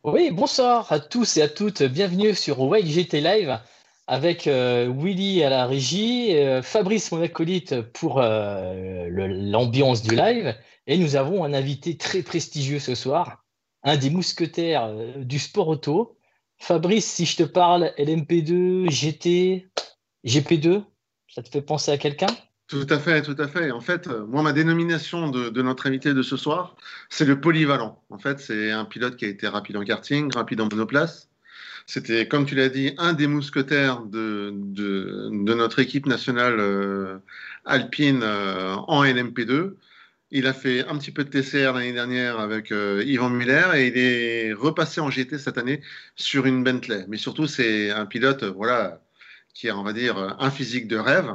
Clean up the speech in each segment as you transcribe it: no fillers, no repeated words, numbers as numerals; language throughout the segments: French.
Oui, bonsoir à tous et à toutes. Bienvenue sur Wake GT Live avec Willy à la régie, Fabrice, mon acolyte, pour l'ambiance du live. Et nous avons un invité très prestigieux ce soir, un des mousquetaires du sport auto. Fabrice, si je te parle LMP2, GT, GP2, ça te fait penser à quelqu'un? Tout à fait, tout à fait. En fait, moi, ma dénomination de notre invité de ce soir, c'est le polyvalent. En fait, c'est un pilote qui a été rapide en karting, rapide en monoplace. C'était, comme tu l'as dit, un des mousquetaires de notre équipe nationale alpine en LMP2. Il a fait un petit peu de TCR l'année dernière avec Yvan Muller et il est repassé en GT cette année sur une Bentley. Mais surtout, c'est un pilote, voilà, qui a, on va dire, un physique de rêve.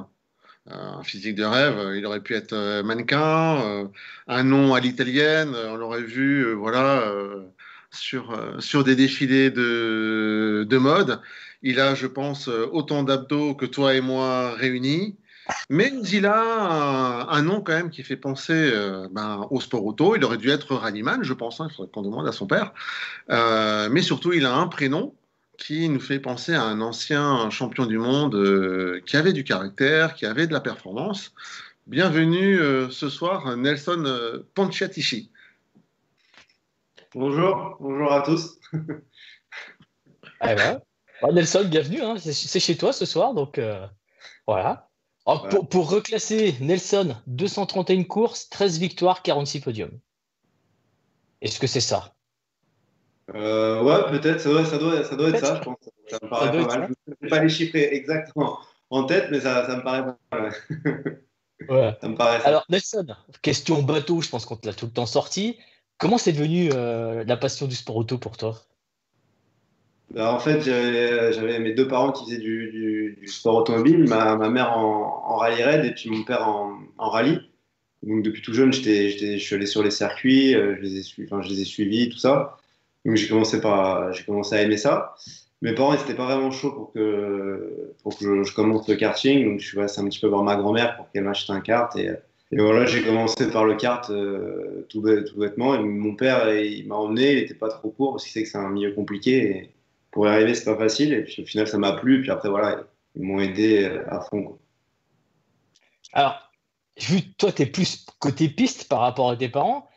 Un physique de rêve, il aurait pu être mannequin, un nom à l'italienne, on l'aurait vu voilà, sur des défilés de mode. Il a, je pense, autant d'abdos que toi et moi réunis. Mais il a un nom quand même qui fait penser au sport auto. Il aurait dû être rallyman, je pense, hein, il faudrait qu'on demande à son père. Mais surtout, il a un prénom qui nous fait penser à un ancien champion du monde qui avait du caractère, qui avait de la performance. Bienvenue ce soir, Nelson Panciatici. Bonjour, bonjour à tous. Ah, voilà. Ouais, Nelson, bienvenue, hein. C'est chez toi ce soir, donc voilà. Alors, Ouais, pour reclasser Nelson, 231 courses, 13 victoires, 46 podiums. Est-ce que c'est ça? ouais, peut-être, ça doit être ça, je Peut-être. pense. Ça me Ça paraît doit pas être mal. ça. Je ne sais pas les chiffres exactement en tête, mais ça me paraît pas mal. Ouais. Ça me paraît ça. Alors, Nelson, question bateau, je pense qu'on te l'a tout le temps sorti. Comment c'est devenu la passion du sport auto pour toi? En fait, j'avais mes deux parents qui faisaient du sport automobile, ma mère en rallye raid et puis mon père en rallye. Donc depuis tout jeune, je suis allé sur les circuits, je les ai suivis, tout ça. Donc j'ai commencé à aimer ça. Mes parents, ils n'étaient pas vraiment chauds pour que je commence le karting. Donc je suis passé un petit peu voir ma grand-mère pour qu'elle m'achète un kart. Et voilà, j'ai commencé par le kart tout bêtement. Et mon père, il m'a emmené, il n'était pas trop pour parce qu'il sait que c'est un milieu compliqué. Et pour y arriver, c'est pas facile. Et puis au final, ça m'a plu. Puis après, voilà, ils m'ont aidé à fond, quoi. Alors, vu que toi, tu es plus côté piste par rapport à tes parents,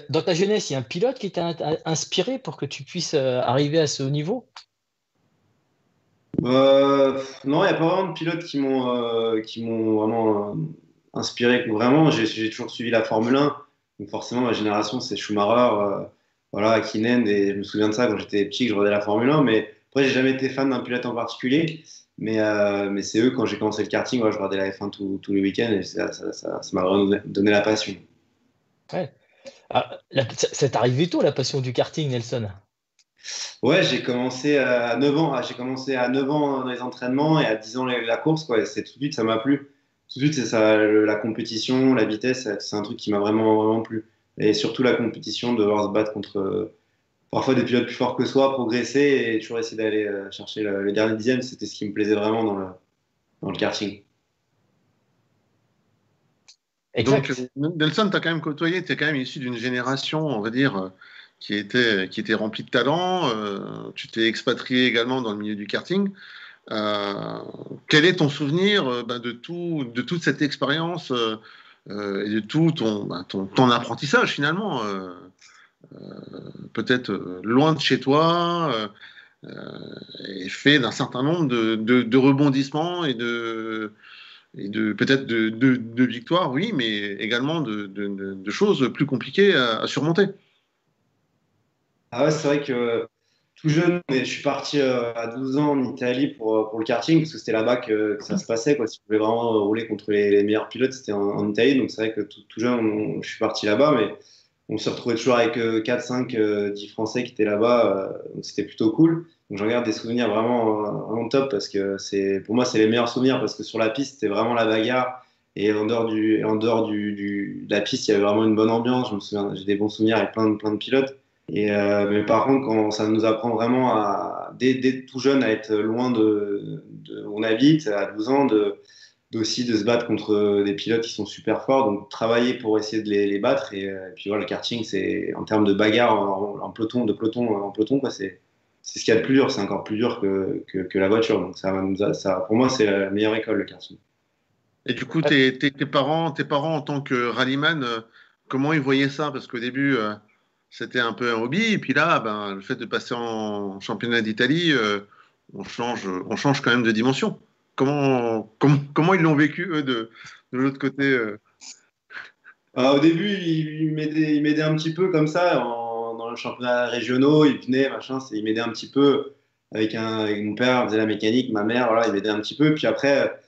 dans ta jeunesse, il y a un pilote qui t'a inspiré pour que tu puisses arriver à ce haut niveau? Non, il n'y a pas vraiment de pilotes qui m'ont vraiment inspiré. Vraiment, j'ai toujours suivi la Formule 1. Donc forcément, ma génération, c'est Schumacher, voilà, Hakkinen. Et je me souviens de ça quand j'étais petit, que je regardais la Formule 1. Mais après, j'ai jamais été fan d'un pilote en particulier. Mais c'est eux, quand j'ai commencé le karting, ouais, je regardais la F1 tous les week-ends. Et ça m'a vraiment donné la passion. Ouais. Ah, ça t'est arrivé tôt, la passion du karting, Nelson? Ouais, j'ai commencé à 9 ans. J'ai commencé à 9 ans dans les entraînements et à 10 ans la course, quoi. Et c'est tout de suite, ça m'a plu. Tout de suite, c'est ça, la compétition, la vitesse, c'est un truc qui m'a vraiment plu. Et surtout la compétition, de devoir se battre contre parfois des pilotes plus forts que soi, progresser et toujours essayer d'aller chercher le dernier dixième. C'était ce qui me plaisait vraiment dans le karting. Donc, Exact. Nelson, tu as quand même côtoyé, tu es quand même issu d'une génération, on va dire, qui était remplie de talent. Tu t'es expatrié également dans le milieu du karting. Euh, Quel est ton souvenir de toute cette expérience et de tout ton apprentissage finalement peut-être loin de chez toi et fait d'un certain nombre de rebondissements et de peut-être de victoires, oui, mais également de choses plus compliquées à surmonter. Ah ouais, c'est vrai que tout jeune, je suis parti à 12 ans en Italie pour le karting, parce que c'était là-bas que ça se passait, quoi. Si je voulais vraiment rouler contre les meilleurs pilotes, c'était en Italie. Donc c'est vrai que tout jeune, je suis parti là-bas, mais on se retrouvait toujours avec 4, 5, 10 Français qui étaient là-bas. Donc c'était plutôt cool. Donc j'en garde des souvenirs vraiment top, parce que pour moi, c'est les meilleurs souvenirs, parce que sur la piste, c'était vraiment la bagarre. Et de la piste, il y avait vraiment une bonne ambiance. Je me souviens, j'ai des bons souvenirs avec plein de pilotes. Mais par contre, quand ça nous apprend vraiment dès tout jeune à être loin de où on habite, à 12 ans, d'aussi de se battre contre des pilotes qui sont super forts, donc travailler pour essayer de les battre. Et puis voilà, le karting, c'est en termes de bagarre en peloton, en peloton, quoi, c'est ce qu'il y a de plus dur. C'est encore plus dur que la voiture. Donc pour moi, c'est la meilleure école, le karting. Et du coup, tes parents en tant que rallyman, comment ils voyaient ça? Parce qu'au début, c'était un peu un hobby, et puis là, ben, le fait de passer en championnat d'Italie, on change quand même de dimension. Comment ils l'ont vécu, eux, de l'autre côté Au début, il m'aidait un petit peu comme ça dans le championnat régionaux. Il venait, machin, il m'aidait un petit peu avec mon père, il faisait la mécanique, ma mère, voilà, il m'aidait un petit peu. Puis après,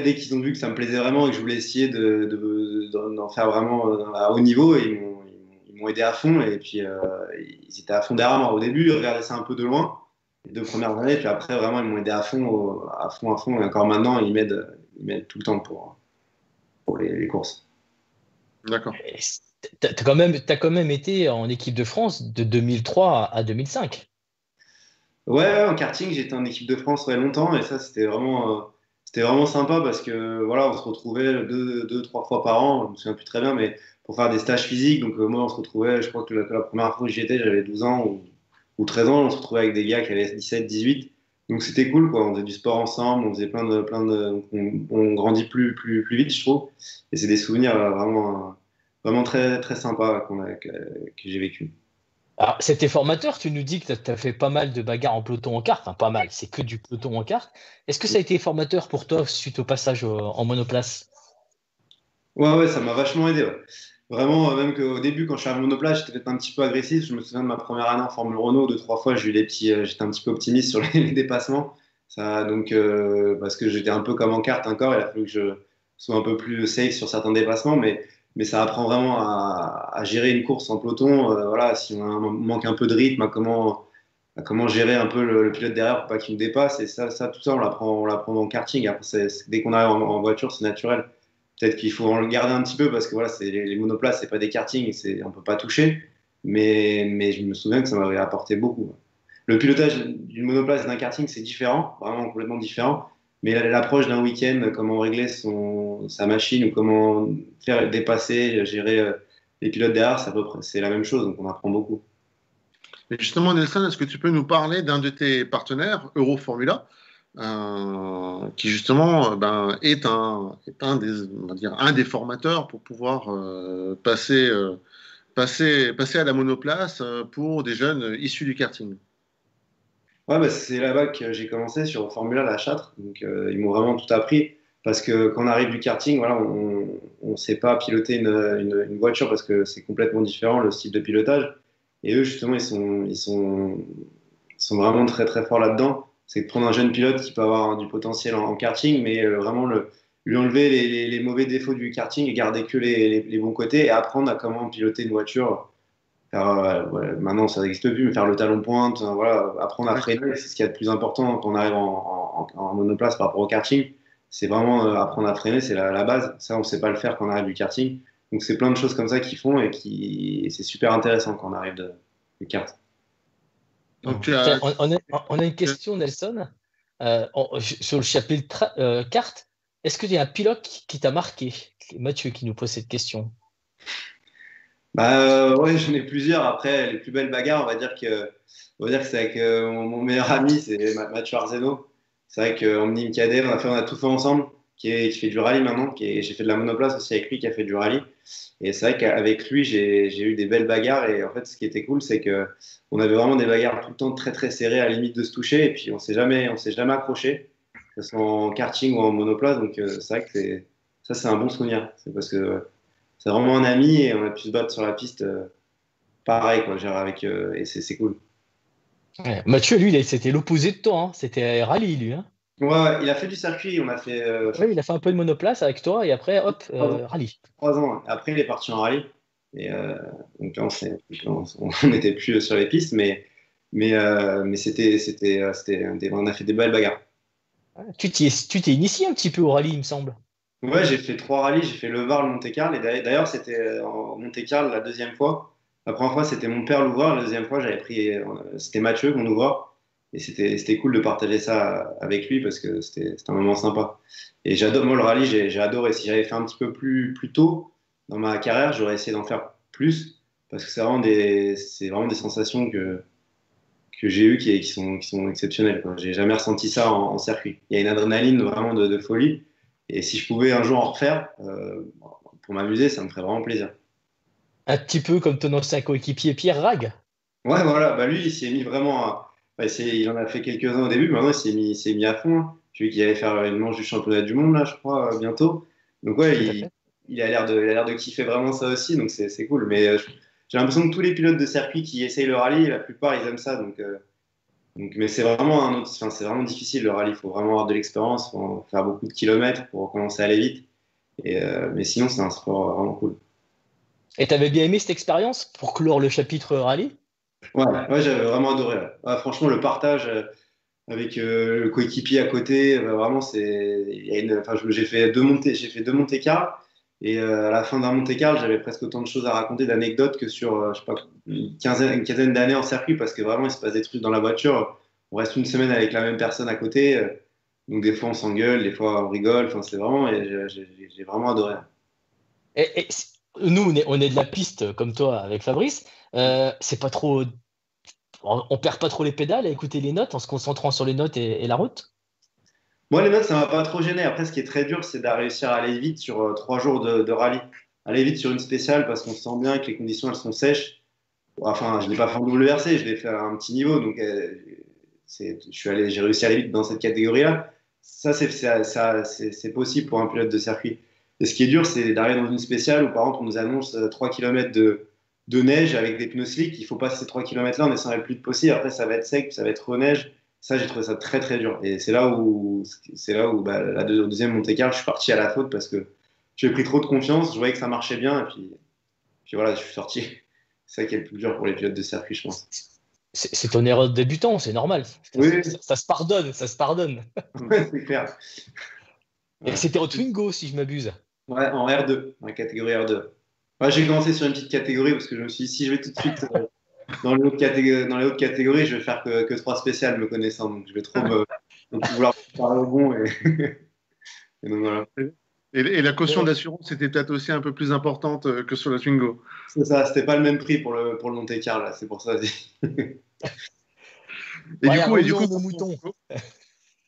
dès qu'ils ont vu que ça me plaisait vraiment et que je voulais essayer d'en faire vraiment à haut niveau, ils m'ont aidé à fond. Et puis, ils étaient à fond derrière moi. Au début, ils regardaient ça un peu de loin, les 2 premières années. Puis après, vraiment, ils m'ont aidé à fond, à fond, à fond. Et encore maintenant, ils m'aident tout le temps pour les courses. D'accord. T'as quand même été en équipe de France de 2003 à 2005. Ouais, en karting, j'étais en équipe de France très longtemps et ça, c'était vraiment sympa parce que voilà, on se retrouvait deux, 3 fois par an, je me souviens plus très bien, mais pour faire des stages physiques. Donc moi, on se retrouvait, je crois que la première fois que j'y étais, j'avais 12 ans ou 13 ans, on se retrouvait avec des gars qui avaient 17, 18. Donc c'était cool, quoi. On faisait du sport ensemble, on faisait on grandit plus vite, je trouve. Et c'est des souvenirs vraiment très, très sympas que j'ai vécu. Alors, c'était formateur, tu nous dis que tu as fait pas mal de bagarres en peloton en kart, enfin pas mal, c'est que du peloton en kart. Est-ce que ça a été formateur pour toi suite au passage en monoplace? Ouais, ça m'a vachement aidé. Ouais. Vraiment, même qu'au début, quand je suis arrivé en monoplace, j'étais peut-être un petit peu agressif. Je me souviens de ma première année en Formule Renault, 2, 3 fois, j'ai eu j'étais un petit peu optimiste sur les dépassements. Donc, parce que j'étais un peu comme en kart encore, il a fallu que je sois un peu plus safe sur certains dépassements, mais ça apprend vraiment à gérer une course en peloton. Voilà, si on manque un peu de rythme, à comment gérer un peu le pilote derrière pour pas qu'il nous dépasse. Et tout ça, on l'apprend dans le karting. Après, dès qu'on arrive en voiture, c'est naturel. Peut-être qu'il faut en le garder un petit peu parce que voilà, les monoplaces, c'est pas des kartings, on peut pas toucher. Mais je me souviens que ça m'avait apporté beaucoup. Le pilotage d'une monoplace et d'un karting, c'est différent, vraiment complètement différent. Mais l'approche d'un week-end, comment régler sa machine ou comment faire dépasser, gérer les pilotes derrière, c'est la même chose. Donc on apprend beaucoup. Et justement, Nelson, est-ce que tu peux nous parler d'un de tes partenaires, Euroformula, qui justement on va dire, un des formateurs pour pouvoir passer à la monoplace pour des jeunes issus du karting? Ouais, bah, c'est là-bas que j'ai commencé sur Formula La Châtre. Donc, ils m'ont vraiment tout appris. Parce que quand on arrive du karting, voilà, on sait pas piloter une voiture parce que c'est complètement différent le style de pilotage. Et eux, justement, ils sont vraiment très très forts là-dedans. C'est de prendre un jeune pilote qui peut avoir du potentiel en karting, mais vraiment lui enlever les mauvais défauts du karting et garder que les bons côtés et apprendre à comment piloter une voiture. Maintenant, ça n'existe plus, mais faire le talon pointe, voilà, apprendre à freiner, c'est ce qu'il y a de plus important quand on arrive en monoplace par rapport au karting. C'est vraiment apprendre à freiner, c'est la base. Ça, on ne sait pas le faire quand on arrive du karting. Donc, c'est plein de choses comme ça qu'ils font et c'est super intéressant quand on arrive du kart. Donc, Tiens, on a une question, Nelson, sur le chapitre carte. Est-ce qu'il y a un pilote qui t'a marqué? Mathieu qui nous pose cette question. Ouais, j'en ai plusieurs. Après, les plus belles bagarres, on va dire que c'est avec mon meilleur ami, c'est Mathieu Arzeno. C'est vrai qu'on me dit Cadet, on a tout fait ensemble, qui fait du rallye maintenant. J'ai fait de la monoplace aussi avec lui, qui a fait du rallye. Et c'est vrai qu'avec lui, j'ai eu des belles bagarres. Et en fait, ce qui était cool, c'est que on avait vraiment des bagarres tout le temps très très serrées, à la limite de se toucher. Et puis on s'est jamais accroché, que ce soit en karting ou en monoplace. Donc c'est vrai que ça, c'est un bon souvenir. C'est parce que c'est vraiment un ami et on a pu se battre sur la piste pareil, quoi, genre et c'est cool. Ouais. Mathieu, lui, c'était l'opposé de toi, hein. C'était rallye, lui, hein. Ouais, il a fait du circuit, on a fait Oui, il a fait un peu de monoplace avec toi et après, hop, 3 ans. rallye. 3 ans. Après, il est parti en rallye. Et donc là, on n'était plus sur les pistes, mais on a fait des belles bagarres. Ouais. Tu t'es initié un petit peu au rallye, il me semble. Ouais, j'ai fait 3 rallyes, j'ai fait le Var, le Monte-Carlo. Et d'ailleurs, c'était en Monte-Carlo la deuxième fois. La première fois, c'était mon père l'ouvreur. La deuxième fois, c'était Mathieu, mon ouvreur. Et c'était cool de partager ça avec lui parce que c'était un moment sympa. Et j'adore, moi, le rallye, j'ai adoré. Si j'avais fait un petit peu plus tôt dans ma carrière, j'aurais essayé d'en faire plus parce que c'est vraiment des sensations que j'ai eues qui sont exceptionnelles, quoi. J'ai jamais ressenti ça en circuit. Il y a une adrénaline vraiment de folie. Et si je pouvais un jour en refaire, pour m'amuser, ça me ferait vraiment plaisir. Un petit peu comme ton ancien coéquipier Pierre Rag. Ouais, voilà, bah lui, il s'est mis vraiment il en a fait quelques-uns au début, mais maintenant il s'est mis à fond, hein. J'ai vu qu'il allait faire une manche du championnat du monde, là, je crois, bientôt. Donc ouais, Tout à fait. il a l'air de kiffer vraiment ça aussi, donc c'est cool. Mais j'ai l'impression que tous les pilotes de circuit qui essayent le rallye, la plupart, ils aiment ça. Mais c'est vraiment enfin, c'est vraiment difficile le rallye. Il faut vraiment avoir de l'expérience, il faut faire beaucoup de kilomètres pour commencer à aller vite. Mais sinon, c'est un sport vraiment cool. Et t'avais bien aimé cette expérience pour clore le chapitre rallye? Ouais, ouais, j'avais vraiment adoré. Ouais. Ouais, franchement, le partage avec le coéquipier à côté, vraiment, il y a enfin, j'ai fait deux Monte-Carlo, et à la fin d'un Monte-Carlo, j'avais presque autant de choses à raconter, d'anecdotes que sur, je sais pas, une quinzaine d'années en circuit, parce que vraiment, il se passe des trucs dans la voiture. On reste une semaine avec la même personne à côté, donc des fois on s'engueule, des fois on rigole. Enfin, c'est vraiment, et j'ai vraiment adoré. Nous, on est de la piste comme toi avec Fabrice. C'est pas trop, on perd pas trop les pédales à écouter les notes en se concentrant sur les notes et la route. Moi, les notes, ça m'a pas trop gêné. Après, ce qui est très dur, c'est de réussir à aller vite sur 3 jours de rallye. Aller vite sur une spéciale parce qu'on sent bien que les conditions, elles sont sèches. Enfin, je l'ai pas fait en WRC, je l'ai fait à un petit niveau. Donc, j'ai réussi à aller vite dans cette catégorie-là. Ça, c'est possible pour un pilote de circuit. Et ce qui est dur, c'est d'arriver dans une spéciale où, par exemple, on nous annonce 3 km de neige avec des pneus slick. Il faut passer ces 3 km-là en essayant le plus vite possible. Après, ça va être sec, puis ça va être neige. Ça, j'ai trouvé ça très, très dur. Et c'est là où bah, au deuxième Monte-Carlo, je suis parti à la faute parce que j'ai pris trop de confiance. Je voyais que ça marchait bien. Et puis voilà, je suis sorti. C'est ça qui est le plus dur pour les pilotes de circuit, je pense. C'est ton erreur de débutant, c'est normal. Oui, Ça se pardonne, ça se pardonne. ouais, c'est clair. Et Ouais. c'était en Twingo, si je m'abuse. Ouais, en R2, en catégorie R2. Ouais, j'ai commencé sur une petite catégorie parce que je me suis dit, si je vais tout de suite dans les hautes catégories, je vais faire que 3 spéciales me connaissant. Donc je vais donc, vouloir parler au bon. Et donc voilà. Et la caution d'assurance était peut-être aussi un peu plus importante que sur la Twingo. C'est ça, c'était pas le même prix pour le Monte-Carlo, là, c'est pour ça. Et Bon, du allez, coup, et du revenons coup, à nos moutons.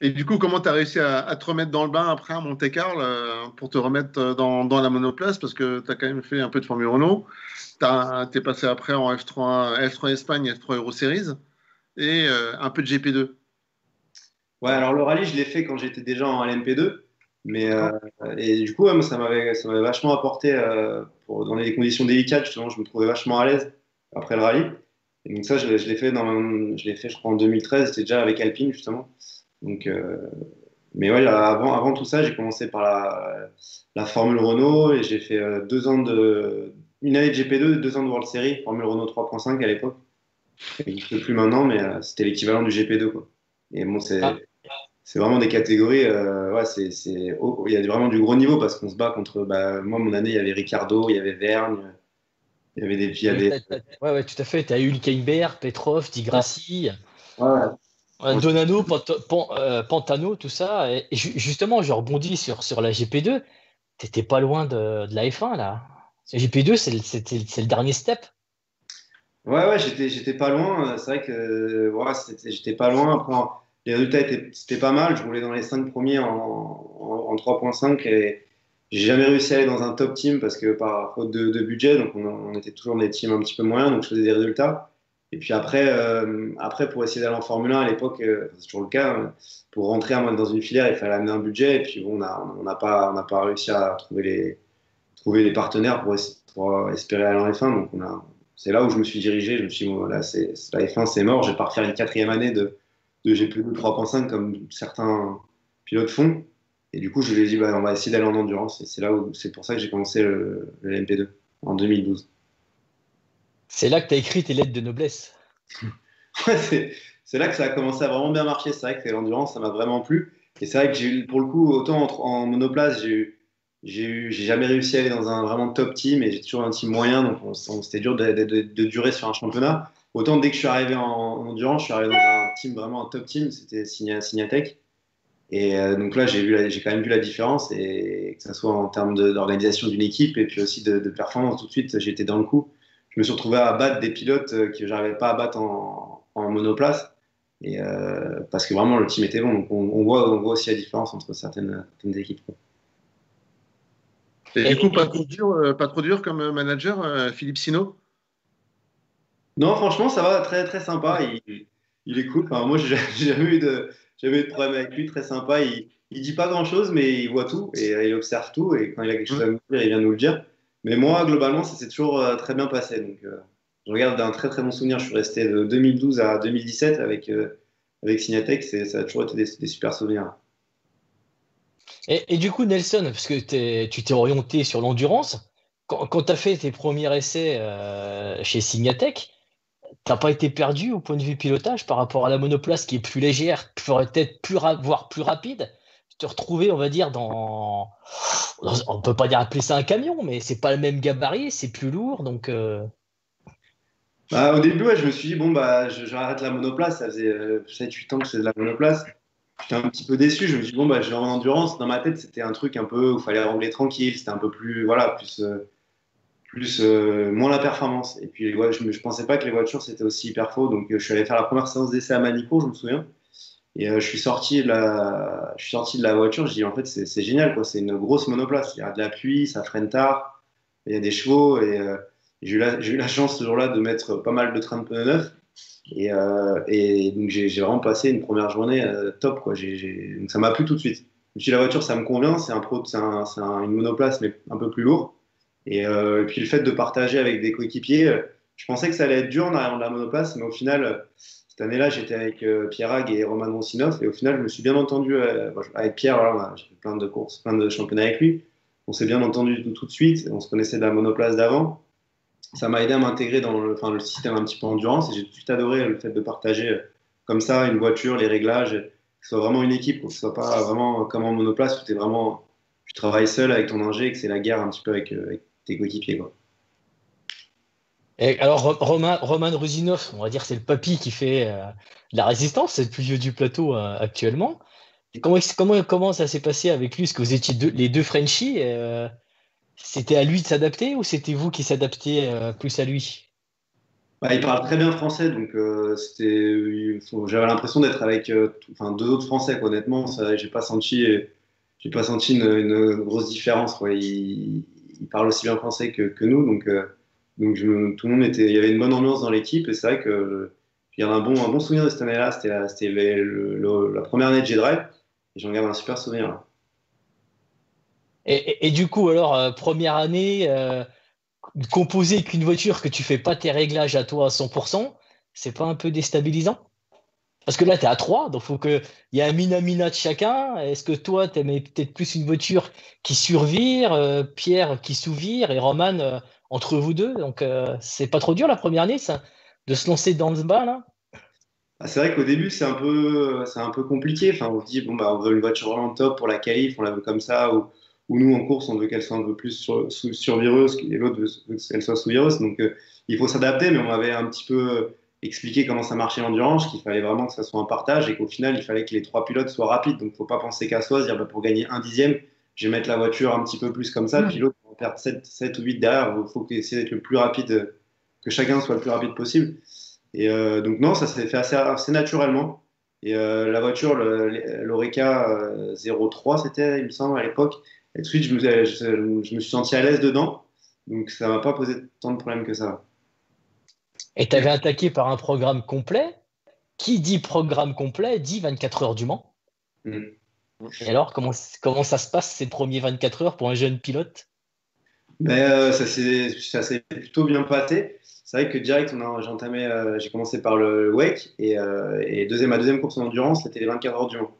et du coup, comment tu as réussi à te remettre dans le bain après un Monte-Carlo pour te remettre dans la monoplace parce que tu as quand même fait un peu de Formule Renault. Tu es passé après en F3 Espagne, F3 Euro Series et un peu de GP2. Ouais, alors le rallye, je l'ai fait quand j'étais déjà en LMP2. Mais, D'accord. et du coup, ouais, moi, ça m'avait vachement apporté dans des conditions délicates. Justement, je me trouvais vachement à l'aise après le rallye. Et donc ça, je l'ai fait je l'ai fait, je crois, en 2013. C'était déjà avec Alpine, justement. Donc, mais ouais, là, avant tout ça, j'ai commencé par la Formule Renault et j'ai fait une année de GP2, 2 ans de World Series, Formule Renault 3.5 à l'époque. Ça n'existe plus maintenant, mais c'était l'équivalent du GP2, quoi. Et bon, Ah, c'est vraiment des catégories, ouais, il y a vraiment du gros niveau parce qu'on se bat contre, bah, moi, mon année, il y avait Ricardo, il y avait Vergne, il y avait, ouais, ouais, tout à fait. Tu as eu Hülkenberg, Petrov, Di Grassi, ouais, ouais, Donano, Pantano, tout ça. Et justement, je rebondis sur la GP2. T'étais pas loin de la F1, là. La GP2, c'est le dernier step. ouais, j'étais pas loin. C'est vrai que ouais, j'étais pas loin. Après, les résultats c'était pas mal. Je roulais dans les 5 premiers en 3.5 et j'ai jamais réussi à aller dans un top team parce que par faute de budget, donc on était toujours dans des teams un petit peu moyens, donc je faisais des résultats. Et puis après pour essayer d'aller en Formule 1 à l'époque, c'est toujours le cas, pour rentrer dans une filière, il fallait amener un budget. Et puis bon, on n'a pas réussi à trouver les partenaires pour espérer aller en F1. Donc c'est là où je me suis dirigé. Je me suis dit, bon, là, la F1, c'est mort. Je vais pas refaire une quatrième année de GP2 3.5 comme certains pilotes font. Et du coup, je lui ai dit, bah, on va essayer d'aller en endurance. Et c'est pour ça que j'ai commencé le LMP2 en 2012. C'est là que tu as écrit tes lettres de noblesse. Ouais, c'est là que ça a commencé à vraiment bien marcher. C'est vrai que l'endurance, ça m'a vraiment plu. Et c'est vrai que pour le coup, autant en monoplace, j'ai jamais réussi à aller dans un vraiment top team et j'ai toujours un team moyen, donc c'était dur de durer sur un championnat. Autant dès que je suis arrivé en endurance, je suis arrivé team, vraiment un top team, c'était Signatech. Et donc là, j'ai quand même vu la différence, et que ce soit en termes d'organisation d'une équipe et puis aussi de performance. Tout de suite, j'étais dans le coup. Je me suis retrouvé à battre des pilotes que j'arrivais pas à battre en monoplace, et parce que vraiment le team était bon. Donc on voit aussi la différence entre certaines équipes, quoi. Et du coup, pas trop dur comme manager, Philippe Sino? Non, franchement, ça va, très, très sympa. Il est cool. Enfin, moi, j'ai jamais eu de problème avec lui, très sympa. Il dit pas grand-chose, mais il voit tout et il observe tout. Et quand il a quelque chose à nous dire, il vient nous le dire. Mais moi, globalement, ça s'est toujours très bien passé. Donc, je regarde d'un très, très bon souvenir. Je suis resté de 2012 à 2017 avec Signatech. Ça a toujours été des super souvenirs. Et du coup, Nelson, parce que tu t'es orienté sur l'endurance, quand tu as fait tes premiers essais chez Signatech, t'as pas été perdu au point de vue pilotage par rapport à la monoplace qui est plus légère, peut-être voire plus rapide. Te retrouver, on va dire, on peut pas dire appeler ça un camion, mais c'est pas le même gabarit, c'est plus lourd, donc Bah, au début, ouais, je me suis dit, bon, bah, j'arrête la monoplace. Ça faisait 7-8 ans que je faisais de la monoplace. J'étais un petit peu déçu. Je me suis dit, bon, bah, je vais en endurance. Dans ma tête, c'était un truc un peu où il fallait rouler tranquille. C'était un peu plus, voilà, moins la performance. Et puis, ouais, je pensais pas que les voitures, c'était aussi hyper faux. Donc, je suis allé faire la première séance d'essai à Manicourt, je me souviens. Et je suis sorti de la voiture. Je dis, en fait, c'est génial, quoi. C'est une grosse monoplace. Il y a de la pluie, ça freine tard, il y a des chevaux. Et j'ai eu la chance ce jour-là de mettre pas mal de trains de pneus neufs. Et donc, j'ai vraiment passé une première journée top, quoi. Donc, ça m'a plu tout de suite. Je me suis dit, la voiture, ça me convient. Une monoplace, mais un peu plus lourd. Et puis, le fait de partager avec des coéquipiers, je pensais que ça allait être dur en arrivant de la monoplace, mais au final, cette année-là, j'étais avec Pierre Hague et Roman Ronsinov, et au final, je me suis bien entendu avec Pierre. Voilà, j'ai fait plein de courses, plein de championnats avec lui. On s'est bien entendu tout de suite. On se connaissait de la monoplace d'avant. Ça m'a aidé à m'intégrer dans le système un petit peu endurance, et j'ai tout de suite adoré le fait de partager comme ça une voiture, les réglages, que ce soit vraiment une équipe, que ce soit pas vraiment comme en monoplace où tu travailles seul avec ton ingé et que c'est la guerre un petit peu avec tes coéquipiers, quoi. Et alors, Roman Rusinov, on va dire c'est le papy qui fait la résistance, c'est le plus vieux du plateau actuellement. Comment ça s'est passé avec lui? Est-ce que vous étiez les deux Frenchies? C'était à lui de s'adapter ou c'était vous qui s'adaptiez plus à lui? Bah, il parle très bien français, donc j'avais l'impression d'être avec deux autres Français, quoi. Honnêtement, ça, j'ai pas senti une grosse différence, quoi. Il parle aussi bien français que nous, donc tout le monde il y avait une bonne ambiance dans l'équipe, et c'est vrai que je garde un bon souvenir de cette année-là. C'était la première année de G-Drive, et j'en garde un super souvenir, là. Et du coup, alors, première année, composer qu'une voiture que tu fais pas tes réglages à toi à 100%, c'est pas un peu déstabilisant? Parce que là, tu es à 3, donc faut que il y a un mina-mina de chacun. Est-ce que toi, tu aimais peut-être plus une voiture qui survire, Pierre qui sous-vire et Roman entre vous deux? Donc, c'est pas trop dur la première année, ça, de se lancer dans ce bas, là? Ah, c'est vrai qu'au début, c'est un peu compliqué. Enfin, on se dit, bon, bah, on veut une voiture vraiment top pour la qualif, on la veut comme ça, ou nous, en course, on veut qu'elle soit un peu plus survireuse, et l'autre veut qu'elle soit sous-vireuse. Donc, il faut s'adapter, mais on m'avait un petit peu expliqué comment ça marchait l'endurance, qu'il fallait vraiment que ça soit un partage, et qu'au final, il fallait que les trois pilotes soient rapides. Donc, il ne faut pas penser qu'à soi, se dire, bah, pour gagner un dixième, je vais mettre la voiture un petit peu plus comme ça, puis l'autre va en perdre 7 ou 8 derrière. Il faut essayer d'être le plus rapide, que chacun soit le plus rapide possible. Et donc non, ça s'est fait assez naturellement. Et la voiture, l'Oreca 03, c'était, il me semble, à l'époque. Et tout de suite, je me suis senti à l'aise dedans. Donc ça m'a pas posé tant de problèmes que ça. Et tu avais attaqué par un programme complet. Qui dit programme complet dit 24 heures du Mans. Mm. Et alors, comment ça se passe ces premiers 24 heures pour un jeune pilote? Mais ça s'est plutôt bien passé. C'est vrai que direct, j'ai commencé par le wake, et ma deuxième course en endurance, c'était les 24 heures du Mans.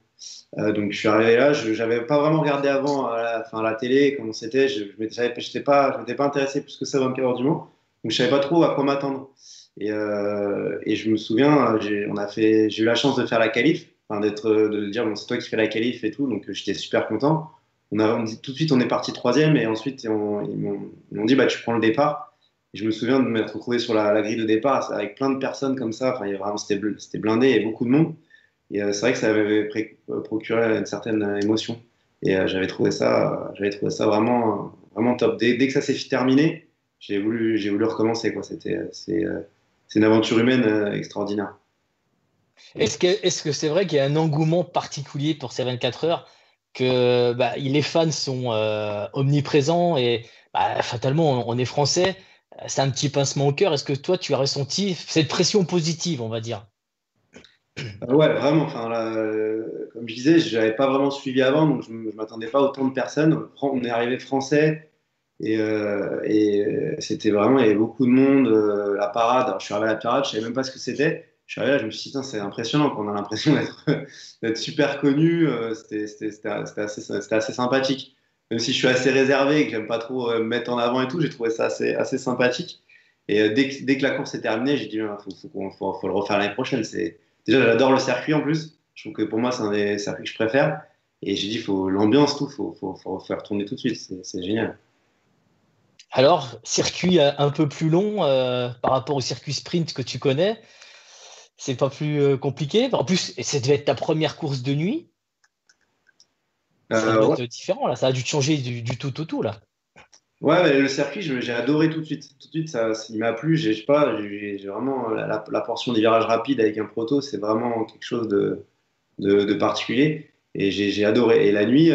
Donc je suis arrivé là, je n'avais pas vraiment regardé avant à la télé comment c'était. Je m'étais pas intéressé plus que ça aux 24 heures du Mans, donc je savais pas trop à quoi m'attendre. Et je me souviens, j'ai eu la chance de faire la qualif, enfin de dire bon, c'est toi qui fais la qualif et tout, donc j'étais super content. Tout de suite on est parti troisième, et ensuite ils m'ont dit bah tu prends le départ. Et je me souviens de m'être retrouvé sur la grille de départ avec plein de personnes comme ça. Enfin, vraiment, c'était blindé, il y avait beaucoup de monde. Et c'est vrai que ça m'avait procuré une certaine émotion. Et j'avais trouvé ça vraiment, vraiment top. Dès que ça s'est terminé, j'ai voulu recommencer, quoi. C'est une aventure humaine extraordinaire. Est-ce que c'est vrai qu'il y a un engouement particulier pour ces 24 heures, que les fans sont omniprésents et fatalement, on est français, c'est un petit pincement au cœur. Est-ce que toi, tu as ressenti cette pression positive, on va dire? Ouais, vraiment. Enfin, là, comme je disais, je n'avais pas vraiment suivi avant, donc je ne m'attendais pas à autant de personnes. On est arrivé français et c'était vraiment, il y avait beaucoup de monde. La parade, alors, je suis arrivé à la parade, je ne savais même pas ce que c'était. Je suis arrivé là, je me suis dit, tiens, c'est impressionnant, qu'on a l'impression d'être super connu. C'était assez sympathique. Même si je suis assez réservé et que j'aime pas trop me mettre en avant et tout, j'ai trouvé ça assez sympathique. Et dès que la course est terminée, j'ai dit, il faut le refaire l'année prochaine. Déjà, j'adore le circuit en plus. Je trouve que pour moi, c'est un des circuits que je préfère. Et j'ai dit, l'ambiance, faut faire tourner tout de suite. C'est génial. Alors, circuit un peu plus long par rapport au circuit sprint que tu connais, c'est pas plus compliqué. En plus, ça devait être ta première course de nuit. Ça devait Ouais, être différent, là. Ça a dû te changer du tout au tout, là. ouais, mais le circuit, j'ai adoré tout de suite. Tout de suite, il m'a plu. Je sais pas, j'ai vraiment la portion des virages rapides avec un proto, c'est vraiment quelque chose de particulier. Et j'ai adoré. Et la nuit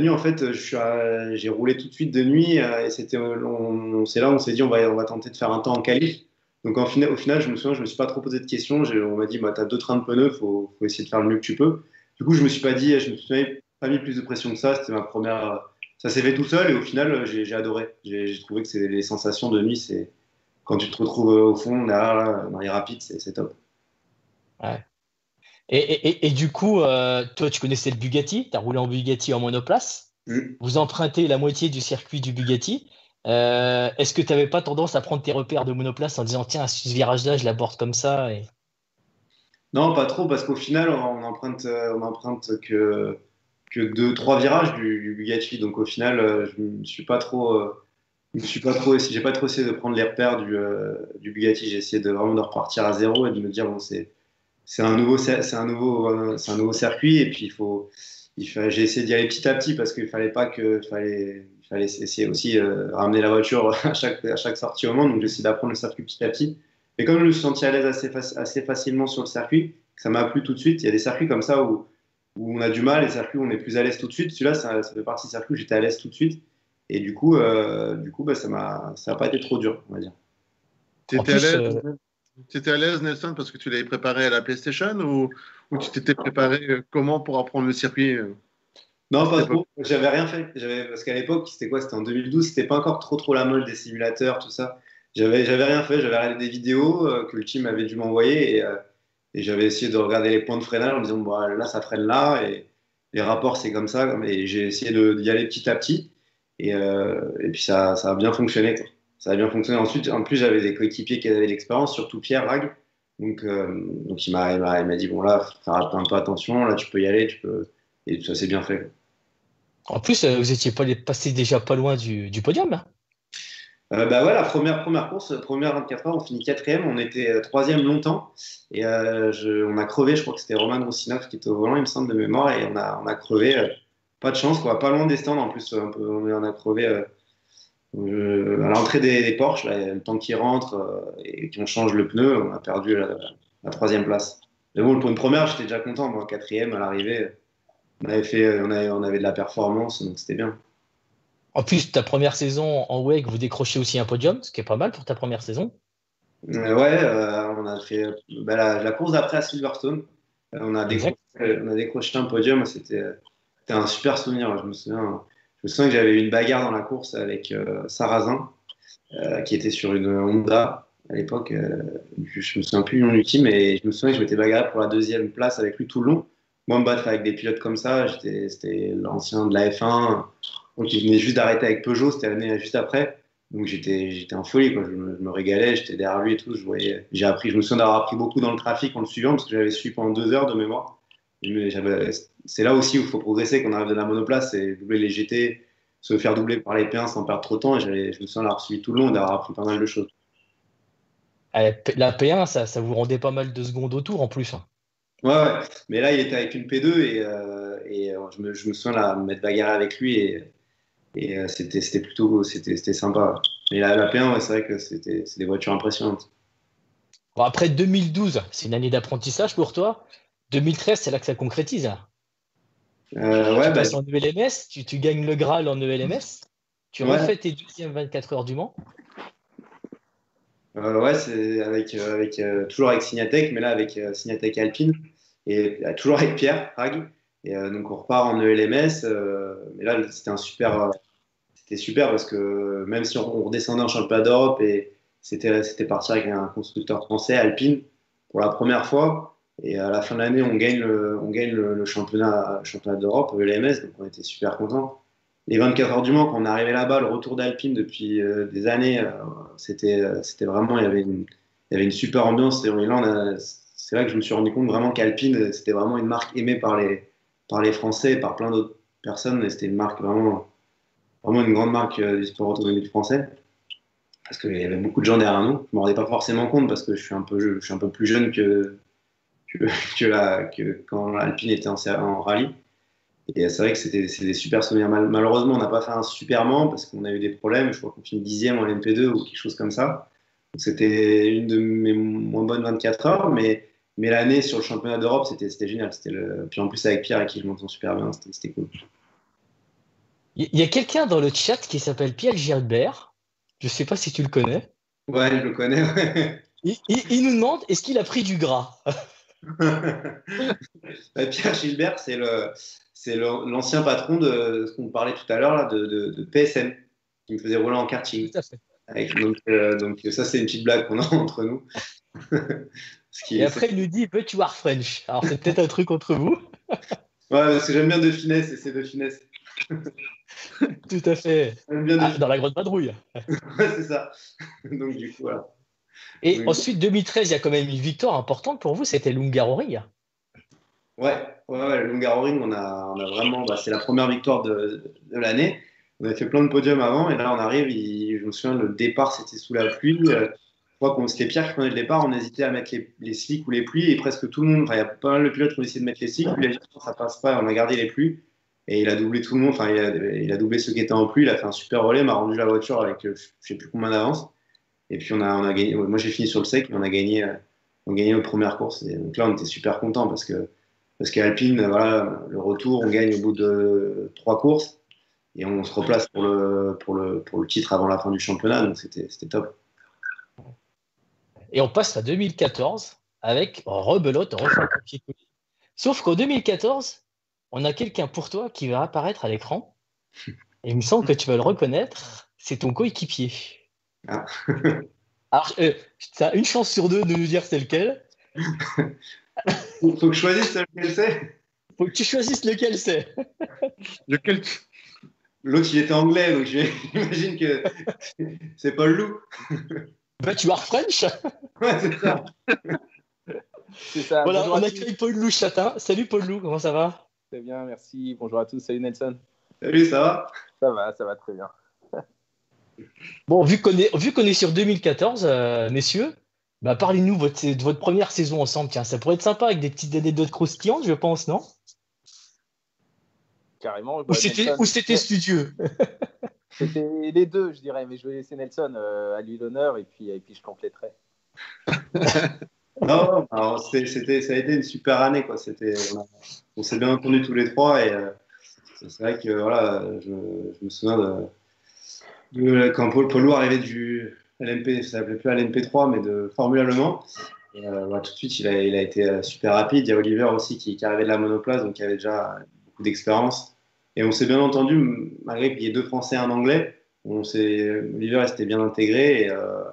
en fait, j'ai roulé tout de suite de nuit et c'est là où on s'est dit on va tenter de faire un temps en qualif. Donc au final, je me souviens, je me suis pas trop posé de questions. On m'a dit, bah, tu as 2 trains de pneus, faut essayer de faire le mieux que tu peux. Du coup, je me suis pas mis plus de pression que ça. C'était ma première. Ça s'est fait tout seul et au final, j'ai adoré. J'ai trouvé que c'est les sensations de nuit, c'est quand tu te retrouves au fond, derrière, là, dans les rapides, c'est top. Ouais. Et du coup, toi, tu connaissais le Bugatti, tu as roulé en Bugatti en monoplace. Mm. Vous empruntez la moitié du circuit du Bugatti. Est-ce que tu n'avais pas tendance à prendre tes repères de monoplace en disant, tiens, ce virage-là, je l'aborde comme ça Non, pas trop, parce qu'au final, on emprunte que 2, 3 virages du Bugatti. Donc au final, j'ai pas trop essayé de prendre les repères du Bugatti. J'ai essayé vraiment de repartir à zéro et de me dire, bon, c'est un nouveau circuit et puis j'ai essayé d'y aller petit à petit parce qu'il fallait pas que, il fallait essayer aussi ramener la voiture à chaque sortie au monde. Donc j'ai essayé d'apprendre le circuit petit à petit. Et comme je me suis senti à l'aise assez facilement sur le circuit, que ça m'a plu tout de suite. Il y a des circuits comme ça où on a du mal, et des circuits où on est plus à l'aise tout de suite. Celui-là, ça fait partie du circuit où j'étais à l'aise tout de suite. Et du coup, bah, ça a pas été trop dur, on va dire. En T'étais à plus, l'aise, t'étais à l'aise, Nelson, parce que tu l'avais préparé à la PlayStation ou tu t'étais préparé comment pour apprendre le circuit à Non, cette pas époque? trop. J'avais rien fait. Parce qu'à l'époque, c'était quoi? C'était en 2012. C'était pas encore trop la mode des simulateurs, tout ça. J'avais rien fait. J'avais regardé des vidéos que le team avait dû m'envoyer et j'avais essayé de regarder les points de freinage en me disant, bon, là, ça freine là et les rapports, c'est comme ça. Et j'ai essayé d'y aller petit à petit et puis ça a bien fonctionné, quoi. Ça a bien fonctionné. Ensuite, en plus, j'avais des coéquipiers qui avaient de l'expérience, surtout Pierre Rag. Donc il m'a dit, bon, là, faut faire un peu attention. Là, tu peux y aller. Tu peux. Et ça s'est bien fait. vous étiez passé déjà pas loin du podium, hein. Bah ouais, la première course, première 24 heures, on finit quatrième, on était troisième longtemps et on a crevé, je crois que c'était Roman Roussinoff qui était au volant, il me semble de mémoire, et on a crevé, pas de chance, quoi, pas loin des stands en plus, on a crevé à l'entrée des Porsche, là, il y a le temps qui rentre et qu'on change le pneu, on a perdu la troisième place. Mais bon, pour une première, j'étais déjà content, moi, quatrième à l'arrivée, on avait de la performance, donc c'était bien. En plus, ta première saison en WEC, vous décrochez aussi un podium, ce qui est pas mal pour ta première saison. Ouais, on a fait bah, la course d'après à Silverstone. Exact. On a décroché un podium. C'était un super souvenir. Je me souviens que j'avais eu une bagarre dans la course avec Sarrazin, qui était sur une Honda à l'époque. Je me souviens plus du nom du team, mais je me souviens que je m'étais bagarré pour la deuxième place avec lui tout le long. Moi, me battre avec des pilotes comme ça, c'était l'ancien de la F1. Donc, il venait juste d'arrêter avec Peugeot, c'était l'année juste après. Donc j'étais en folie, quoi. Je me régalais, j'étais derrière lui et tout. Je me souviens d'avoir appris beaucoup dans le trafic en le suivant parce que j'avais suivi pendant 2 heures de mémoire. C'est là aussi où il faut progresser quand on arrive de la monoplace, c'est doubler les GT, se faire doubler par les P1 sans perdre trop de temps. Et je me souviens l'avoir suivi tout le long et d'avoir appris pas mal de choses. La P1, ça vous rendait pas mal de secondes autour en plus, hein. Ouais, ouais. Mais là, il était avec une P2 je me souviens là, m'être bagarré avec lui c'était plutôt c'était sympa. Mais la P1, ouais, c'est vrai que c'est des voitures impressionnantes. Bon, après 2012, c'est une année d'apprentissage pour toi. 2013, c'est là que ça concrétise. Ouais, Tu bah, passes en ELMS, tu gagnes le Graal en ELMS, tu ouais, refais tes deuxièmes 24 heures du Mans. ouais, c'est toujours avec Signatec, mais là avec Signatec Alpine et toujours avec Pierre Frag. Et donc on repart en ELMS. Mais là, c'était super parce que même si on redescendait en championnat d'Europe et c'était parti avec un constructeur français, Alpine, pour la première fois. Et à la fin de l'année, on gagne le championnat d'Europe, l'EMS, donc on était super contents. Les 24 heures du Mans, quand on est arrivé là-bas, le retour d'Alpine depuis des années, c'était vraiment, il y avait une super ambiance. Et là, c'est là que je me suis rendu compte vraiment qu'Alpine, c'était vraiment une marque aimée par les Français et par plein d'autres personnes. Et c'était une marque vraiment une grande marque du sport automobile français, parce qu'il y avait beaucoup de gens derrière nous. Je ne m'en rendais pas forcément compte parce que je suis un peu plus jeune que, que quand Alpine était en rallye. Et c'est vrai que c'est des super souvenirs. Malheureusement, on n'a pas fait un super Mans parce qu'on a eu des problèmes. Je crois qu'on finit 10e en LMP2 ou quelque chose comme ça. Donc c'était une de mes moins bonnes 24 heures, mais l'année sur le championnat d'Europe, c'était génial. Puis en plus, avec Pierre, avec qui je m'entends super bien, c'était cool. Il y a quelqu'un dans le chat qui s'appelle Pierre Gilbert. Je ne sais pas si tu le connais. Ouais, je le connais. Ouais. Il nous demande est-ce qu'il a pris du gras? Pierre Gilbert, l'ancien patron de ce qu'on parlait tout à l'heure là, de PSN, qui me faisait rouler en Tout karting. à fait. Donc ça, c'est une petite blague qu'on a entre nous. Et après, il nous dit but you are French. Alors, c'est peut-être un truc entre vous. Ouais, parce que j'aime bien de finesse et c'est de finesse. Tout à fait. J'aime bien de Ah, finesse. dans la grande vadrouille. Ouais, c'est ça. Donc du coup, voilà. Et Donc, ensuite, 2013, il y a quand même une victoire importante pour vous, c'était l'Hungaroring. ouais, le Hungaroring, on a vraiment, c'est la première victoire de l'année. On avait fait plein de podiums avant et là on arrive, je me souviens, le départ c'était sous la pluie. Je crois qu'on c'était Pierre qui prenait le départ, on hésitait à mettre les slicks ou les pluies et presque tout le monde, enfin il y a pas mal de pilotes qui ont essayé de mettre les slicks, lui il a dit non, ça passe pas, on a gardé les pluies et il a doublé tout le monde, enfin il a doublé ceux qui étaient en pluie, il a fait un super relais, m'a rendu la voiture avec je sais plus combien d'avance et puis on a gagné, moi j'ai fini sur le sec et on a gagné nos premières courses et donc là on était super contents parce qu'Alpine, voilà, le retour, on gagne au bout de 3 courses et on se replace pour le titre avant la fin du championnat. Donc c'était top. Et on passe à 2014 avec rebelote, refait un copier-coller. Sauf qu'en 2014, on a quelqu'un pour toi qui va apparaître à l'écran. Et il me semble que tu vas le reconnaître. C'est ton coéquipier. Ah. Alors, tu as une chance sur deux de nous dire c'est lequel. Faut que je choisisse lequel c'est. Faut que tu choisisses lequel c'est. Lequel L'autre, il était anglais, donc j'imagine que c'est Paul Loup. Bah, tu are French. Ouais, c'est ça. C'est ça. Voilà, Bonjour on à accueille tous. Paul Loup Chatin. Salut Paul Loup, comment ça va? Très bien, merci. Bonjour à tous. Salut Nelson. Salut, ça va? Ça va très bien. Bon, vu qu'on est sur 2014, messieurs, bah, parlez-nous de votre première saison ensemble. Tiens, ça pourrait être sympa avec des petites anecdotes croustillantes, je pense, non? Carrément. Ou Bah, Nelson. c'était studieux? C'était les deux, je dirais, mais je vais laisser Nelson à lui l'honneur et puis je compléterai. Non, alors ça a été une super année, quoi. On s'est bien entendus tous les trois et c'est vrai que voilà, je me souviens quand Paul Loup arrivait du LMP, ça s'appelait plus LMP3, mais de Formule Le Mans. Et, tout de suite, il a été super rapide. Il y a Oliver aussi qui arrivait de la monoplace, donc qui avait déjà beaucoup d'expérience. Et on s'est bien entendu, malgré qu'il y ait deux Français et un Anglais. Oliver il s'était bien intégré et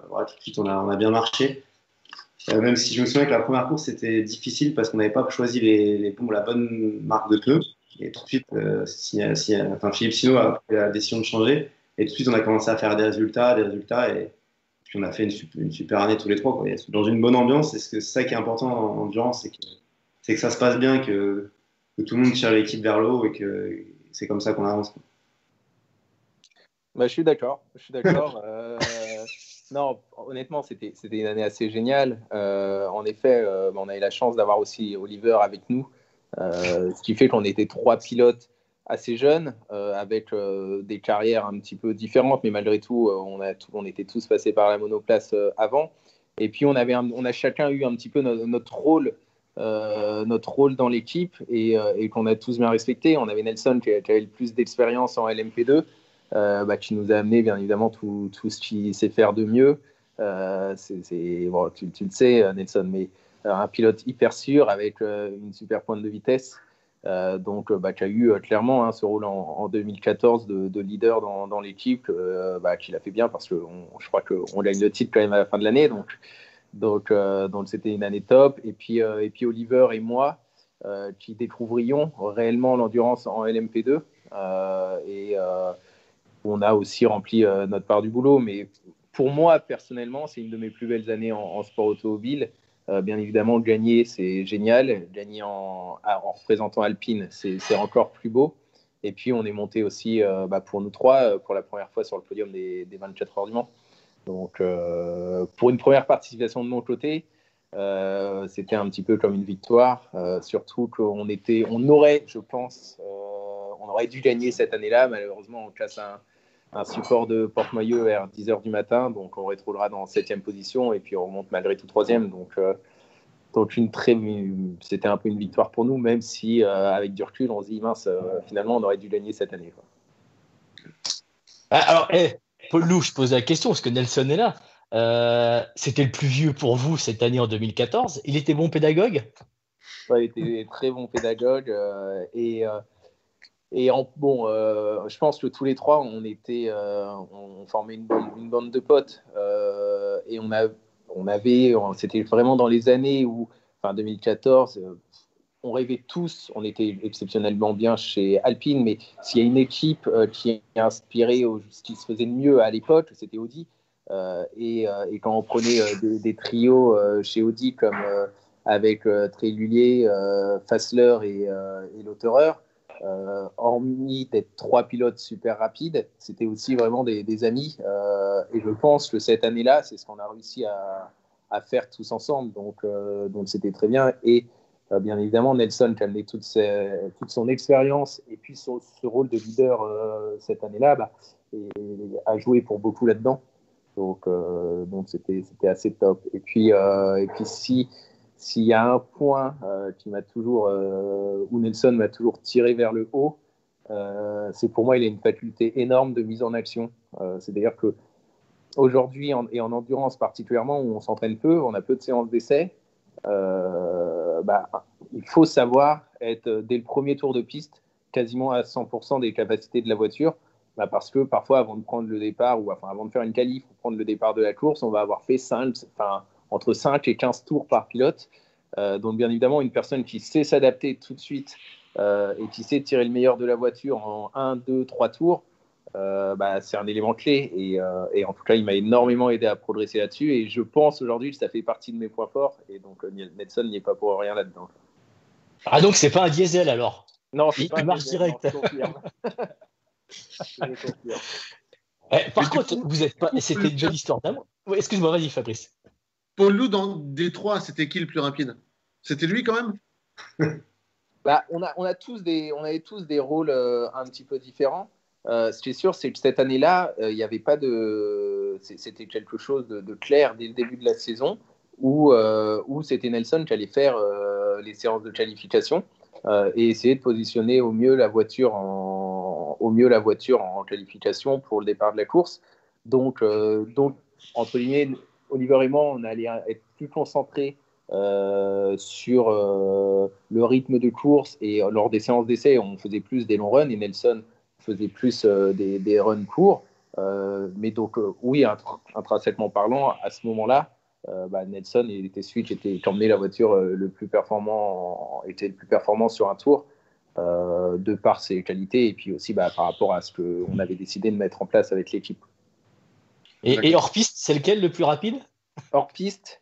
voilà, tout de suite, on a bien marché. Même si je me souviens que la première course, c'était difficile parce qu'on n'avait pas choisi la bonne marque de pneus. Et tout de suite, Philippe Sino a pris la décision de changer. Et tout de suite, on a commencé à faire des résultats. Et puis on a fait une super année tous les trois, quoi. Dans une bonne ambiance. Et c'est ça qui est important en endurance, c'est que ça se passe bien, que tout le monde tire l'équipe vers le haut et que c'est comme ça qu'on avance, quoi. Bah, je suis d'accord. Non, honnêtement, c'était une année assez géniale. En effet, on a eu la chance d'avoir aussi Oliver avec nous, ce qui fait qu'on était 3 pilotes assez jeunes, avec des carrières un petit peu différentes, mais malgré tout, on était tous passés par la monoplace avant. Et puis, on a chacun eu un petit peu notre rôle dans l'équipe et qu'on a tous bien respecté. On avait Nelson qui avait le plus d'expérience en LMP2, qui nous a amené bien évidemment tout ce qu'il sait faire de mieux. Bon, tu le sais, Nelson, mais un pilote hyper sûr avec une super pointe de vitesse. Donc, qui a eu clairement ce rôle en 2014 de leader dans l'équipe, qu'il a fait bien parce que je crois qu'on gagne le titre quand même à la fin de l'année. Donc c'était une année top. Et puis Oliver et moi, qui découvrions réellement l'endurance en LMP2. On a aussi rempli notre part du boulot. Mais pour moi, personnellement, c'est une de mes plus belles années en sport automobile. Bien évidemment, gagner, c'est génial. Gagner en représentant Alpine, c'est encore plus beau. Et puis, on est monté aussi, pour nous trois, pour la première fois sur le podium des 24 heures du Mans. Donc, pour une première participation de mon côté, c'était un petit peu comme une victoire. Surtout qu'on aurait, je pense, on aurait dû gagner cette année-là. Malheureusement, on casse un support de porte-maillot vers 10h du matin, donc on retrouvera dans 7e position et puis on remonte malgré tout 3e. Donc c'était un peu une victoire pour nous, même si avec du recul, on se dit mince, finalement, on aurait dû gagner cette année, quoi. Alors, Paul Lou, je pose la question parce que Nelson est là. C'était le plus vieux pour vous cette année en 2014. Il était bon pédagogue? Ouais, il était très bon pédagogue je pense que tous les trois, on formait une bande de potes et c'était vraiment dans les années où, enfin 2014, on rêvait tous, on était exceptionnellement bien chez Alpine, mais s'il y a une équipe qui est inspirée ce qui se faisait de mieux à l'époque, c'était Audi. Et quand on prenait des trios chez Audi comme avec Trélulier, Fassler et Lauterer, hormis d'être 3 pilotes super rapides, c'était aussi vraiment des amis. Et je pense que cette année-là, c'est ce qu'on a réussi à faire tous ensemble. Donc c'était très bien. Et bien évidemment, Nelson qui a amené toute son expérience et puis ce rôle de leader cette année-là, a joué pour beaucoup là-dedans. Donc c'était assez top. Et puis s'il y a un point où Nelson m'a toujours tiré vers le haut, c'est pour moi, il a une faculté énorme de mise en action. C'est-à-dire que aujourd'hui, et en endurance particulièrement, où on s'entraîne peu, on a peu de séances d'essai, il faut savoir être dès le premier tour de piste quasiment à 100% des capacités de la voiture, parce que parfois avant de prendre le départ avant de faire une qualif ou prendre le départ de la course, on va avoir fait entre 5 et 15 tours par pilote. Donc bien évidemment, une personne qui sait s'adapter tout de suite et qui sait tirer le meilleur de la voiture en 1, 2, 3 tours, c'est un élément clé et en tout cas il m'a énormément aidé à progresser là-dessus et je pense aujourd'hui que ça fait partie de mes points forts et donc Nelson n'y est pas pour rien là-dedans. Ah donc c'est pas un diesel alors? Non, c'est pas il un marche diesel, direct. non, je confirme. Par contre, vous êtes pas. C'était une belle histoire d'amour. Oui, excuse-moi, vas-y Fabrice. Paul Lou, dans Détroit, c'était qui le plus rapide? C'était lui quand même? On avait tous des rôles un petit peu différents. Ce qui est sûr, c'est que cette année-là, il n'y avait pas de. C'était quelque chose de clair dès le début de la saison où c'était Nelson qui allait faire les séances de qualification et essayer de positionner au mieux la voiture en qualification pour le départ de la course. Donc entre guillemets, Oliver et moi, on allait être plus concentrés sur le rythme de course et lors des séances d'essai, on faisait plus des longs runs et Nelson faisait plus des runs courts. Mais donc, oui, intrinsèquement parlant, à ce moment-là, Nelson il était celui qui emmenait la voiture était le plus performant sur un tour de par ses qualités et puis aussi par rapport à ce qu'on avait décidé de mettre en place avec l'équipe. Et hors piste, c'est lequel le plus rapide? Hors piste,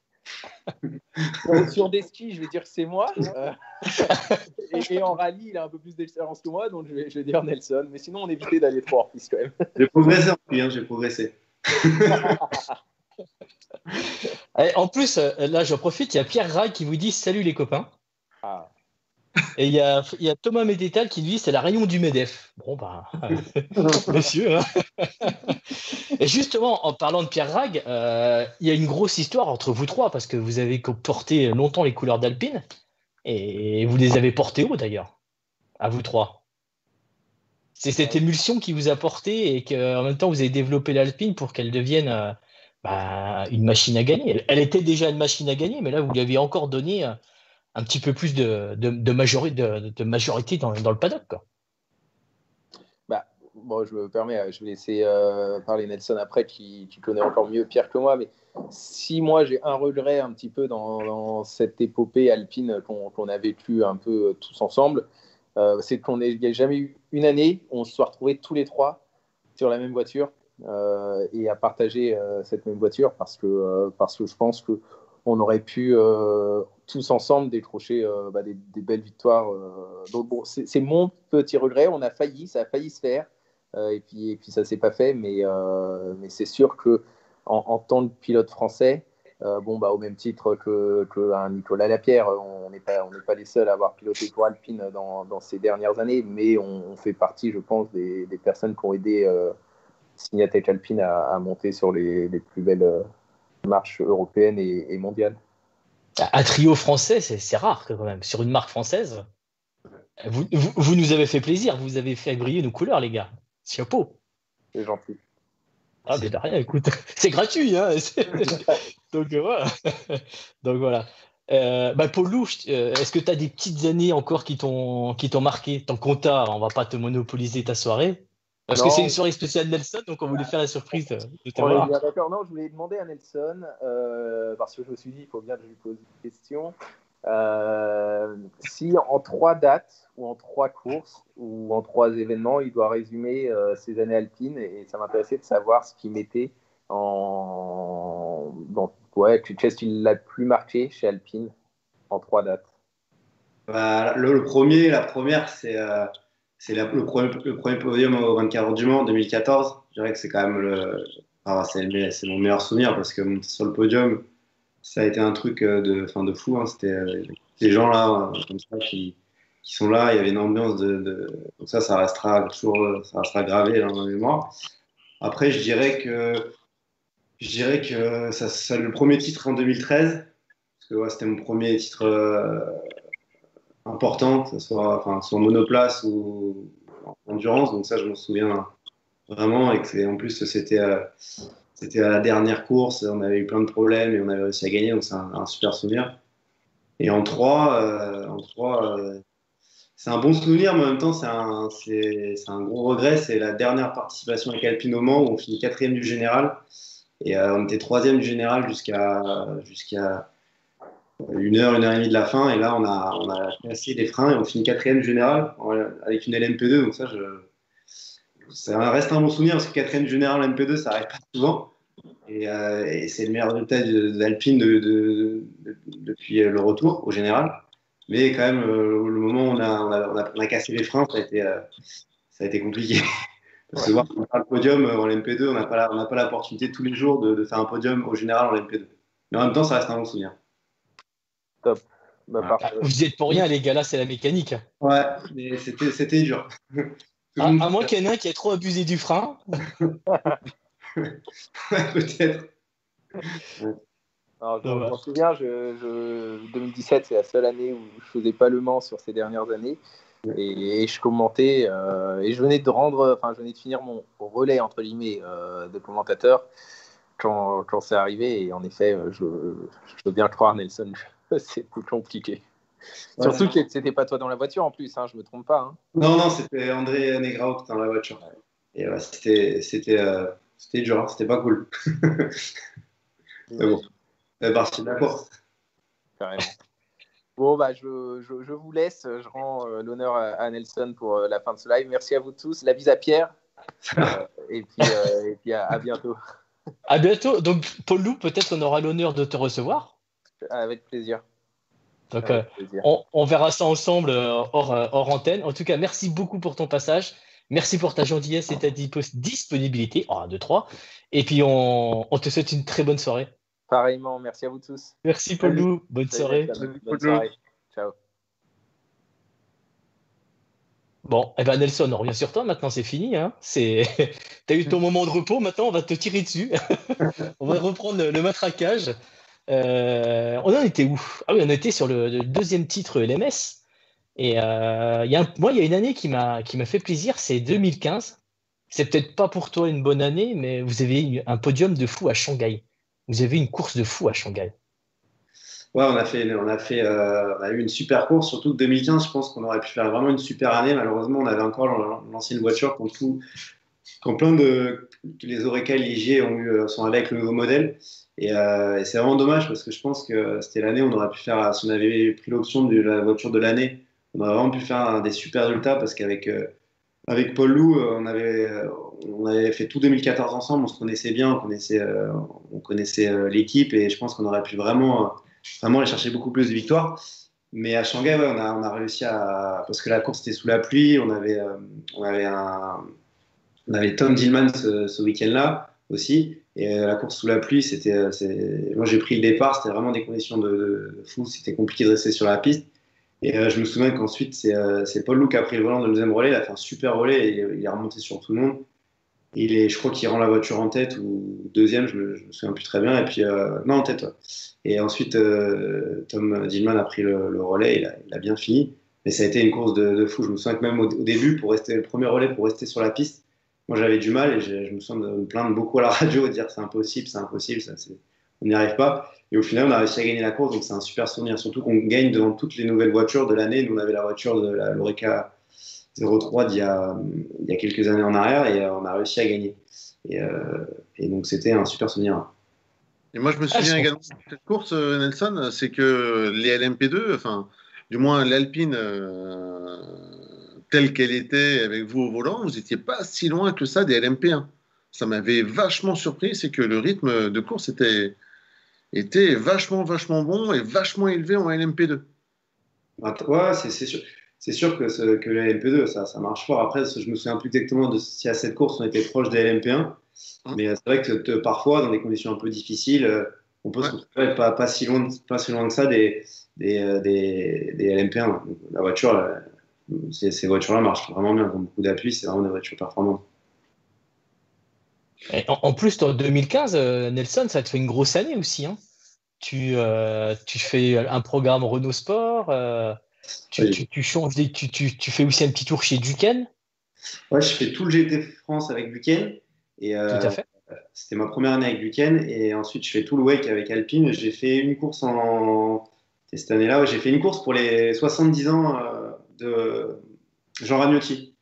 Sur des skis, je vais dire que c'est moi. Et en rallye, il a un peu plus d'expérience que moi, donc je vais dire Nelson. Mais sinon, on évitait d'aller trop hors piste quand même. J'ai progressé en ski, j'ai progressé. En plus, là, j'en profite, il y a Pierre Rail qui vous dit salut les copains. Ah. Et il y a Thomas Médétal qui dit c'est la réunion du MEDEF. Bon, bah, monsieur. Hein. Et justement, en parlant de Pierre Rag, il y a une grosse histoire entre vous trois parce que vous avez porté longtemps les couleurs d'Alpine et vous les avez portées haut d'ailleurs, à vous trois. C'est cette émulsion qui vous a porté et qu'en même temps vous avez développé l'Alpine pour qu'elle devienne une machine à gagner. Elle était déjà une machine à gagner, mais là vous lui avez encore donné un petit peu plus de majorité dans le paddock, quoi. Bon, je me permets, je vais laisser parler Nelson après, qui connaît encore mieux Pierre que moi. Mais si moi j'ai un regret un petit peu dans cette épopée alpine qu'on a vécue un peu tous ensemble, c'est qu'il n'y a jamais eu une année où on se soit retrouvés tous les trois sur la même voiture et à partager cette même voiture parce que je pense qu'on aurait pu tous ensemble décrocher des belles victoires. Donc bon, c'est mon petit regret. On a failli, ça a failli se faire. Et puis ça s'est pas fait, mais c'est sûr que en tant que pilote français, au même titre que Nicolas Lapierre, on n'est pas les seuls à avoir piloté pour Alpine dans ces dernières années, mais on fait partie, je pense, des personnes qui ont aidé Signatech Alpine à monter sur les plus belles marches européennes et mondiales. Un trio français, c'est rare quand même. Sur une marque française, vous nous avez fait plaisir, vous avez fait briller nos couleurs, les gars. Chapeau. C'est gentil. Ah, mais de rien, écoute, c'est gratuit. Hein. Donc voilà. Donc voilà. Paul Loup, est-ce que tu as des petites années encore qui t'ont marqué? Tant qu'on t'a, on va pas te monopoliser ta soirée. Parce que c'est une soirée spéciale Nelson, donc on voulait faire la surprise de te voir. D'accord, non, je voulais demander à Nelson, parce que je me suis dit, il faut bien que je lui pose une question. Si en 3 dates ou en 3 courses ou en 3 événements, il doit résumer ses années alpines, et ça m'intéressait de savoir ce qu'il mettait qu'est-ce qui l'a plus marqué chez Alpine en 3 dates. La première, c'est le premier podium au 24 heures du Mans en 2014. Je dirais que c'est quand même c'est mon meilleur souvenir parce que monter sur le podium, ça a été un truc de fou. Hein. C'était ces gens-là comme ça qui sont là. Il y avait une ambiance donc ça restera toujours, ça restera gravé dans ma mémoire. Après, je dirais que ça le premier titre en 2013, parce que c'était mon premier titre important, que ce soit sur monoplace ou en endurance. Donc ça, je m'en souviens vraiment. Et en plus, c'était à la dernière course. On avait eu plein de problèmes et on avait réussi à gagner. Donc c'est un super souvenir. Et en 3, c'est un bon souvenir, mais en même temps, c'est un gros regret. C'est la dernière participation avec Alpine au Mans où on finit 4e du général. Et on était 3e du général jusqu'à 1 heure et demie de la fin. Et là, on a cassé les freins et on finit 4e du général avec une LMP2. Donc ça reste un bon souvenir parce que 4e du général LMP2, ça n'arrive pas souvent. Et c'est le meilleur résultat d'Alpine depuis le retour au général. Mais quand même, le moment où on a cassé les freins, ça a été compliqué. Parce que voir qu'on fait le podium en LMP2, on n'a pas l'opportunité tous les jours de faire un podium au général en LMP2. Mais en même temps, ça reste un bon souvenir. Top. Vous êtes pour rien, les gars, là, c'est la mécanique. Ouais, mais c'était dur. À moins qu'il y en ait un qui ait trop abusé du frein. Ouais, peut-être. Alors, je m'en souviens, 2017, c'est la seule année où je faisais pas le Mans sur ces dernières années. Et je commentais, et je venais de finir mon relais, entre guillemets, de commentateur quand c'est arrivé. Et en effet, je veux bien croire, Nelson, c'est plus compliqué. Ouais. Surtout que c'était pas toi dans la voiture en plus, hein, je me trompe pas. Hein. Non, c'était André Negrao qui était dans la voiture. Et c'était dur, hein, c'était pas cool. Mais bon, c'est parti de la course. Carrément. Bon, je vous laisse. Je rends l'honneur à Nelson pour la fin de ce live. Merci à vous tous. La bise à Pierre. Et puis à bientôt. À bientôt. Donc, Paul Loup, peut-être on aura l'honneur de te recevoir. Avec plaisir. Donc, Avec plaisir. on verra ça ensemble hors antenne. En tout cas, merci beaucoup pour ton passage. Merci pour ta gentillesse et ta disponibilité. 1, 2, 3. Et puis, on te souhaite une très bonne soirée. Pareillement, merci à vous tous. Merci, Paul-Loup. Bonne soirée. Bonne soirée. Ciao. Bon, eh ben Nelson, on revient sur toi. Maintenant, c'est fini. Hein. T'as eu ton moment de repos. Maintenant, on va te tirer dessus. On va reprendre le matraquage. On en était où? Ah oui, on était sur le deuxième titre LMS. Et moi, il y a une année qui m'a fait plaisir, c'est 2015. C'est peut-être pas pour toi une bonne année, mais vous avez eu un podium de fou à Shanghai. Vous avez eu une course de fou à Shanghai. Ouais, on a eu une super course, surtout que 2015, je pense qu'on aurait pu faire vraiment une super année. Malheureusement, on avait encore l'ancienne voiture quand plein de les Oreca et Ligier sont allés avec le nouveau modèle. Et c'est vraiment dommage parce que je pense que c'était l'année où on aurait pu faire, si on avait pris l'option de la voiture de l'année, on aurait vraiment pu faire des super résultats parce avec Paul Loup, on avait fait tout 2014 ensemble, on se connaissait bien, on connaissait l'équipe et je pense qu'on aurait pu vraiment aller chercher beaucoup plus de victoires. Mais à Shanghai, ouais, on a réussi parce que la course était sous la pluie, on avait Tom Dillman ce week-end-là aussi. Et la course sous la pluie, moi j'ai pris le départ, c'était vraiment des conditions de fou, c'était compliqué de rester sur la piste. Et je me souviens qu'ensuite, c'est Paul Loup qui a pris le volant de deuxième relais, il a fait un super relais et il est remonté sur tout le monde. Je crois qu'il rend la voiture en tête ou deuxième, je me souviens plus très bien. Et puis, non, en tête, ouais. Et ensuite, Tom Dillman a pris le relais, il a bien fini. Mais ça a été une course de fou. Je me souviens que même au début, pour rester le premier relais, pour rester sur la piste, moi j'avais du mal et je me souviens de me plaindre beaucoup à la radio et de dire c'est impossible, on n'y arrive pas. Et au final, on a réussi à gagner la course, donc c'est un super souvenir. Surtout qu'on gagne devant toutes les nouvelles voitures de l'année. Nous, on avait la voiture de la l'Oreca 03 il y a quelques années en arrière et on a réussi à gagner. Et donc c'était un super souvenir. Et moi, je me souviens également de cette course, Nelson, c'est que les LMP2, enfin, du moins l'Alpine telle qu'elle était avec vous au volant, vous n'étiez pas si loin que ça des LMP1. Ça m'avait vachement surpris, c'est que le rythme de course était vachement, vachement bon et vachement élevé en LMP2. Ouais, c'est sûr que les LMP2, ça marche fort. Après, je me souviens plus exactement de si à cette course on était proche des LMP1. Mais c'est vrai que parfois, dans des conditions un peu difficiles, on peut se retrouver pas si loin que ça des LMP1. Donc, la voiture, ces voitures-là marchent vraiment bien, elles ont beaucoup d'appui, c'est vraiment des voitures performantes. Et en plus, en 2015, Nelson, ça te fait une grosse année aussi. Hein. Tu fais un programme Renault Sport, tu changes tu fais aussi un petit tour chez Duquesne. Ouais, je fais tout le GT France avec Duquesne. Et Tout à fait. c'était ma première année avec Duquesne. Et ensuite, je fais tout le WEC avec Alpine. J'ai fait une course cette année-là, ouais, j'ai fait une course pour les 70 ans de Jean Ragnotti,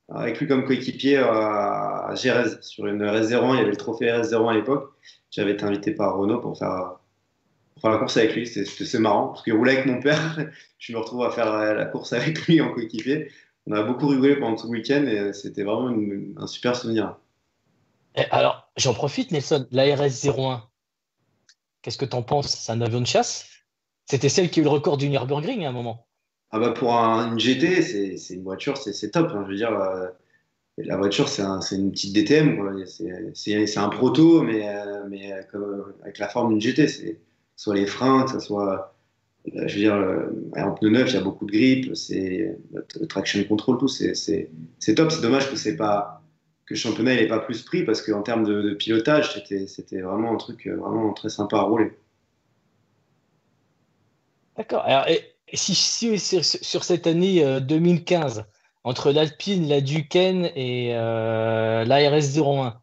avec lui comme coéquipier à Gérèse, sur une RS01. Il y avait le trophée RS01 à l'époque. J'avais été invité par Renault pour faire la course avec lui. C'est marrant, parce qu'il roulait avec mon père. Je me retrouve à faire la course avec lui en coéquipier. On a beaucoup rigolé pendant tout le week-end et c'était vraiment un super souvenir. Et alors, j'en profite, Nelson, la RS01, qu'est-ce que tu en penses? C'est un avion de chasse? C'était celle qui a eu le record du Nürburgring à un moment. Ah bah pour une GT, c'est une voiture, c'est top. Hein. Je veux dire, la voiture, c'est une petite DTM, quoi. C'est un proto, mais avec la forme d'une GT. Que ce soit les freins, que ce soit, je veux dire, en pneu neuf, il y a beaucoup de grip, c'est le traction control, tout, c'est top. C'est dommage que le championnat n'ait pas plus pris parce qu'en termes de pilotage, c'était vraiment un truc vraiment très sympa à rouler. D'accord. Alors, et si sur cette année 2015, entre l'Alpine, la Duquesne et la RS01,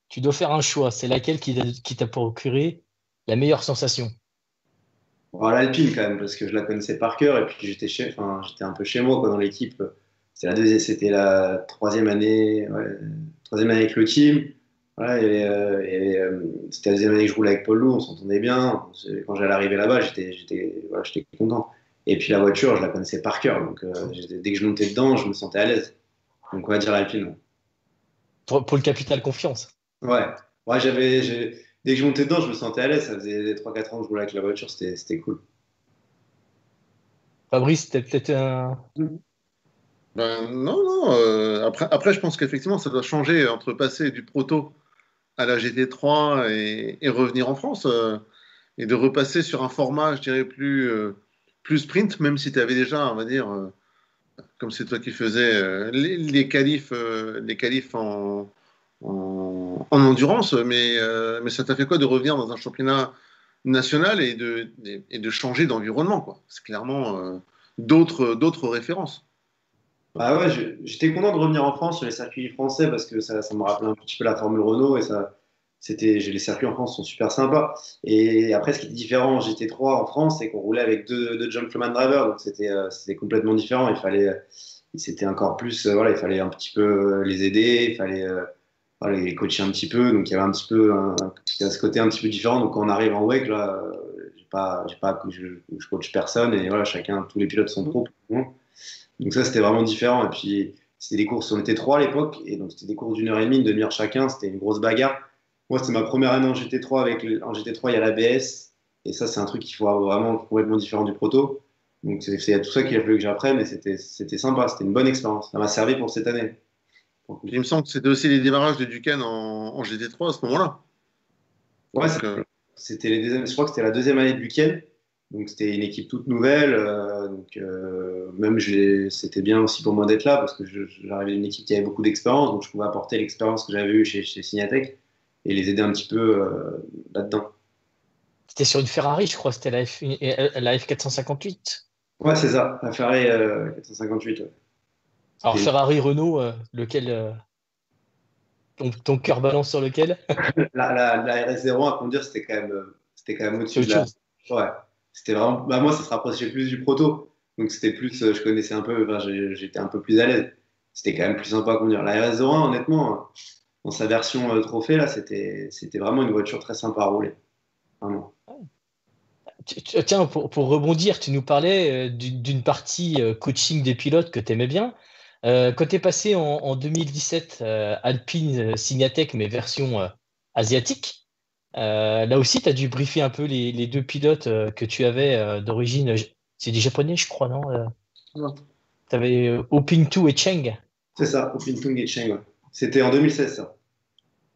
tu dois faire un choix, c'est laquelle qui t'a procuré la meilleure sensation? Bon, l'Alpine quand même, parce que je la connaissais par cœur et puis j'étais un peu chez moi quoi, dans l'équipe. C'était la troisième année avec le team. Voilà, c'était la deuxième année que je roulais avec Paul Loup, on s'entendait bien. Quand j'allais arriver là-bas, j'étais content. Et puis la voiture, je la connaissais par cœur, donc dès que je montais dedans, je me sentais à l'aise. Donc on va dire l'Alpine. Pour le capital confiance. Ouais, ouais dès que je montais dedans, je me sentais à l'aise. Ça faisait 3-4 ans que je roulais avec la voiture, c'était cool. Fabrice, c'était peut-être un. Ben, non, non. Après, je pense qu'effectivement, ça doit changer entre passer du proto à la GT3 et revenir en France et de repasser sur un format, je dirais, plus sprint, même si tu avais déjà, on va dire, comme c'est toi qui faisais les qualifs en endurance, mais ça t'a fait quoi de revenir dans un championnat national et de changer d'environnement, quoi. C'est clairement d'autres références. Bah ouais, j'étais content de revenir en France sur les circuits français parce que ça me rappelait un petit peu la Formule Renault et les circuits en France sont super sympas. Et après, ce qui est différent en GT3 en France, c'est qu'on roulait avec deux gentleman drivers, donc c'était complètement différent. C'était encore plus, voilà, il fallait un petit peu les aider, il fallait voilà, les coacher un petit peu, donc il y avait un petit peu ce côté un petit peu différent. Donc quand on arrive en WEC, là, je coach personne et voilà, tous les pilotes sont pros. Donc ça, c'était vraiment différent. Et puis, c'était des courses, on était trois à l'époque, et donc c'était des courses d'1 h 30, une demi-heure chacun, c'était une grosse bagarre. Moi, c'était ma première année en GT3, en GT3, il y a l'ABS, et ça, c'est un truc qu'il faut avoir vraiment complètement différent du proto. Donc c'est tout ça qu'il a fallu que j'apprenne, et c'était sympa, c'était une bonne expérience. Ça m'a servi pour cette année. Il me semble que c'était aussi les démarrages de Duquesne en GT3 à ce moment-là. Ouais, Donc, je crois que c'était la deuxième année de week-end. Donc c'était une équipe toute nouvelle. Même c'était bien aussi pour moi d'être là parce que j'arrivais d'une équipe qui avait beaucoup d'expérience. Donc je pouvais apporter l'expérience que j'avais eue chez Signatech et les aider un petit peu là-dedans. C'était sur une Ferrari, je crois, c'était la F458. Ouais, c'est ça, la Ferrari 458. Ouais. Alors Ferrari, Renault, lequel ton cœur balance sur lequel? La RS01, à conduire, c'était quand même C'est au-dessus de autre la. chose. Ouais, c'était vraiment. Bah, moi, ça se rapprochait plus du proto. Donc, c'était plus. Je connaissais un peu. Enfin, j'étais un peu plus à l'aise. C'était quand même plus sympa à conduire. La RS01, honnêtement, dans sa version trophée, là, c'était vraiment une voiture très sympa à rouler. Vraiment. Tiens, pour rebondir, tu nous parlais d'une partie coaching des pilotes que tu aimais bien. Quand tu es passé en 2017 Alpine Signatech, mais version asiatique, là aussi, tu as dû briefer un peu les deux pilotes que tu avais d'origine. C'est des Japonais, je crois, non? Tu avais Oping-Tu et Cheng. C'est ça, au Pintung et Cheng. Ouais. C'était en 2016, ça.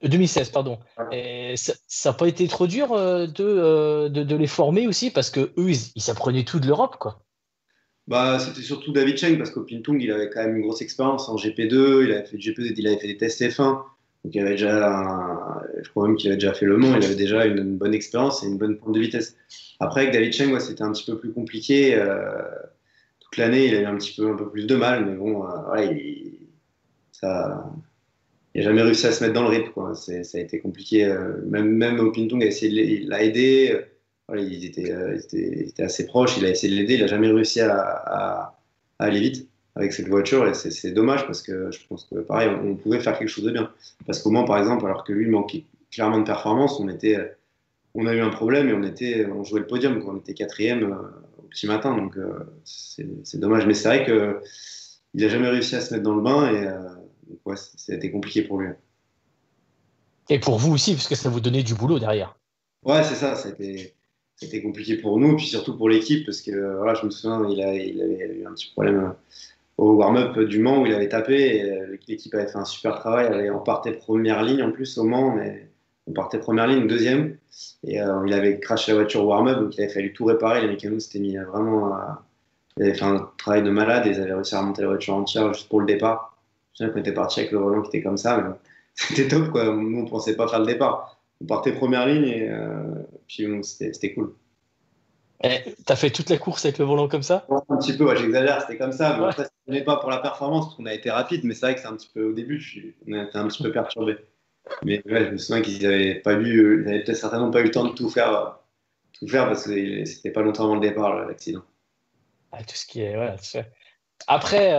2016, pardon. Voilà. Et ça n'a pas été trop dur de les former aussi, parce que eux, ils s'apprenaient tout de l'Europe, quoi. Bah, c'était surtout David Cheng parce qu'au Pintung, il avait quand même une grosse expérience en GP2, il avait fait du GP2, il avait fait des tests F1, donc il avait je crois même qu'il avait déjà fait Le Mans, il avait déjà une bonne expérience et une bonne pointe de vitesse. Après, avec David Cheng, ouais, c'était un petit peu plus compliqué. Toute l'année, il a eu un peu plus de mal, mais bon, voilà, ça, il n'a jamais réussi à se mettre dans le rythme, quoi. Ça a été compliqué. Même au Pintung, il l'a aidé. Voilà, ils étaient assez proches. Il a essayé de l'aider. Il n'a jamais réussi à aller vite avec cette voiture. Et c'est dommage parce que je pense que, pareil, on pouvait faire quelque chose de bien. Parce qu'au Mans, par exemple, alors que lui manquait clairement de performance, on a eu un problème et on jouait le podium, quoi. On était quatrième au petit matin. Donc, c'est dommage. Mais c'est vrai qu'il n'a jamais réussi à se mettre dans le bain. Donc, ouais, ça a été compliqué pour lui. Et pour vous aussi, parce que ça vous donnait du boulot derrière. Ouais, c'est ça, c'était compliqué pour nous, puis surtout pour l'équipe, parce que voilà, je me souviens, il avait eu un petit problème au warm-up du Mans où il avait tapé, et l'équipe avait fait un super travail, on partait première ligne en plus au Mans, mais on partait première ligne, deuxième, et il avait craché la voiture au warm-up, donc il avait fallu tout réparer, les mécanos s'étaient mis vraiment ils avaient fait un travail de malade, et ils avaient réussi à remonter la voiture entière juste pour le départ. Je me souviens qu'on était parti avec le volant qui était comme ça, mais c'était top, quoi. Nous, on pensait pas faire le départ. On partait première ligne et puis bon, c'était cool. T'as fait toute la course avec le volant comme ça? Ouais, un petit peu, ouais, j'exagère, c'était comme ça, mais Ouais. après, ce n'est pas pour la performance, parce qu'on a été rapide, mais c'est vrai que c'est un petit peu au début, on a été un petit peu perturbé. Mais ouais, je me souviens qu'ils n'avaient pas ils avaient peut-être certainement pas eu le temps de tout faire parce que c'était pas longtemps avant le départ, l'accident. Ah, tout ce qui est. Voilà, après,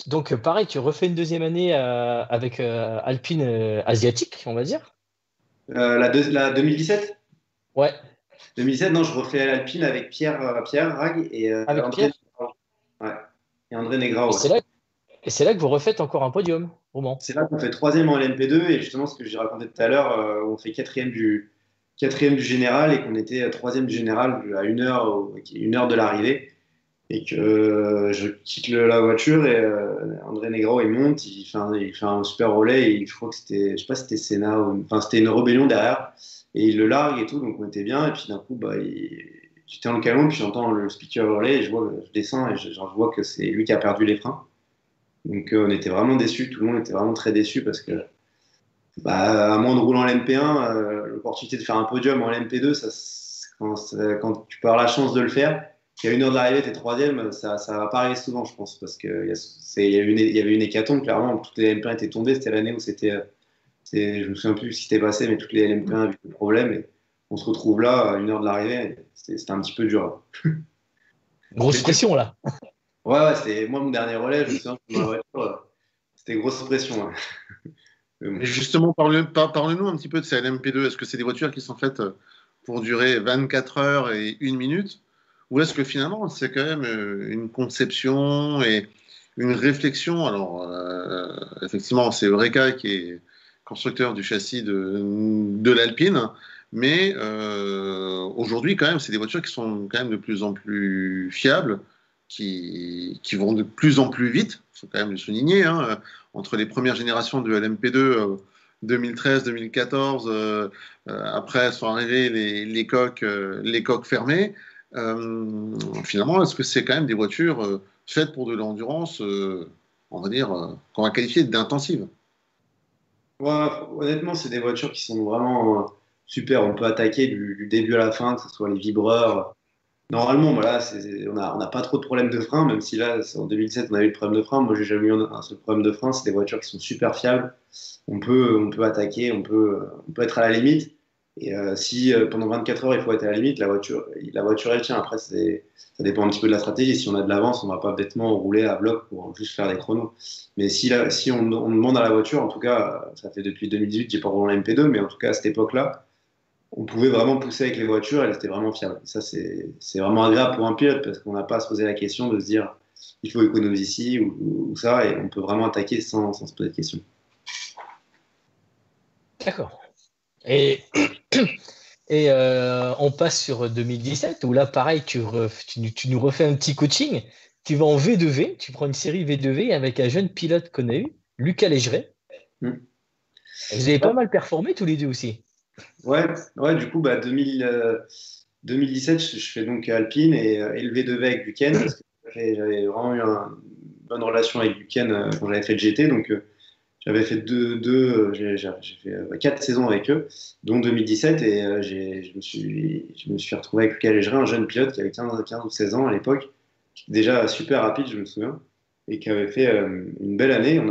donc pareil, tu refais une deuxième année avec Alpine asiatique, on va dire. La 2017? Ouais, 2017, non, je refais l'Alpine avec Pierre Rag et avec André Pierre. Negrao. Ouais. Et André Negrao, Et ouais. c'est là que vous refaites encore un podium au Mans. C'est là qu'on fait troisième en LMP2 et justement ce que j'ai raconté tout à l'heure, on fait quatrième quatrième du général et qu'on était troisième du général à 1 heure de l'arrivée. Et que je quitte la voiture et André Negro il monte, il fait un super relais et je crois que c'était, je sais pas si c'était Senna enfin c'était une rébellion derrière et il le largue et tout donc on était bien et puis d'un coup j'étais dans le calon puis j'entends le speaker hurler et je descends et je vois que c'est lui qui a perdu les freins donc on était vraiment déçus, tout le monde était vraiment très déçu parce que à moins de rouler en LMP1 l'opportunité de faire un podium en LMP2 quand tu peux avoir la chance de le faire qu'à 1 heure de l'arrivée, t'es troisième, ça va pas arriver souvent, je pense, parce qu'il y avait une hécatombe, clairement, toutes les LMP1 étaient tombées, c'était l'année où je me souviens plus ce qui s'était passé, mais toutes les LMP1 avaient eu des problèmes, et on se retrouve là, à 1 heure de l'arrivée, c'était un petit peu dur. Grosse pression, là. Ouais, c'était moi, mon dernier relais, je me souviens que dans la voiture, c'était grosse pression. Et justement, parle-nous un petit peu de ces LMP2. Est-ce que c'est des voitures qui sont faites pour durer 24 heures et 1 minute? Ou est-ce que finalement, c'est quand même une conception et une réflexion? Alors, effectivement, c'est Eureka qui est constructeur du châssis de l'Alpine, mais aujourd'hui, quand même, c'est des voitures qui sont quand même de plus en plus fiables, qui vont de plus en plus vite, il faut quand même le souligner, hein, entre les premières générations de LMP2, 2013-2014, après sont arrivées les coques fermées. Finalement, est-ce que c'est quand même des voitures faites pour de l'endurance, on va dire, qu'on va qualifier d'intensive? Ouais, honnêtement, c'est des voitures qui sont vraiment super. On peut attaquer du début à la fin, que ce soit les vibreurs. Normalement, voilà, on n'a pas trop de problèmes de frein, même si là, en 2007, on a eu le problème de frein. Moi, j'ai jamais eu un seul problème de frein. C'est des voitures qui sont super fiables. On peut attaquer, on peut être à la limite. Et si pendant 24 heures, il faut être à la limite, la voiture elle tient. Après, ça dépend un petit peu de la stratégie. Si on a de l'avance, on ne va pas bêtement rouler à bloc pour juste faire des chronos. Mais si on demande à la voiture, en tout cas, ça fait depuis 2018, j'ai pas roulé en MP2, mais en tout cas, à cette époque-là, on pouvait vraiment pousser avec les voitures, elles étaient vraiment fiables. Ça, c'est vraiment agréable pour un pilote parce qu'on n'a pas à se poser la question de se dire il faut économiser ici ou ça, et on peut vraiment attaquer sans se poser de questions. D'accord. Et, on passe sur 2017 où là, pareil, tu nous refais un petit coaching. Tu vas en V2V, tu prends une série V2V avec un jeune pilote qu'on a eu, Lucas Légeret. Mm. Vous avez pas mal performé tous les deux aussi. Ouais, du coup, 2017, je fais donc Alpine et le V2V avec Duquesne parce que j'avais vraiment eu une bonne relation avec Duquesne quand j'avais fait le GT. Donc, j'avais fait j'ai fait 4 saisons avec eux, dont 2017, et je me suis retrouvé avec Lucas Légeret, un jeune pilote qui avait 15 ou 16 ans à l'époque, qui était déjà super rapide, je me souviens, et qui avait fait une belle année. On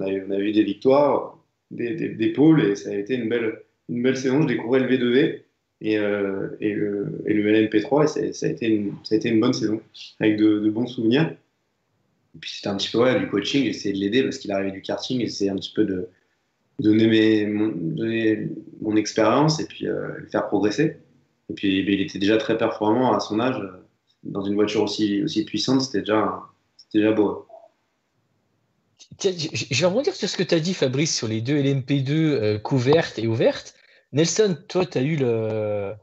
avait eu des victoires, des pôles, et ça a été une belle saison. Je découvrais le V2V et le LMP3, et ça a été une bonne saison, avec de bons souvenirs. Et puis c'était un petit peu du coaching, j'essayais de l'aider parce qu'il arrivait du karting, j'essayais un petit peu de donner mon expérience et puis le faire progresser. Et puis il était déjà très performant à son âge, dans une voiture aussi puissante, c'était déjà beau. Tiens, je vais rebondir sur ce que tu as dit, Fabrice, sur les deux LMP2 couvertes et ouvertes. Nelson, toi, tu as eu le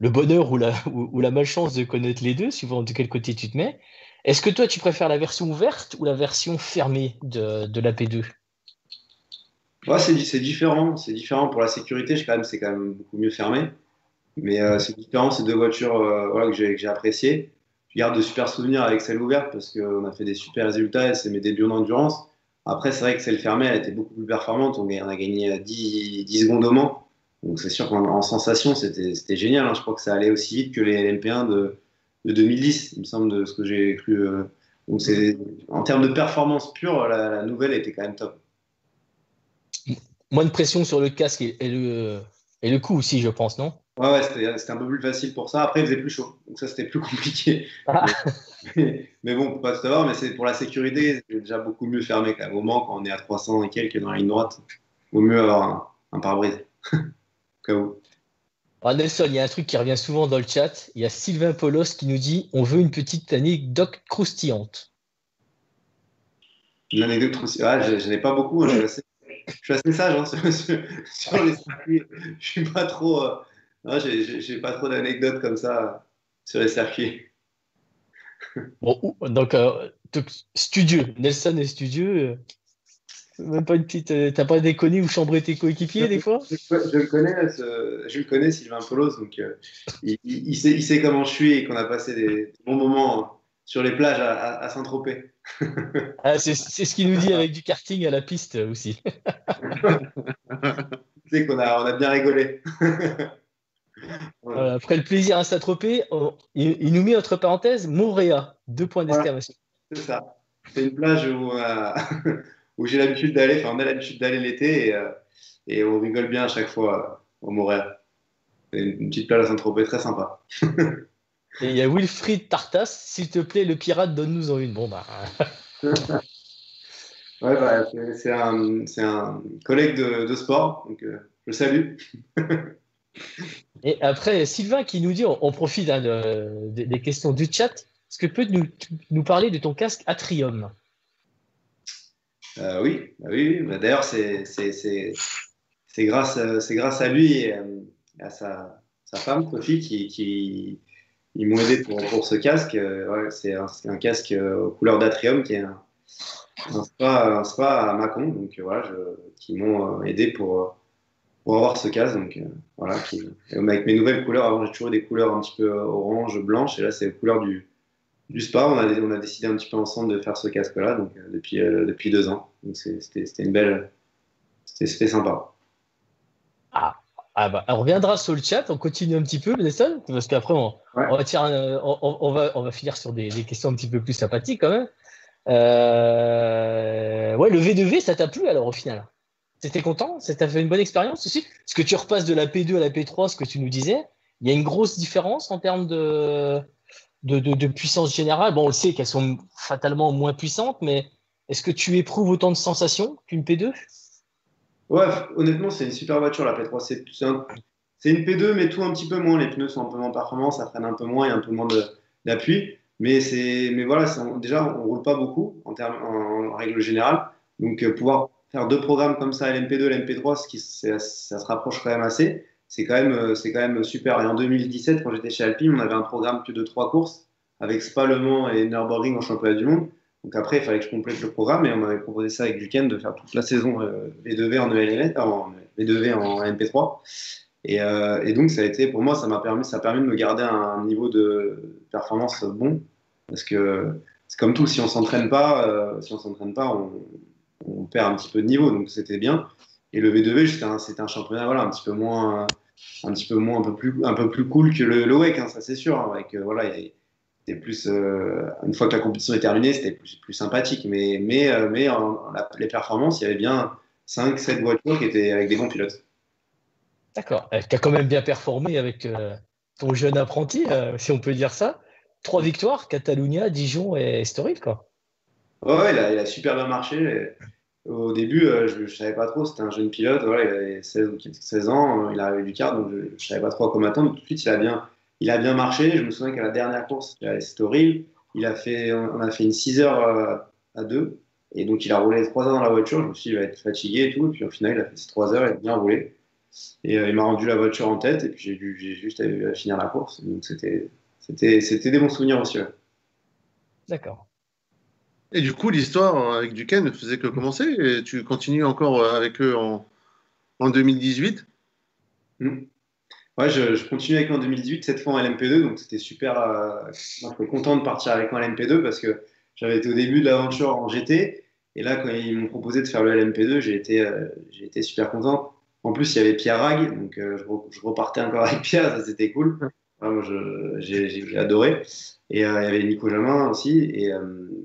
bonheur ou la malchance de connaître les deux, suivant de quel côté tu te mets. Est-ce que toi, tu préfères la version ouverte ou la version fermée de la P2? Ouais, c'est différent, pour la sécurité, c'est quand même beaucoup mieux fermé. Mais c'est différent, ces deux voitures voilà, que j'ai appréciées. Je garde de super souvenirs avec celle ouverte parce qu'on a fait des super résultats et c'est mes débuts en endurance. Après, c'est vrai que celle fermée, elle était beaucoup plus performante. On a gagné 10 secondes au Mans. Donc c'est sûr qu'en sensation, c'était génial, hein. Je crois que ça allait aussi vite que les LMP1 de 2010, il me semble, de ce que j'ai cru. Donc en termes de performance pure, la nouvelle était quand même top. Moins de pression sur le casque et le cou aussi, je pense, non? Ouais, c'était un peu plus facile pour ça. Après, il faisait plus chaud. Donc ça, c'était plus compliqué. Ah, Mais bon, on peut pas tout savoir. Mais c'est pour la sécurité, c'est déjà beaucoup mieux fermé quand même. Au Mans, quand on est à 300 et quelques dans la ligne droite, vaut mieux avoir un pare-brise. Au cas où. ah, Nelson, il y a un truc qui revient souvent dans le chat. Il y a Sylvain Polos qui nous dit on veut une petite anecdote croustillante. Une anecdote trop. Je n'ai pas beaucoup, hein. Je suis assez sage, hein, sur les circuits. Je suis pas trop. Non, j'ai pas trop d'anecdotes comme ça sur les circuits. Bon, donc, studieux. Nelson est studieux. Même pas une petite. T'as pas déconné ou chambré tes coéquipiers des fois? Je le connais, Sylvain Polos, donc il sait comment je suis et qu'on a passé des bons moments sur les plages à Saint-Tropez. Ah, c'est ce qu'il nous dit avec du karting à la piste aussi. Tu sais on a bien rigolé. Voilà. Après le plaisir à Saint-Tropez, il nous met entre parenthèses Moorea, 2 points Voilà, d'exclamation. c'est ça. C'est une plage où, où j'ai l'habitude d'aller, enfin on a l'habitude d'aller l'été et on rigole bien à chaque fois au Montréal. C'est une petite plage à Saint-Tropez très sympa. Et il y a Wilfried Tartas, s'il te plaît, le pirate, donne-nous en une. Bon, bah. Ouais, bah, c'est un collègue de sport, donc je le salue. Et après, Sylvain qui nous dit, on profite hein, des questions du chat. Est-ce que tu peux nous parler de ton casque Atrium? Oui, bah oui, oui. Bah, d'ailleurs, c'est grâce à lui et à sa femme, Sophie, qui ils m'ont aidé pour ce casque. Ouais, c'est un casque aux couleurs d'Atrium qui est un spa à Mâcon, donc voilà, qui m'ont aidé pour avoir ce casque. Donc voilà, avec mes nouvelles couleurs, avant j'ai toujours eu des couleurs un petit peu orange, blanche, et là c'est les couleurs du spa. On a décidé un petit peu ensemble de faire ce casque-là, donc depuis 2 ans. Donc c'était une belle, c'était sympa. Ah, bah, on reviendra sur le chat, on continue un petit peu, Nelson, parce qu'après, Ouais. on va, on va finir sur des questions un petit peu plus sympathiques quand même. Ouais, le V2V, ça t'a plu alors au final? T'étais content? Ça t'a fait une bonne expérience aussi? Parce que tu repasses de la P2 à la P3, ce que tu nous disais. Il y a une grosse différence en termes de puissance générale. Bon, on le sait qu'elles sont fatalement moins puissantes, mais est-ce que tu éprouves autant de sensations qu'une P2? Ouais, honnêtement, c'est une super voiture, la P3. C'est une P2, mais tout un petit peu moins. Les pneus sont un peu moins performants, ça freine un peu moins, il y a un peu moins d'appui. Mais voilà, déjà, on roule pas beaucoup en règle générale. Donc, pouvoir faire 2 programmes comme ça, LMP2, LMP3, ça se rapproche quand même assez. C'est quand même super. Et en 2017, quand j'étais chez Alpine, on avait un programme plus de 3 courses avec Spa, Le Mans et Nürburgring en championnat du monde. Donc après, il fallait que je complète le programme et on m'avait proposé ça avec Duquesne de faire toute la saison V2V en ELN, en V2V en MP3. Et donc, ça a été, pour moi, ça a permis de me garder un niveau de performance bon. Parce que c'est comme tout, si on s'entraîne pas, on perd un petit peu de niveau. Donc, c'était bien. Et le V2V, c'était un championnat voilà, un peu plus cool que le WEC, hein, ça c'est sûr. Hein, avec, voilà, c'était plus, une fois que la compétition est terminée, c'était plus sympathique. Mais les performances, il y avait bien 5 7 voitures qui étaient avec des bons pilotes. D'accord. Tu as quand même bien performé avec ton jeune apprenti, si on peut dire ça. 3 victoires, Catalunya, Dijon et Estoril, quoi. Ouais, ouais, il a super bien marché. Au début, je ne savais pas trop, c'était un jeune pilote, voilà, il avait 16 ans, il arrivait du kart, donc je ne savais pas trop à quoi m'attendre. Tout de suite, il a bien marché. Je me souviens qu'à la dernière course, c'était horrible. On a fait une 6 heures à 2, et donc il a roulé 3 heures dans la voiture. Je me suis dit, il va être fatigué et tout, et puis au final, il a fait ses 3 heures, il a bien roulé. Et il m'a rendu la voiture en tête, et puis j'ai juste eu à finir la course. Donc c'était des bons souvenirs aussi. Ouais. D'accord. Et du coup, l'histoire avec Duquesne ne faisait que commencer. Et tu continues encore avec eux en 2018. Mm. Ouais, je continue avec lui en 2018, cette fois en LMP2, donc c'était super. Moi, j'étais content de partir avec moi en LMP2 parce que j'avais été au début de l'aventure en GT, et là, quand ils m'ont proposé de faire le LMP2, j'ai été super content. En plus, il y avait Pierre Rag, donc je repartais encore avec Pierre, ça c'était cool. Ouais, moi, j'ai adoré. Et il y avait Nico Jamin aussi, et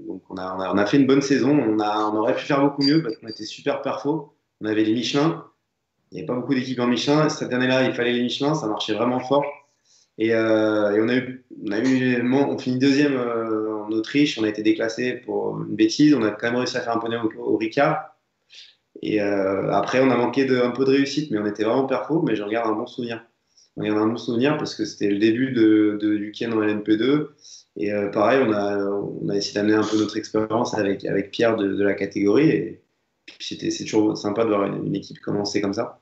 donc on a fait une bonne saison. On aurait pu faire beaucoup mieux parce qu'on était super perfo. On avait les Michelin. Il n'y avait pas beaucoup d'équipes en Michelin. Cette année-là, il fallait les Michelin, ça marchait vraiment fort. Et on finit deuxième en Autriche. On a été déclassé pour une bêtise. On a quand même réussi à faire un podium au Ricard. Et après, on a manqué un peu de réussite, mais on était vraiment perfo. Mais je regarde un bon souvenir. On regarde un bon souvenir parce que c'était le début du week-end en LMP2. Et pareil, on a essayé d'amener un peu notre expérience avec Pierre de la catégorie. Et puis c'est toujours sympa de voir une équipe commencer comme ça.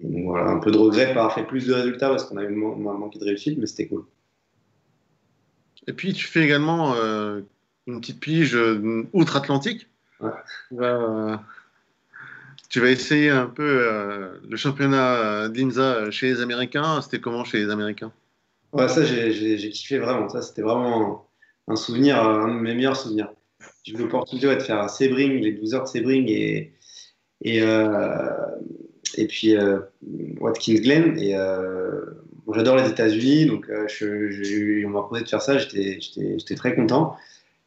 Et donc, voilà, un peu de regret de pas avoir fait plus de résultats parce qu'on avait manqué de réussite, mais c'était cool. Et puis, tu fais également une petite pige outre-Atlantique. Ouais. Euh, Tu vas essayer un peu le championnat d'IMSA chez les Américains. C'était comment chez les Américains? Ouais, ça, j'ai kiffé vraiment. Ça, c'était vraiment un souvenir, un de mes meilleurs souvenirs. J'ai eu l'opportunité de faire Sebring, les 12 heures de Sebring et, euh, et puis Watkins Glen. Et bon, j'adore les États-Unis, donc on m'a proposé de faire ça. J'étais très content.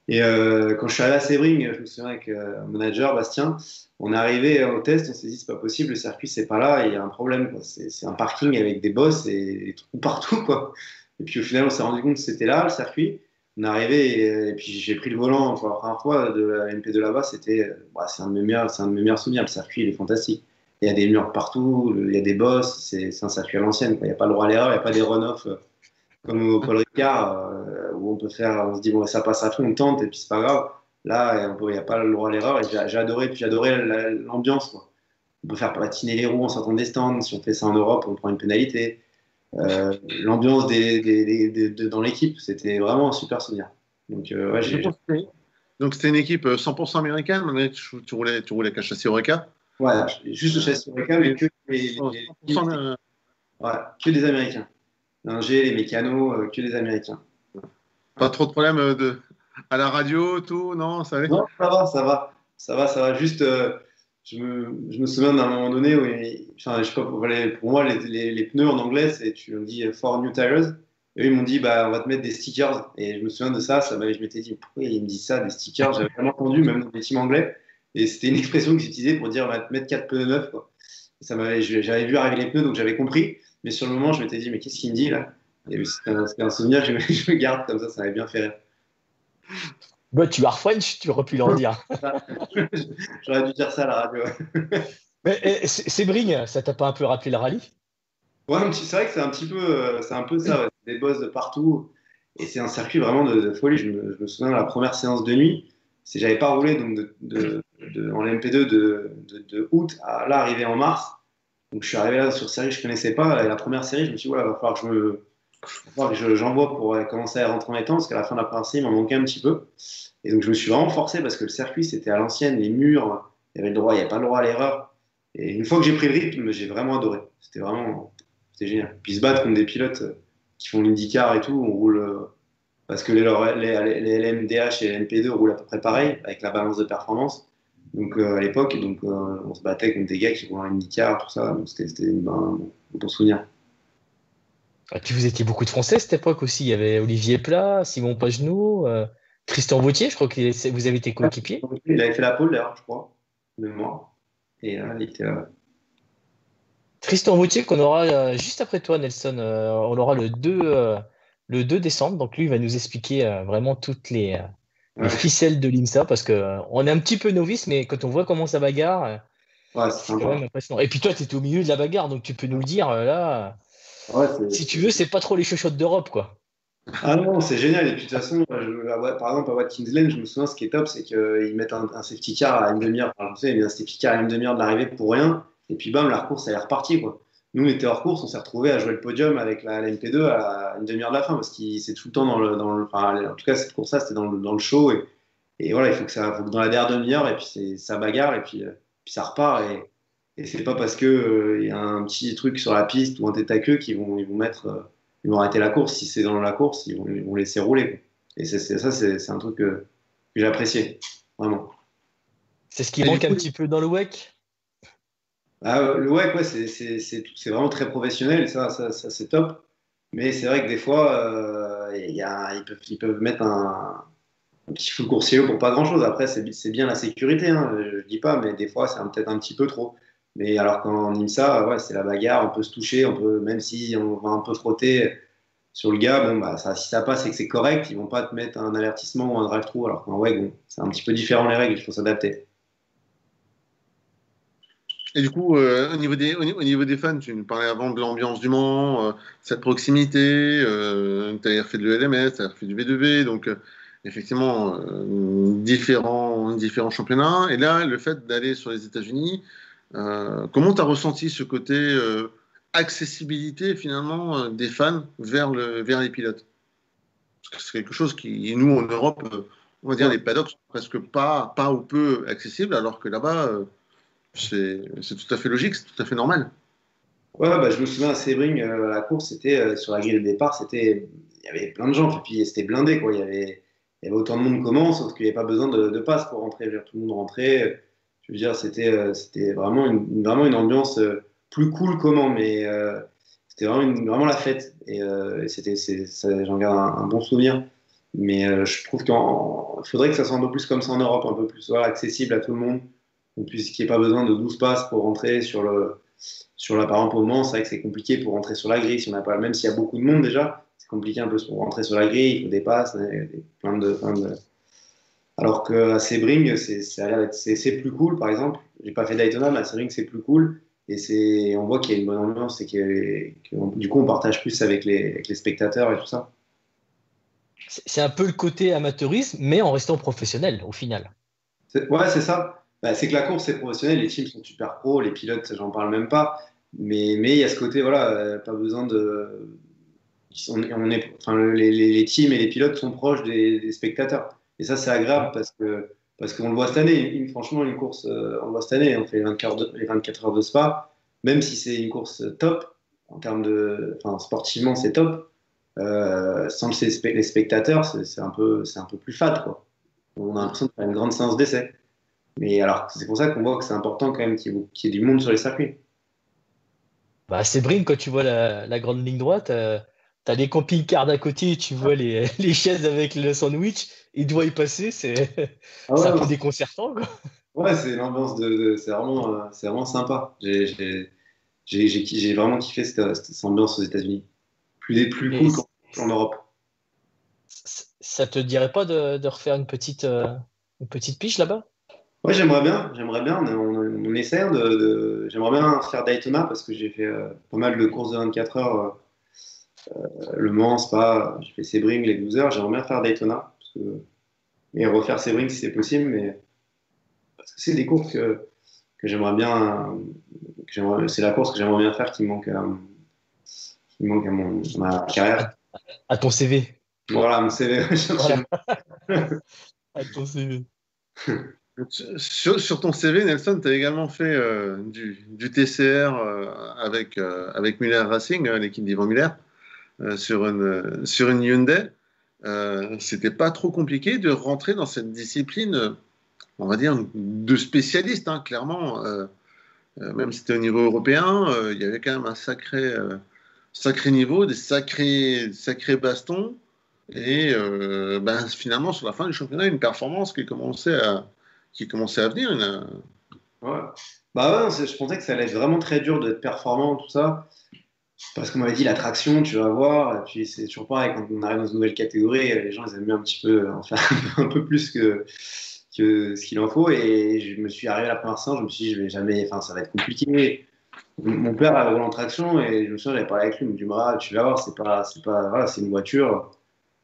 Et quand je suis allé à Sebring, je me souviens avec mon manager Bastien, on est arrivé au test, on s'est dit c'est pas possible, le circuit c'est pas là, il y a un problème, quoi. C'est un parking avec des bosses et des trous partout, quoi. Et puis au final, on s'est rendu compte que c'était là, le circuit. On est arrivé et puis j'ai pris le volant pour la première fois de la MP2 là-bas. C'est un de mes meilleurs souvenirs. Le circuit, il est fantastique. Il y a des murs partout, il y a des bosses. C'est un circuit à l'ancienne, quoi. Il n'y a pas le droit à l'erreur, il n'y a pas des run-off comme au Paul Ricard où on se dit bon, ça passe à tout, on tente et puis c'est pas grave. Là, il n'y a pas le droit à l'erreur et j'ai adoré l'ambiance, quoi. On peut faire patiner les roues en sortant des stands. Si on fait ça en Europe, on prend une pénalité. L'ambiance dans l'équipe, c'était vraiment un super souvenir. Donc, ouais, Donc, c'était une équipe 100% américaine, malgré que tu roulais qu'à chassis Oreca. ouais, juste le châssis Oreca, mais que, 100% ouais, que des Américains. L'ingé, les mécanos, que des Américains. pas trop de problèmes à la radio, tout, non, ça allait? Non, ça va. Juste, je me souviens d'un moment donné où, enfin, je sais pas, pour moi, les pneus en anglais, tu me dis for new tires. Et eux, ils m'ont dit, bah, on va te mettre des stickers. Et je me souviens de ça, je m'étais dit, pourquoi ils me disent ça, des stickers? J'avais vraiment entendu, même dans les teams anglais. Et c'était une expression que j'utilisais pour dire, on va te mettre 4 pneus neufs, quoi. J'avais vu arriver les pneus, donc j'avais compris. Mais sur le moment, je m'étais dit, mais qu'est-ce qu'il me dit là? Et c'était un souvenir que je me garde comme ça m'avait bien fait rire. Bah, tu as French, tu aurais pu leur dire. J'aurais dû dire ça à la radio. Mais Sebring, ça t'a pas un peu rappelé le rallye? Ouais, c'est vrai que c'est un peu ça, ouais. Des bosses de partout. Et c'est un circuit vraiment de folie. Je me souviens de la première séance de nuit. J'avais pas roulé donc en MP2 de août à là, arrivé en mars. Donc je suis arrivé là sur série, je connaissais pas. Et la première série, je me suis dit, voilà, va falloir que j'envoie pour commencer à rentrer en étang, parce qu'à la fin de la première série, il m'en manquait un petit peu. Et donc je me suis vraiment forcé parce que le circuit, c'était à l'ancienne, les murs, il y avait pas le droit à l'erreur. Et une fois que j'ai pris le rythme, j'ai vraiment adoré. C'était génial. Puis se battre contre des pilotes qui font l'IndyCar et tout, on roule. Parce que les LMDH et les MP2 roulent à peu près pareil, avec la balance de performance. Donc à l'époque, on se battait contre des gars qui roulent en IndyCar, tout ça. Donc c'était un bon souvenir. Et puis vous étiez beaucoup de Français à cette époque aussi. Il y avait Olivier Plat, Simon Pagenaud, Tristan Vautier, je crois que vous avez été coéquipiers. Il avait fait la pole d'ailleurs, je crois, de mémoire. Et il était là. Tristan Vautier qu'on aura juste après toi, Nelson. On aura le 2 décembre. Donc lui, il va nous expliquer vraiment toutes les Ouais, ficelles de l'IMSA parce que on est un petit peu novice, mais quand on voit comment ça bagarre, ouais, c'est c'est quand même sympa. impressionnant. Et puis toi, tu étais au milieu de la bagarre, donc tu peux nous le dire là. Ouais, Si tu veux, c'est pas trop les chochottes d'Europe, quoi. Ah non, c'est génial. Et puis de toute façon, par exemple, à Watkins Glen, je me souviens, ce qui est top, c'est qu'ils mettent un safety car à une demi-heure. Enfin, je sais, ils mettent un safety car à une demi-heure de l'arrivée pour rien. Et puis bam, la course, elle est repartie, quoi. Nous, on était hors course, on s'est retrouvés à jouer le podium avec la MP2 à une demi-heure de la fin, parce que c'est tout le temps enfin, en tout cas, cette course-là, c'était dans le show. Et voilà, faut que dans la dernière demi-heure, et puis ça bagarre, puis ça repart. Et c'est pas parce que il y a un petit truc sur la piste ou un tête à queue ils vont arrêter la course. Si c'est dans la course, ils vont laisser rouler, quoi. Et c'est un truc que j'ai apprécié, vraiment. C'est ce qui Et du manque un coup, petit peu dans le WEC. Le WEC, ouais, c'est vraiment très professionnel, et ça c'est top. Mais c'est vrai que des fois, ils peuvent mettre un petit feu coursier pour pas grand-chose. Après, c'est bien la sécurité, hein, je dis pas, mais des fois, c'est peut-être un petit peu trop. Mais alors qu'en IMSA, ouais, c'est la bagarre, on peut se toucher, même si on va un peu frotter sur le gars, bon, bah, si ça passe et que c'est correct, ils vont pas te mettre un avertissement ou un drive-through, alors qu'en WEC, bon, c'est un petit peu différent les règles, il faut s'adapter. et du coup au niveau des fans, tu nous parlais avant de l'ambiance du Mans, cette proximité, tu as refait de l'ELMS, tu as refait du V2V, donc effectivement, différents championnats. Et là, le fait d'aller sur les États-Unis, Comment tu as ressenti ce côté accessibilité finalement des fans vers les pilotes? Parce que c'est quelque chose qui, nous en Europe, on va dire Ouais. les paddocks sont presque pas ou peu accessibles, alors que là-bas, c'est tout à fait logique, c'est tout à fait normal. Ouais, bah, je me souviens à Sebring, la course, c'était sur la grille de départ, il y avait plein de gens, et puis c'était blindé, quoi. Il y avait autant de monde comment, sauf qu'il n'y avait pas besoin de passe pour rentrer. Je veux dire, tout le monde rentrait. Je veux dire, c'était vraiment vraiment une ambiance plus cool comment, mais c'était vraiment la fête. Et j'en garde un bon souvenir. Mais je trouve qu'il faudrait que ça soit un peu plus comme ça en Europe, un peu plus voilà, accessible à tout le monde, qu'il n'y ait pas besoin de 12 passes pour rentrer sur la, par exemple, au Mans, c'est vrai que c'est compliqué pour rentrer sur la grille. Si on n'a pas, même s'il y a beaucoup de monde déjà, c'est compliqué un peu pour rentrer sur la grille. Il faut des passes, plein de. Alors qu'à Sebring, ça a l'air c'est plus cool, par exemple. J'ai pas fait Daytona, mais à Sebring, c'est plus cool. On voit qu'il y a une bonne ambiance et du coup, on partage plus avec les spectateurs et tout ça. C'est un peu le côté amateurisme, mais en restant professionnel au final. Ouais, c'est ça. Bah, c'est que la course, c'est professionnel. Les teams sont super pros. Les pilotes, j'en parle même pas. Mais il y a ce côté, voilà, pas besoin de. Enfin, les teams et les pilotes sont proches des spectateurs. Et ça, c'est agréable parce qu'on le voit cette année. Franchement, une course, on le voit cette année. On fait les 24 heures de Spa. Même si c'est une course top, en termes de. Enfin, sportivement, c'est top. Sans les spectateurs, c'est un peu plus fade, quoi. On a l'impression de faire une grande séance d'essai. Mais alors, c'est pour ça qu'on voit que c'est important quand même qu'il y ait du monde sur les circuits. Bah, c'est Brim, quand tu vois la grande ligne droite, t'as les camping-cars d'à côté, tu vois les chaises avec le sandwich, il doit y passer, Ah c'est un ouais, peu déconcertant, quoi. ouais, c'est l'ambiance c'est vraiment sympa. J'ai vraiment kiffé cette ambiance aux États-Unis. Plus Et cool qu'en Europe. ça te dirait pas de refaire une petite piche là-bas? Ouais, j'aimerais bien. On essaie j'aimerais bien faire Daytona parce que j'ai fait pas mal de courses de 24 heures. Le Mans, Spa, j'ai fait Sebring, les 12 heures. J'aimerais bien faire Daytona et refaire Sebring si c'est possible, mais parce que c'est des courses que j'aimerais bien. C'est la course que j'aimerais bien faire qui manque à ma carrière. À, à ton CV. Voilà, mon CV, Voilà, à ton CV. Sur ton CV, Nelson, tu as également fait du TCR avec Muller Racing, l'équipe d'Yvan Muller, sur une Hyundai. C'était pas trop compliqué de rentrer dans cette discipline, on va dire, de spécialiste, hein, clairement. Même si c'était au niveau européen, il y avait quand même un sacré niveau, des sacrés bastons. Et ben, finalement, sur la fin du championnat, une performance qui commençait à venir. Ouais. Bah ouais, non, je pensais que ça allait être vraiment très dur d'être performant, tout ça. Parce qu'on m'avait dit l'attraction, tu vas voir. Et puis c'est toujours pareil, quand on arrive dans une nouvelle catégorie, les gens ils aiment bien un petit peu en faire un peu plus que ce qu'il en faut. Et je me suis arrivé à la première séance, je me suis dit, je vais jamais, enfin, ça va être compliqué. Mon père a roulé en traction et je me souviens, j'avais parlé avec lui, il me dit, ah, tu vas voir, voilà, c'est une voiture,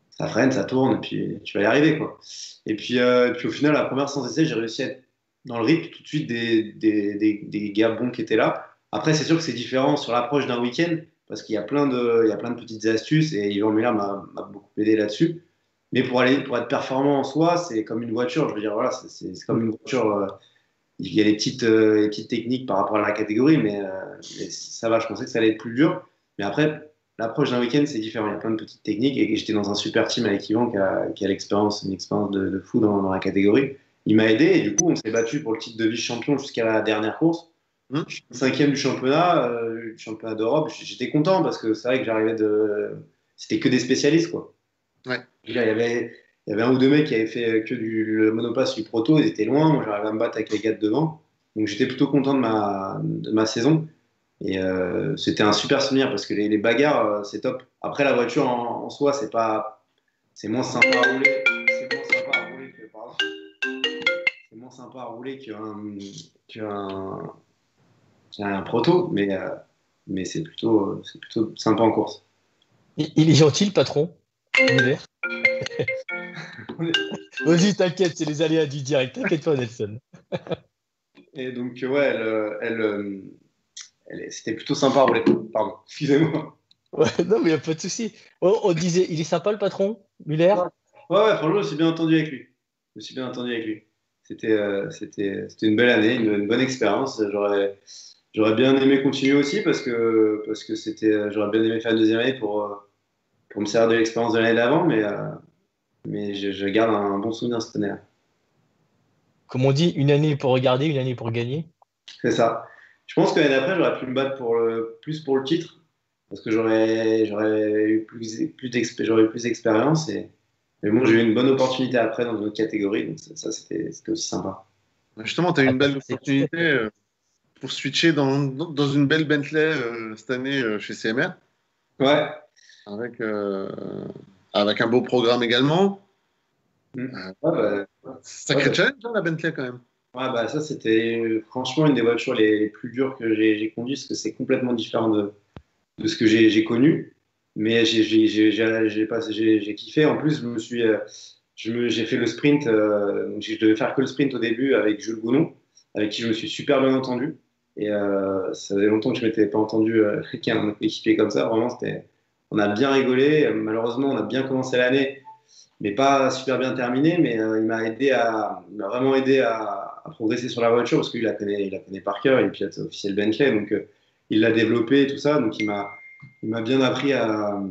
ça freine, ça tourne, et puis tu vas y arriver, quoi. Et puis au final, la première séance d'essai, j'ai réussi à être dans le rythme tout de suite des gars bons qui étaient là. Après, c'est sûr que c'est différent sur l'approche d'un week-end, parce il y a plein de petites astuces, et Yvan Muller m'a beaucoup aidé là-dessus. Mais pour être performant en soi, c'est comme une voiture. Je veux dire, voilà, c'est comme une voiture. Il y a les petites techniques par rapport à la catégorie, mais ça va. Je pensais que ça allait être plus dur. Mais après, l'approche d'un week-end, c'est différent. Il y a plein de petites techniques. Et j'étais dans un super team avec Yvan qui a une expérience de fou dans la catégorie. Il m'a aidé et du coup, on s'est battu pour le titre de vice-champion jusqu'à la dernière course. Hum. Je suis cinquième du championnat d'Europe. J'étais content parce que c'est vrai que j'arrivais de. C'était que des spécialistes, quoi. Ouais. Il y avait un ou deux mecs qui avaient fait que le monoplace du proto, ils étaient loin. Moi, j'arrivais à me battre avec les gars de devant. Donc, j'étais plutôt content de ma saison. Et c'était un super souvenir parce que les bagarres, c'est top. Après, la voiture en soi, c'est moins sympa à rouler. C'est moins sympa à rouler qu'un, qu'un proto, mais c'est plutôt sympa en course. Il est gentil, le patron. Muller. Vas-y, t'inquiète, c'est les aléas du direct. T'inquiète pas, Nelson. Et donc, ouais, c'était plutôt sympa à rouler. Pardon, excusez-moi. Ouais, non, mais il n'y a pas de souci. On disait, il est sympa le patron, Muller? Ouais, ouais, franchement, je me suis bien entendu avec lui. Je me suis bien entendu avec lui. C'était une belle année, une bonne expérience. J'aurais bien aimé continuer aussi parce que j'aurais bien aimé faire une deuxième année pour me servir de l'expérience de l'année d'avant, mais je garde un bon souvenir de cette année-là. Comme on dit, une année pour regarder, une année pour gagner. C'est ça. Je pense que l'année d'après, j'aurais pu me battre plus pour le titre parce que j'aurais eu j'aurais eu plus d'expérience. Mais bon, j'ai eu une bonne opportunité après dans une autre catégorie, donc c'était aussi sympa. Justement, tu as eu Ah, une belle c'est- opportunité pour switcher dans une belle Bentley cette année chez CMR, Ouais. avec, avec un beau programme également. Mm. Euh, Ouais, bah, Sacré ouais, challenge, hein, la Bentley quand même. ouais, bah, ça, c'était franchement une des voitures les plus dures que j'ai conduites parce que c'est complètement différent de ce que j'ai connu. Mais j'ai kiffé. En plus, j'ai fait le sprint. Donc je devais faire que le sprint au début avec Jules Gounon, avec qui je me suis super bien entendu. Et ça faisait longtemps que je m'étais pas entendu avec un équipier comme ça. Vraiment, on a bien rigolé. Malheureusement, on a bien commencé l'année, mais pas super bien terminé. Mais il m'a vraiment aidé à progresser sur la voiture parce qu'il il la connaît par cœur. Il pilote officiel Bentley, donc il l'a développé et tout ça. Donc il m'a bien appris à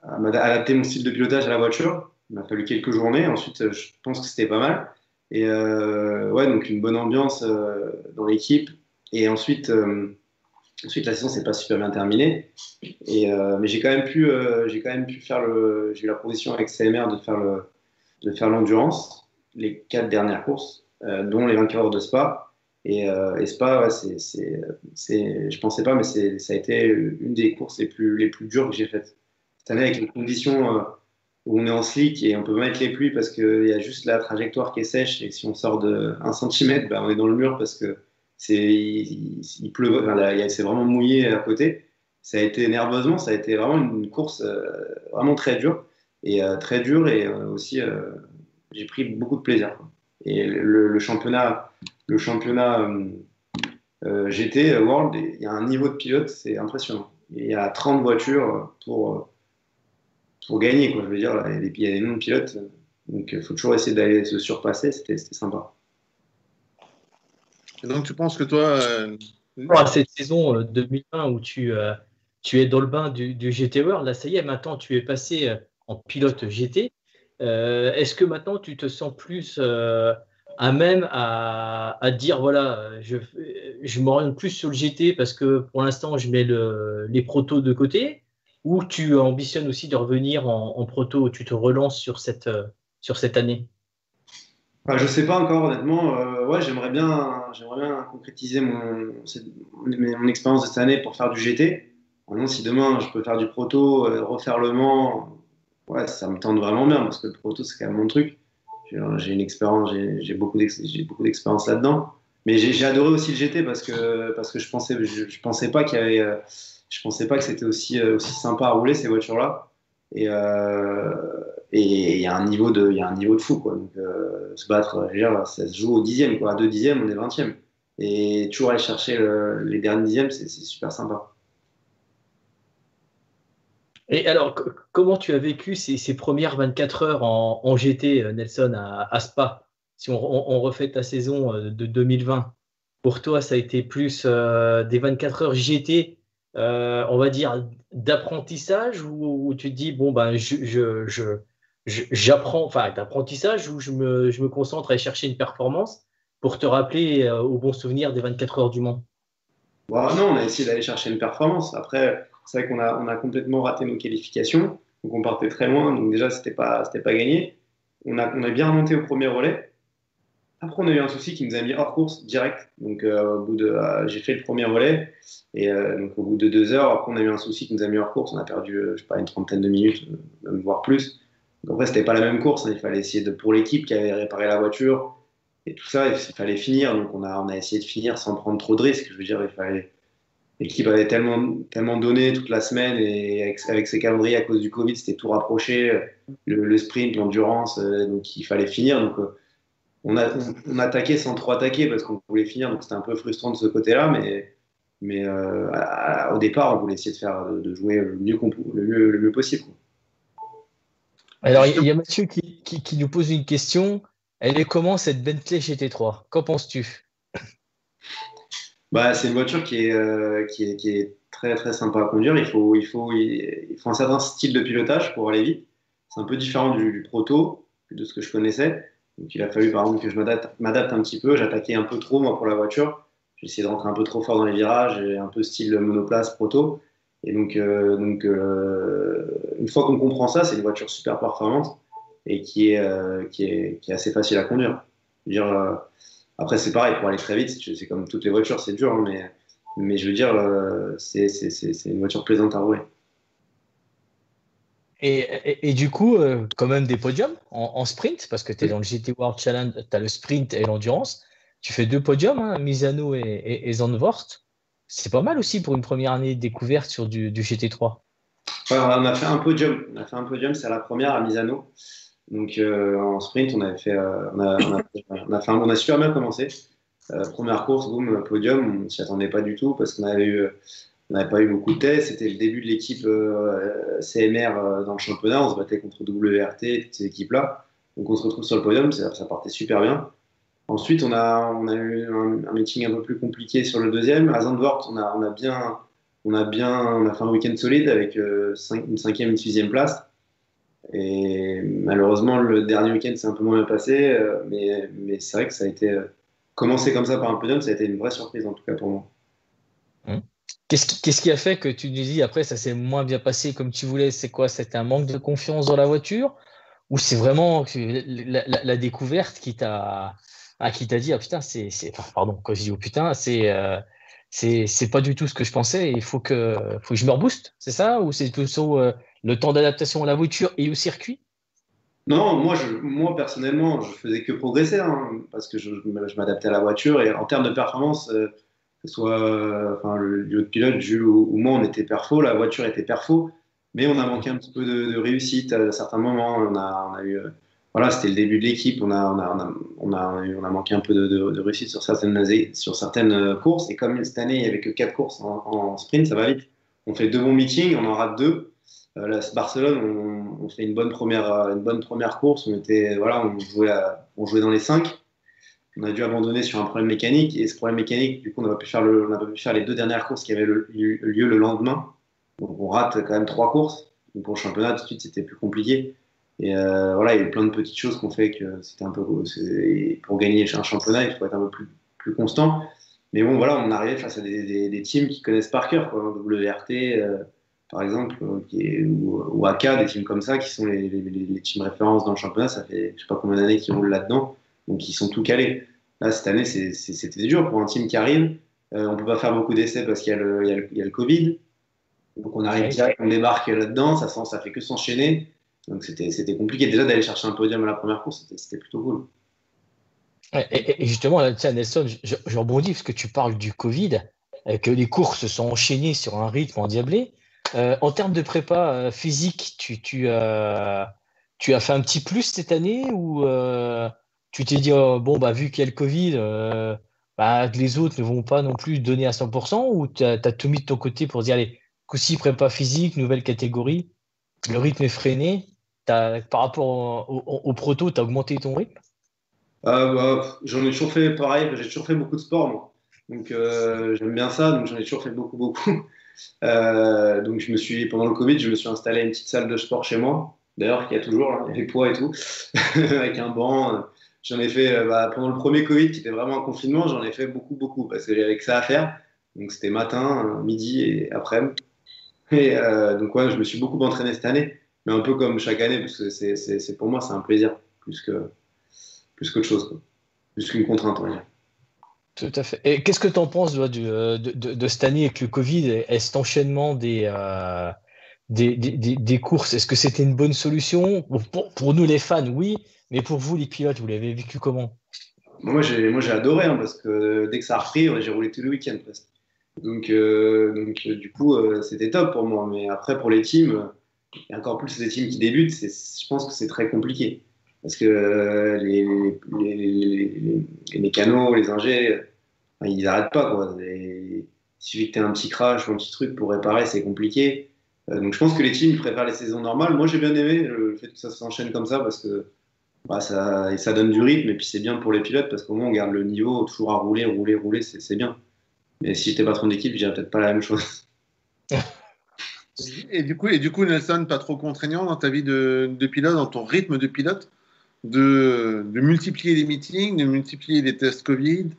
adapter mon style de pilotage à la voiture. Il m'a fallu quelques journées. Ensuite, je pense que c'était pas mal. Et ouais, donc une bonne ambiance dans l'équipe. Et ensuite, la saison s'est pas super bien terminée. Mais j'ai quand même pu j'ai eu la proposition avec CMR de faire l'endurance, les 4 dernières courses, dont les 24 heures de Spa. Et Spa, ouais, je pensais pas, mais ça a été une des courses les plus dures que j'ai faites. Cette année, avec les conditions où on est en slick et on peut mettre les pluies parce qu'il y a juste la trajectoire qui est sèche et si on sort de 1 centimètre, ben, on est dans le mur parce que il pleut, enfin, c'est vraiment mouillé à côté. Ça a été nerveusement, ça a été vraiment une course vraiment très dure et aussi j'ai pris beaucoup de plaisir, quoi. Et le championnat GT World, il y a un niveau de pilote, c'est impressionnant. Il y a 30 voitures pour gagner, quoi. Je veux dire, là, il y a des noms de pilotes, donc il faut toujours essayer d'aller se surpasser. C'était sympa. Et donc, tu penses que toi, À cette saison 2020 où tu es dans le bain du GT World, là, ça y est, maintenant tu es passé en pilote GT. Est-ce que maintenant tu te sens plus à même à dire, voilà, je m'oriente plus sur le GT parce que pour l'instant je mets les protos de côté, ou tu ambitionnes aussi de revenir en proto, tu te relances sur cette année? Enfin, je sais pas encore, honnêtement. Ouais, j'aimerais bien concrétiser mon expérience de cette année pour faire du GT. Maintenant, si demain je peux faire du proto, refaire le Mans, ouais, ça me tente vraiment bien parce que le proto, c'est quand même mon truc. J'ai une expérience, j'ai beaucoup d'expérience là-dedans. Mais j'ai adoré aussi le GT parce que je pensais pas je pensais pas que c'était aussi sympa à rouler ces voitures-là. Et, et il y a un niveau de fou, quoi. Donc, se battre, je veux dire, ça se joue au dixième, quoi. À 2 dixièmes, on est 20e. Et toujours aller chercher les derniers dixièmes, c'est super sympa. Et alors, comment tu as vécu ces premières 24 heures en GT, Nelson, à Spa? Si on refait ta saison de 2020, pour toi, ça a été plus des 24 heures GT, on va dire, d'apprentissage, ou tu te dis, bon, ben, j'apprends, enfin, d'apprentissage, où je me concentre à aller chercher une performance pour te rappeler au bon souvenir des 24 heures du Mans? Bon, non, on a essayé d'aller chercher une performance. Après, c'est vrai on a complètement raté nos qualifications. Donc, on partait très loin. Donc, déjà, c'était pas gagné. On a bien remonté au premier relais. Après, on a eu un souci qui nous a mis hors course direct. Donc, j'ai fait le premier relais. Et donc, au bout de 2 heures, après, on a eu un souci qui nous a mis hors course. On a perdu, je sais pas, une trentaine de minutes, même voire plus. Donc, après, c'était pas la même course, hein. Il fallait essayer pour l'équipe qui avait réparé la voiture et tout ça, il fallait finir. Donc, on a essayé de finir sans prendre trop de risques. Je veux dire, l'équipe avait tellement donné toute la semaine et avec ses calendriers à cause du Covid, c'était tout rapproché. Le sprint, l'endurance, donc il fallait finir. Donc, on attaquait sans trop attaquer parce qu'on voulait finir, donc c'était un peu frustrant de ce côté-là, mais au départ, on voulait essayer de jouer le mieux possible, quoi. Alors, il y a Mathieu qui nous pose une question. Elle est comment cette Bentley GT3? Qu'en penses-tu? Bah, c'est une voiture qui est très très sympa à conduire. Il faut un certain style de pilotage pour aller vite. C'est un peu différent du proto, de ce que je connaissais. Donc il a fallu par exemple que je m'adapte un petit peu. J'attaquais un peu trop moi pour la voiture. J'essayais de rentrer un peu trop fort dans les virages, et un peu style monoplace proto. Et une fois qu'on comprend ça, c'est une voiture super performante et qui est assez facile à conduire. Je veux dire, après, c'est pareil, pour aller très vite, c'est comme toutes les voitures, c'est dur, hein, mais je veux dire, c'est une voiture plaisante à rouler. Et du coup, quand même des podiums en sprint, parce que tu es dans le GT World Challenge, tu as le sprint et l'endurance. Tu fais 2 podiums, hein, Misano et Zandvoort. C'est pas mal aussi pour une première année de découverte sur du GT3. Ouais, on a fait un podium. On a fait un podium, c'est la première à Misano. Donc en sprint, on a super bien commencé. Première course, boum, podium, on s'y attendait pas du tout parce on n'avait pas eu beaucoup de tests. C'était le début de l'équipe CMR dans le championnat. On se battait contre WRT, toutes ces équipes-là. Donc on se retrouve sur le podium, ça partait super bien. Ensuite, on a eu un meeting un peu plus compliqué sur le deuxième. À Zandvoort, on a fait un week-end solide avec une cinquième, une sixième place. Et malheureusement, le dernier week-end s'est un peu moins bien passé, mais c'est vrai que ça a été commencer comme ça par un podium, ça a été une vraie surprise en tout cas pour moi. Hein. Qu'est-ce qui a fait que tu nous dis après ça s'est moins bien passé comme tu voulais? C'est quoi? C'était un manque de confiance dans la voiture? Ou c'est vraiment la découverte qui t'a dit, ah putain, enfin, pardon, quand je dis oh putain, c'est pas du tout ce que je pensais, il faut que je me rebooste, c'est ça? Ou c'est plutôt le temps d'adaptation à la voiture et au circuit? Non, moi personnellement, je faisais que progresser, hein, parce que je m'adaptais à la voiture et en termes de performance, que ce soit enfin, le duo de pilote, Jules ou moi, on était perfo, la voiture était perfo, mais on a manqué un petit peu de réussite à certains moments. On a eu, voilà, c'était le début de l'équipe, on a manqué un peu de réussite sur certaines courses. Et comme cette année, il n'y avait que 4 courses en sprint, ça va vite. On fait 2 bons meetings, on en rate 2. Là, Barcelone, on fait une bonne première course. On jouait dans les 5. On a dû abandonner sur un problème mécanique. Et ce problème mécanique, du coup, on n'a pas pu faire les 2 dernières courses qui avaient eu lieu le lendemain. Donc, on rate quand même 3 courses. Donc, pour le championnat, tout de suite, c'était plus compliqué. Et voilà, il y a eu plein de petites choses qu'on fait que c'était un peu. Pour gagner un championnat, il faut être un peu plus constant. Mais bon, voilà, on arrivait face à des teams qui connaissent par cœur, quoi. WRT, par exemple, ou AK, des teams comme ça, qui sont les teams références dans le championnat. Ça fait je sais pas combien d'années qu'ils roulent là-dedans, donc ils sont tout calés. Là, cette année, c'était dur pour un team qui arrive. On peut pas faire beaucoup d'essais parce qu'il y a le Covid. Donc on arrive Ouais. direct, on débarque là-dedans, ça fait que s'enchaîner. Donc c'était compliqué déjà d'aller chercher un podium à la première course, c'était plutôt cool. Et justement, là, tiens, Nelson, je rebondis parce que tu parles du Covid, que les courses se sont enchaînées sur un rythme endiablé. En termes de prépa physique, tu as fait un petit plus cette année ou tu t'es dit, oh, bon, bah, vu qu'il y a le Covid, bah, que les autres ne vont pas non plus donner à 100% ou tu as tout mis de ton côté pour dire, allez, coup-ci, prépa physique, nouvelle catégorie, le rythme est freiné, par rapport au proto, tu as augmenté ton rythme? J'en ai toujours fait pareil, j'ai toujours fait beaucoup de sport, moi. Donc j'aime bien ça, donc j'en ai toujours fait beaucoup, beaucoup. Donc pendant le Covid, je me suis installé une petite salle de sport chez moi, d'ailleurs, qu'il y a toujours, là, avec poids et tout, avec un banc. J'en ai fait pendant le premier Covid, qui était vraiment un confinement, j'en ai fait beaucoup, beaucoup, parce que j'avais que ça à faire. Donc c'était matin, midi et après-midi. Et donc ouais, je me suis beaucoup entraîné cette année, mais un peu comme chaque année, parce que pour moi, c'est un plaisir, plus qu'autre chose, quoi. Plus qu'une contrainte, on va dire. Tout à fait. Et qu'est-ce que tu en penses toi, de cette année avec le Covid et cet enchaînement des courses? Est-ce que c'était une bonne solution? Bon, pour nous les fans, oui, mais pour vous les pilotes, vous l'avez vécu comment? Moi, j'ai adoré, hein, parce que dès que ça a repris, j'ai roulé tout le week-end presque. Du coup, c'était top pour moi. Mais après, pour les teams, et encore plus les teams qui débutent, je pense que c'est très compliqué. Parce que les mécanos, les ingés, ils n'arrêtent pas, quoi. Il suffit que tu aies un petit crash ou un petit truc pour réparer, c'est compliqué. Donc je pense que les teams préfèrent les saisons normales. Moi, j'ai bien aimé le fait que ça s'enchaîne comme ça parce que ça donne du rythme et puis c'est bien pour les pilotes parce qu'au moins on garde le niveau, toujours à rouler, c'est bien. Mais si j'étais patron d'équipe, je dirais peut-être pas la même chose. Et du coup, Nelson, pas trop contraignant dans ta vie de pilote, dans ton rythme de pilote, de multiplier les meetings, de multiplier les tests Covid,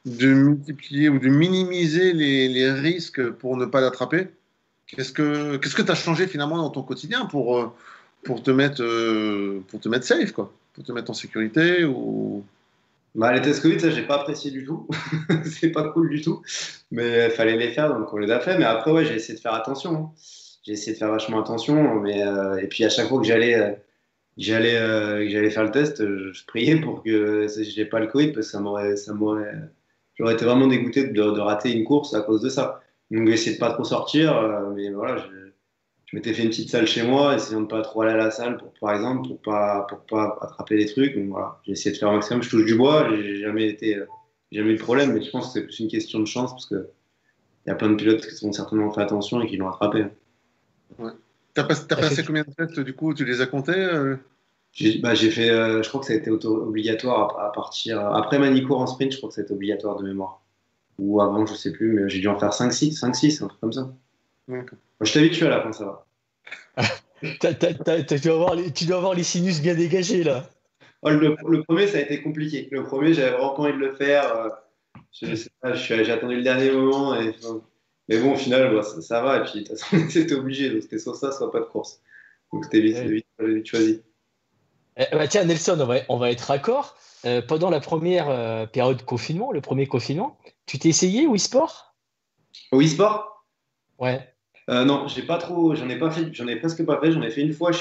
de multiplier ou de minimiser les risques pour ne pas l'attraper. Qu'est-ce que tu as changé finalement dans ton quotidien pour te mettre safe, quoi, pour te mettre en sécurité ou... Les tests Covid, ça, j'ai pas apprécié du tout. C'est pas cool du tout. Mais il fallait les faire, donc on les a fait. Mais après, ouais, j'ai essayé de faire attention, hein. J'ai essayé de faire vachement attention. Et puis à chaque fois que j'allais faire le test, je priais pour que j'ai pas le Covid parce que j'aurais été vraiment dégoûté de rater une course à cause de ça. Donc j'ai essayé de pas trop sortir, mais voilà, je m'étais fait une petite salle chez moi, essayant de pas trop aller à la salle, par exemple, pour pas attraper des trucs. Donc voilà, j'ai essayé de faire un maximum. Je touche du bois, j'ai jamais eu de problème, mais je pense que c'est plus une question de chance parce que il y a plein de pilotes qui ont certainement fait attention et qui l'ont attrapé. Ouais. T'as passé combien de tests du coup? Tu les as comptés J'ai fait, je crois que ça a été obligatoire à partir. Après Manicourt en sprint, je crois que ça a été obligatoire de mémoire. Ou avant, je sais plus, mais j'ai dû en faire 5 6 un truc comme ça. D'accord. Je t'habitue à la fin, ça va. Tu dois avoir les sinus bien dégagés là. Oh, le premier, ça a été compliqué. Le premier, j'avais vraiment pas envie de le faire. Je sais pas, j'ai attendu le dernier moment. Mais bon, au final, ça va. Et puis, de toute façon, c'était obligé. Donc, c'était soit ça, soit pas de course. Donc, c'était vite choisi. Tiens, Nelson, on va être raccord. Pendant la première période de confinement, le premier confinement, tu t'es essayé au e-sport? Au e-sport? Ouais. Non, j'ai pas trop, j'en ai pas fait, j'en ai presque pas fait. J'en ai fait une fois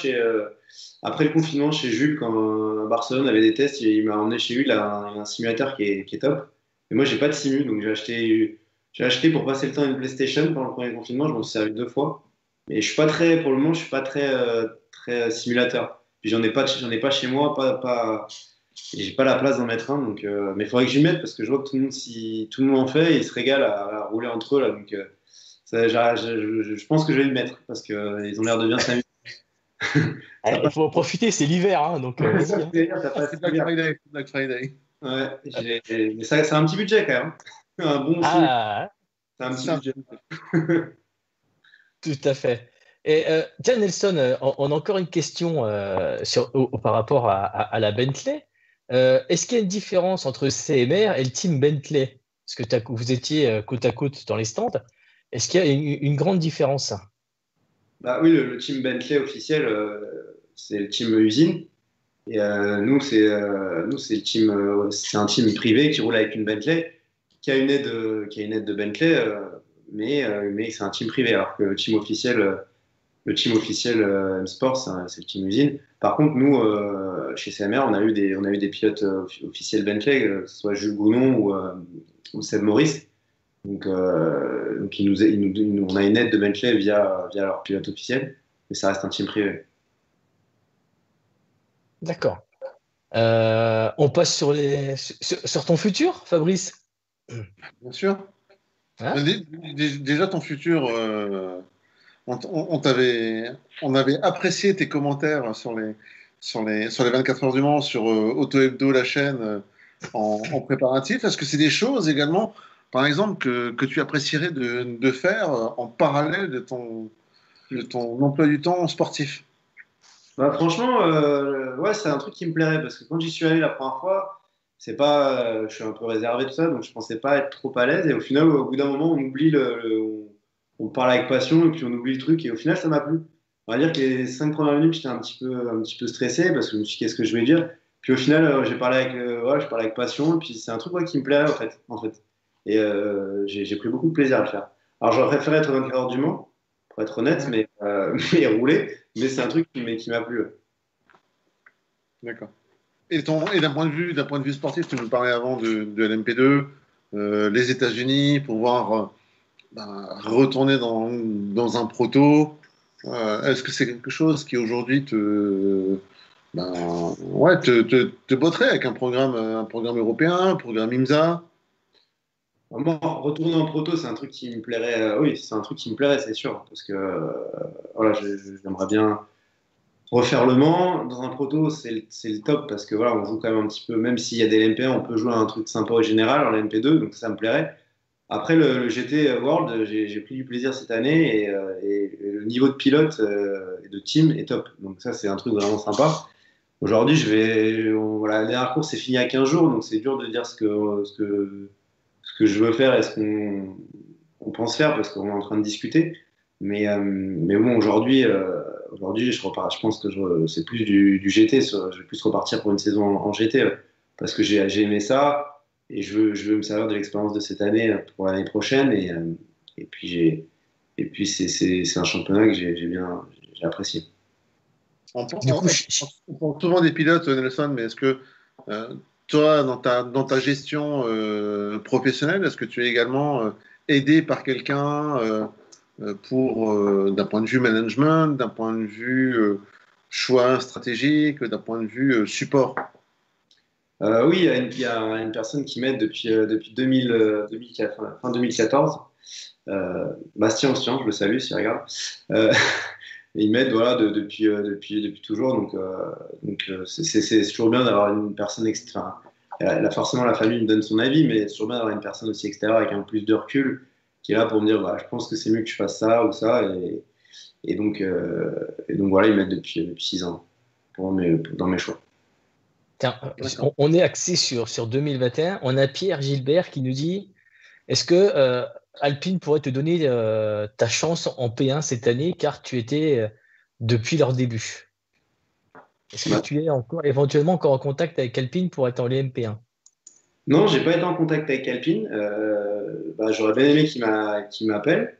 après le confinement chez Jules quand Barcelone avait des tests. Il m'a emmené chez lui. Il a un simulateur qui est top. Et moi, j'ai pas de simu, donc j'ai acheté pour passer le temps une PlayStation pendant le premier confinement. Je m'en suis servi 2 fois. Mais je suis pas très, pour le moment, je suis pas très simulateur. Puis j'en ai pas chez moi, et j'ai pas la place d'en mettre un. Donc, mais il faudrait que j'y mette parce que je vois que tout le monde en fait et ils se régalent à rouler entre eux là. Donc je pense que je vais le mettre parce qu'ils ont l'air de bien s'amuser. Il faut en profiter, c'est l'hiver, hein, donc vas-y. Hein. C'est Black Friday. Ouais, mais ça, c'est un petit budget quand même. Un bon film, c'est un petit budget. Tout à fait. Et tiens, Nelson, on a encore une question par rapport à la Bentley. Est-ce qu'il y a une différence entre CMR et le team Bentley? Parce que vous étiez côte à côte dans les stands. Est-ce qu'il y a une grande différence? Oui, le team Bentley officiel, c'est le team usine. Et nous, c'est c'est un team privé qui roule avec une Bentley, qui a une aide de Bentley, mais c'est un team privé. Alors que le team officiel M-Sport, c'est le team usine. Par contre, nous, chez CMR, on a eu des pilotes officiels Bentley, que ce soit Jules Gounon ou Seb Maurice. Donc on a une aide de Bentley via leur pilote officiel, mais ça reste un team privé. D'accord. On passe sur ton futur, Fabrice? Bien sûr. Hein? Déjà, ton futur, on avait apprécié tes commentaires sur les 24 heures du Mans, sur Auto Hebdo, la chaîne, en préparatif. Est-ce que c'est des choses également, par exemple, que tu apprécierais de faire en parallèle de ton emploi du temps sportif? Franchement, ouais, c'est un truc qui me plairait parce que quand j'y suis allé la première fois, c'est pas, je suis un peu réservé de ça, donc je pensais pas être trop à l'aise. Et au final, au bout d'un moment, on oublie on parle avec passion et puis on oublie le truc. Et au final, ça m'a plu. On va dire que les 5 premières minutes, j'étais un petit peu stressé parce que je me suis dit, qu'est-ce que je vais dire? Puis au final, je parlais avec passion et puis c'est un truc ouais, qui me plairait en fait. Et j'ai pris beaucoup de plaisir à le faire. Alors j'aurais préféré être 24 heures du Mans, pour être honnête, mais rouler. Mais c'est un truc qui m'a plu. D'accord. Et d'un point de vue sportif, tu nous parlais avant de l'MP2, les États-Unis, pouvoir retourner dans un proto. Est-ce que c'est quelque chose qui aujourd'hui Ben, ouais, te botterais avec un programme européen, un programme IMSA. Moi, retourner en proto, c'est un truc qui me plairait. Oui, c'est un truc qui me plairait, c'est sûr. Parce que voilà, j'aimerais bien refaire le Mans. Dans un proto, c'est le top parce que voilà, on joue quand même un petit peu, même s'il y a des LMP1, on peut jouer à un truc sympa au général, en LMP2, donc ça me plairait. Après, le GT World, j'ai pris du plaisir cette année et le niveau de pilote et de team est top. Donc ça, c'est un truc vraiment sympa. Aujourd'hui, voilà, la dernière course est finie à 15 jours, donc c'est dur de dire ce que je veux faire et ce qu'on pense faire parce qu'on est en train de discuter. Mais bon, aujourd'hui, je pense que c'est plus du GT. Je vais plus repartir pour une saison en GT parce que j'ai aimé ça et je veux me servir de l'expérience de cette année pour l'année prochaine. Et puis, c'est un championnat que j'ai apprécié. On, Du coup, on parle souvent des pilotes, Nelson, mais est-ce que toi, dans ta gestion professionnelle, est-ce que tu es également aidé par quelqu'un d'un point de vue management, d'un point de vue choix stratégique, d'un point de vue support? Oui, il y a une personne qui m'aide depuis fin 2014. Bastien Ostian, je le salue s'il regarde. Euh, et il m'aide voilà, depuis toujours. Donc c'est toujours bien d'avoir une personne extérieure. Forcément, la famille me donne son avis, mais c'est toujours bien d'avoir une personne aussi extérieure avec un peu plus de recul qui est là pour me dire bah, je pense que c'est mieux que tu fasses ça ou ça. Et donc voilà, il m'aide depuis 6 ans dans mes choix. tiens, on est axé sur 2021. On a Pierre Gilbert qui nous dit, est-ce que Alpine pourrait te donner ta chance en P1 cette année car tu étais depuis leur début? Est-ce que tu es éventuellement encore en contact avec Alpine pour être en LMP1? Non, j'ai pas été en contact avec Alpine. Bah, j'aurais bien aimé qu'il m'appelle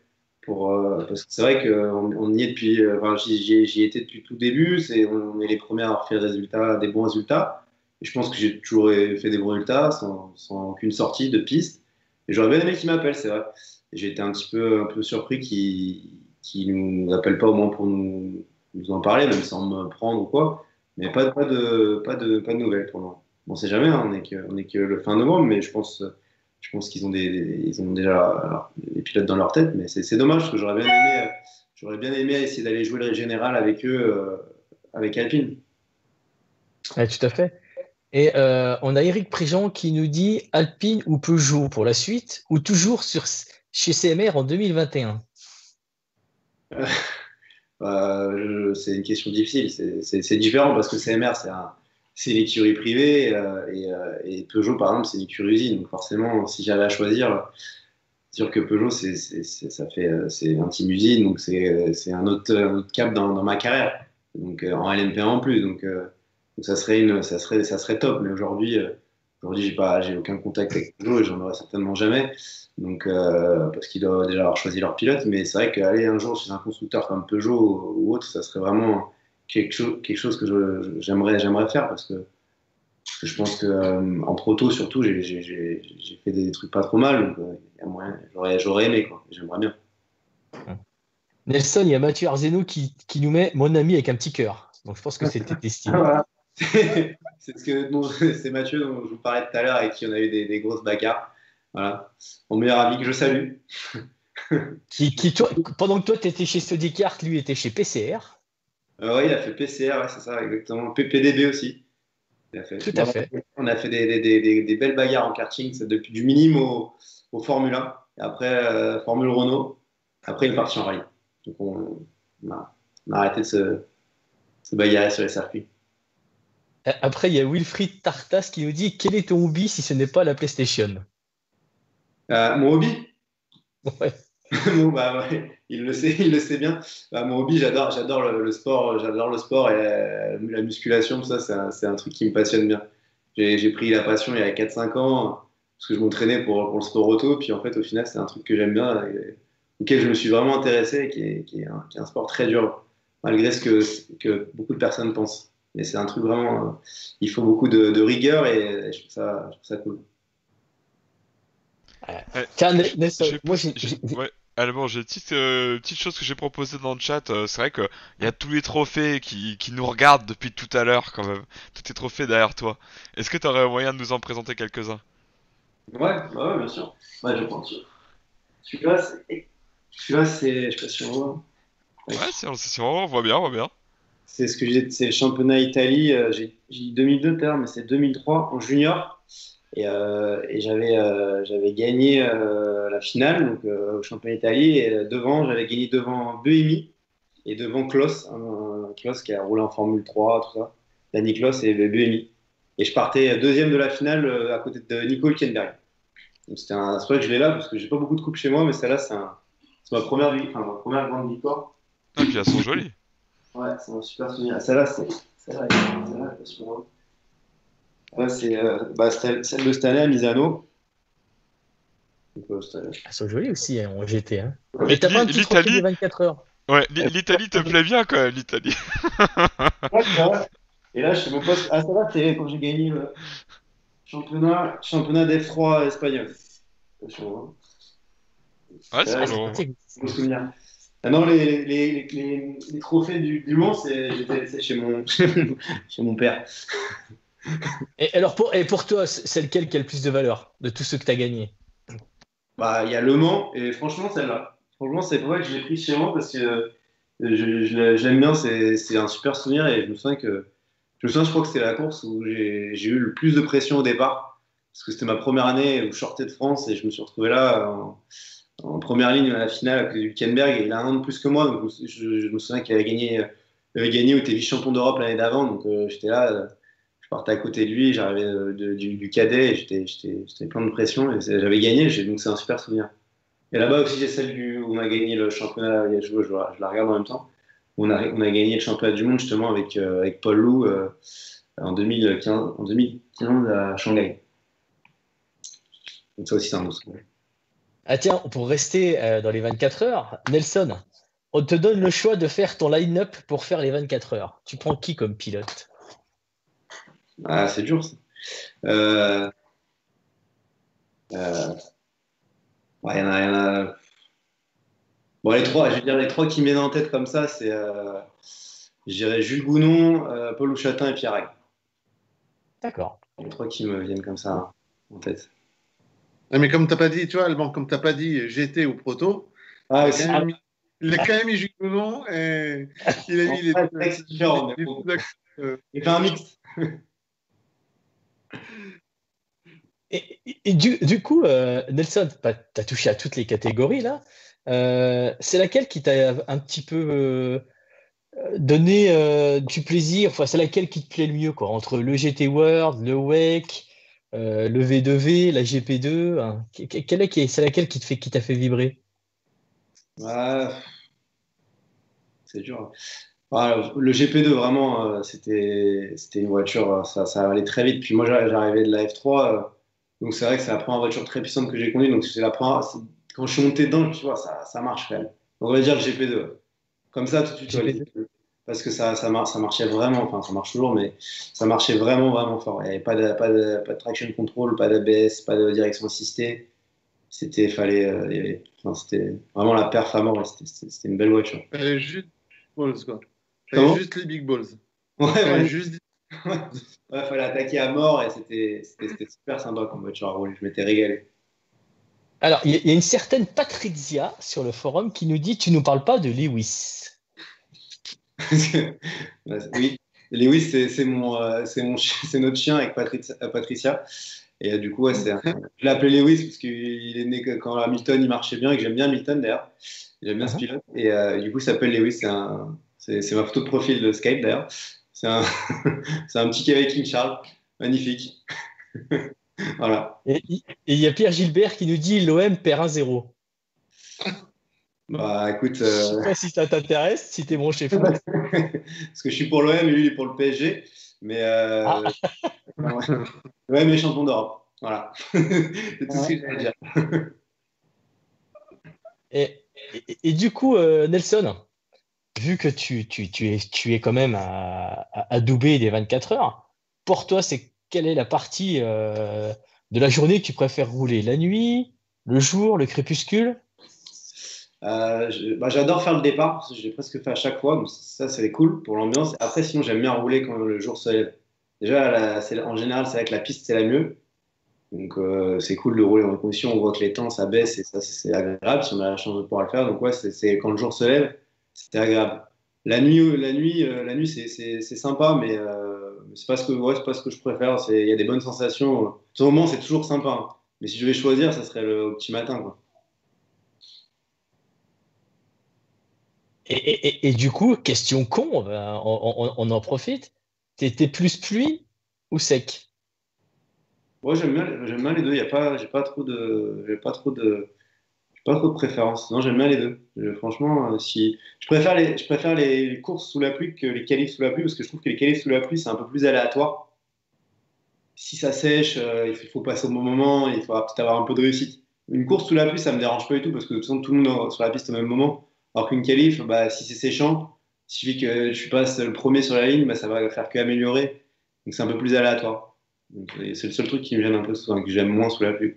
parce que c'est vrai qu'on y est depuis. Enfin, j'y étais depuis tout le début. On est les premiers à avoir fait des bons résultats. Et je pense que j'ai toujours fait des bons résultats sans aucune sortie de piste. Et j'aurais bien aimé qu'il m'appelle, c'est vrai. Et j'ai été un peu surpris qu'il nous appelle pas au moins pour nous en parler, même sans me prendre ou quoi. Mais pas de nouvelles pour moi. On sait jamais, hein, on est que le fin novembre, mais je pense qu'ils ont ils ont déjà les pilotes dans leur tête, mais c'est dommage parce que j'aurais bien aimé essayer d'aller jouer le général avec eux, avec Alpine. Ouais, tout à fait. Et on a Eric Préjean qui nous dit Alpine ou Peugeot pour la suite ou toujours chez CMR en 2021? C'est une question difficile. C'est différent parce que CMR, c'est l'écurie privée et Peugeot, par exemple, c'est une écurie usine. Donc forcément, si j'avais à choisir, c'est sûr que Peugeot, c'est un team usine, donc c'est un autre cap dans ma carrière. Donc en LMP1 en plus, donc ça serait top. Mais aujourd'hui, j'ai aucun contact avec Peugeot et j'en aurai certainement jamais. Donc parce qu'ils doivent déjà avoir choisi leur pilote. Mais c'est vrai qu'aller un jour chez un constructeur comme Peugeot ou autre, ça serait vraiment quelque chose que j'aimerais faire parce que je pense que en proto surtout, j'ai fait des trucs pas trop mal. Donc, il y a moyen, j'aurais aimé quoi. J'aimerais bien. Nelson, il y a Mathieu Arzeno qui nous met mon ami avec un petit cœur. Donc je pense que c'était destiné. Voilà. C'est Mathieu dont je vous parlais tout à l'heure avec qui on a eu des grosses bagarres. Voilà. Mon meilleur ami que je salue. Pendant que toi, tu étais chez Sodicart, lui était chez PCR. Ouais, il a fait PCR, ouais, c'est ça, exactement. PPDB aussi. Il a fait. Tout à Bon, fait. on a fait des belles bagarres en karting, c'est depuis du minime au Formule 1. Et après, Formule Renault. Après, il est parti en rallye. Donc, on a arrêté de se bagarrer sur les circuits. Après, il y a Wilfried Tartas qui nous dit quel est ton hobby si ce n'est pas la PlayStation? Mon hobby? Ouais. Bon, bah, ouais, il le sait bien. Bah, mon hobby, j'adore le sport, j'adore le sport et la musculation, tout ça, c'est un truc qui me passionne bien. J'ai pris la passion il y a 4 5 ans parce que je m'entraînais pour le sport auto, puis en fait, au final, c'est un truc que j'aime bien, auquel je me suis vraiment intéressé et qui est un sport très dur, malgré ce que beaucoup de personnes pensent. Mais c'est un truc vraiment, il faut beaucoup de rigueur et je trouve ça cool. Tiens, Nelson, J'ai moi, ouais. Alors bon, j'ai une petite chose que j'ai proposée dans le chat. C'est vrai que il y a tous les trophées qui nous regardent depuis tout à l'heure quand même. Tous les trophées derrière toi. Est-ce que tu aurais moyen de nous en présenter quelques-uns? Ouais, bah ouais, bien sûr. Ouais, je pense. Celui-là, celui-là, c'est, je sais pas si on voit. Ouais, si on voit bien, on voit bien. C'est ce que j'ai, c'est le championnat Italie. J'ai dit 2002 tout à l'heure, mais c'est 2003 en junior. Et j'avais gagné la finale donc, au championnat Italie. Et devant, j'avais gagné devant Buemi et devant Klos, Klos qui a roulé en Formule 3, tout ça. Danny Klos et Buemi. Et je partais deuxième de la finale à côté de Nico Hülkenberg. Donc c'est vrai que je l'ai là parce que j'ai pas beaucoup de coupes chez moi, mais celle-là, c'est ma première, enfin, ma première grande victoire. Ah, puis elles sont jolies. Ouais, c'est un super souvenir. Celle-là, elle est sur moi. Là, c'est celle de cette année à Misano. Donc, Elles sont jolies aussi hein, en GT. Hein. Mais t'as pas un petit trophée des L'Italie, 24 heures? ouais, l'Italie te plaît bien quand même, l'Italie. ouais, c'est vrai. Et là, je sais même pas. Ah, celle-là, c'est quand j'ai gagné le championnat d'F3 espagnol. Attention, hein. Ouais, Celle-là, C'est on... pratique. je me souviens. Ah non, les trophées du Mans, c'est chez mon père. Et alors pour toi, c'est lequel qui a le plus de valeur de tous ceux que tu as gagnés? Bah, il y a Le Mans, et franchement, celle-là. Franchement, c'est pour ça que je l'ai pris chez moi, parce que j'aime bien, c'est un super souvenir, et je crois que c'était la course où j'ai eu le plus de pression au départ, parce que c'était ma première année où je sortais de France, et je me suis retrouvé là, en première ligne à la finale à côté du Hülkenberg, et il a un an de plus que moi, donc je me souviens qu'il avait gagné ou était vice-champion d'Europe l'année d'avant, donc j'étais là, je partais à côté de lui, j'arrivais du cadet, et j'étais plein de pression, et j'avais gagné, donc c'est un super souvenir. Et là-bas aussi, j'ai celle où on a gagné le championnat, je la regarde en même temps, où on a gagné le championnat du monde justement avec Paul Lou en 2015 à Shanghai. Donc ça aussi, c'est un beau souvenir. Ah tiens, pour rester dans les 24 heures, Nelson, on te donne le choix de faire ton line-up pour faire les 24 heures. Tu prends qui comme pilote? Ah, c'est dur ça. Euh, euh, ouais, il y en a. Bon, je vais dire les trois qui me viennent en tête comme ça, je dirais Jules Gounon, Paul Houchatin et Pierre Hague. D'accord. Les trois qui me viennent comme ça en tête. Ah, mais comme t'as pas dit, tu vois, Alban, comme t'as pas dit GT ou Proto, Ah, il a aussi. quand même mis, il a quand même mis Jules Coulon et il a mis les deux. C'est différent, mais bon. Il fait un mix. Et du coup, Nelson, tu as touché à toutes les catégories là. C'est laquelle qui t'a un petit peu donné du plaisir? Enfin, c'est laquelle qui te plaît le mieux, quoi, entre le GT World, le WEC, le V2V, la GP2, hein. C'est laquelle qui t'a fait vibrer? Ouais, c'est dur. Ah, le GP2, vraiment, c'était une voiture, ça allait très vite. Puis moi, j'arrivais de la F3, donc c'est vrai que c'est la première voiture très puissante que j'ai conduite. Donc c'est la première, quand je suis monté dedans, tu vois, ça marche quand même. Donc on va dire le GP2. Ouais. Comme ça, tout de suite, tu vois, GP2. parce que ça marchait vraiment, enfin ça marche toujours, mais ça marchait vraiment, vraiment fort. Il n'y avait pas de traction control, pas d'ABS, pas de direction assistée. C'était vraiment la perf à mort, ouais, c'était une belle voiture. Juste balls, quoi. Comment? Juste les big balls. Ouais, ouais. Juste... Ouais, fallait attaquer à mort et c'était super sympa comme voiture à rouler. Je m'étais régalé. Alors, il y a une certaine Patricia sur le forum qui nous dit, tu nous parles pas de Lewis. Oui, Lewis, c'est notre chien avec Patricia. Et du coup, je l'ai appelé Lewis parce qu'il est né quand Hamilton il marchait bien et que j'aime bien Hamilton d'ailleurs. J'aime bien ce Uh-huh. pilote. Et du coup, il s'appelle Lewis. C'est ma photo de profil de Skype d'ailleurs. C'est un, c'est un petit Kevin King Charles. Magnifique. Voilà. Et il y a Pierre Gilbert qui nous dit, l'OM perd 1-0. Bah écoute, Je sais pas si ça t'intéresse, si t'es branché foot. parce que je suis pour l'OM et lui il est pour le PSG. Mais Ah, l'OM est champion d'Europe. Voilà. C'est tout ce que j'ai à dire. et, et du coup, Nelson, vu que tu es quand même à doubler des 24 heures, pour toi, quelle est la partie de la journée que tu préfères rouler? La nuit, le jour, le crépuscule? J'adore faire le départ, parce que j'ai presque fait à chaque fois, donc ça c'est cool pour l'ambiance. Après, sinon, j'aime bien rouler quand le jour se lève. Déjà, en général, c'est vrai que la piste c'est la mieux, donc c'est cool de rouler dans les conditions. On voit que les temps ça baisse et ça c'est agréable si on a la chance de pouvoir le faire. Donc, ouais, quand le jour se lève, c'est agréable. La nuit c'est sympa, mais c'est pas ce que je préfère. Il y a des bonnes sensations. Au moment, c'est toujours sympa, hein. Mais si je devais choisir, ça serait le petit matin, quoi. Et du coup, question con, ben, on en profite. T'es plus pluie ou sec? Moi, j'aime bien les deux. J'ai pas trop de préférence. Non, j'aime bien les deux. Franchement, si je préfère les courses sous la pluie que les qualifs sous la pluie parce que je trouve que les qualifs sous la pluie, c'est un peu plus aléatoire. Si ça sèche, il faut passer au bon moment, il faudra peut-être avoir un peu de réussite. Une course sous la pluie, ça me dérange pas du tout parce que de toute façon, tout le monde est sur la piste au même moment. Alors qu'une qualif, bah, si c'est séchant, il suffit que tu passes le premier sur la ligne, bah, ça va faire qu'améliorer. Donc c'est un peu plus aléatoire. Donc, c'est le seul truc qui me gêne un peu, que j'aime moins sous la pluie.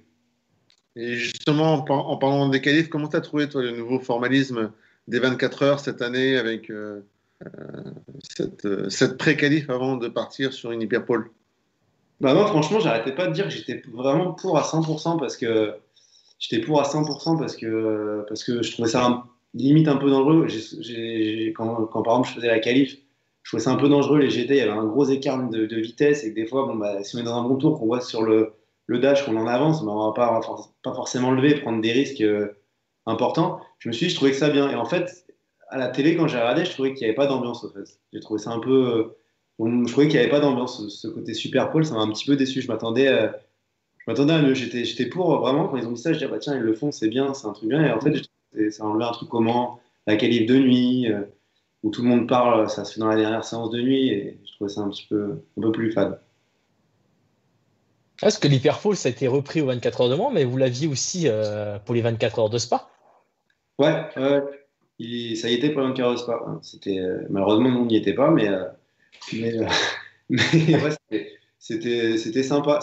Et justement, en parlant des qualifs, comment tu as trouvé, toi, le nouveau formalisme des 24 heures cette année avec cette pré-qualif avant de partir sur une hyperpole? Bah moi, franchement, j'arrêtais pas de dire que j'étais vraiment pour à 100% parce que je trouvais ça limite un peu dangereux. Quand par exemple je faisais la qualif, je trouvais ça un peu dangereux les GT. Il y avait un gros écart de vitesse et que des fois, bon, bah, si on est dans un bon tour, qu'on voit sur le dash qu'on en avance, bah, on va pas forcément lever et prendre des risques importants. Je trouvais que ça bien. Et en fait, à la télé, quand j'ai regardé, je trouvais qu'il n'y avait pas d'ambiance. En fait. J'ai trouvé ça un peu. Je trouvais qu'il n'y avait pas d'ambiance. Ce côté super pole, ça m'a un petit peu déçu. Je m'attendais à mieux. J'étais pour vraiment, quand ils ont dit ça, je disais, bah, tiens, ils le font, c'est bien, c'est un truc bien. Et en fait, ça a enlevé un truc comment la qualif de nuit, où tout le monde parle, ça se fait dans la dernière séance de nuit, et je trouvais ça un peu plus fade. Parce que l'Hyperpole, ça a été repris aux 24 heures de Mans, mais vous l'aviez aussi pour les 24 heures de Spa. Ouais, ouais, ça y était pour le de Spa, hein. Malheureusement, nous, on n'y était pas, mais, mais ouais, c'était sympa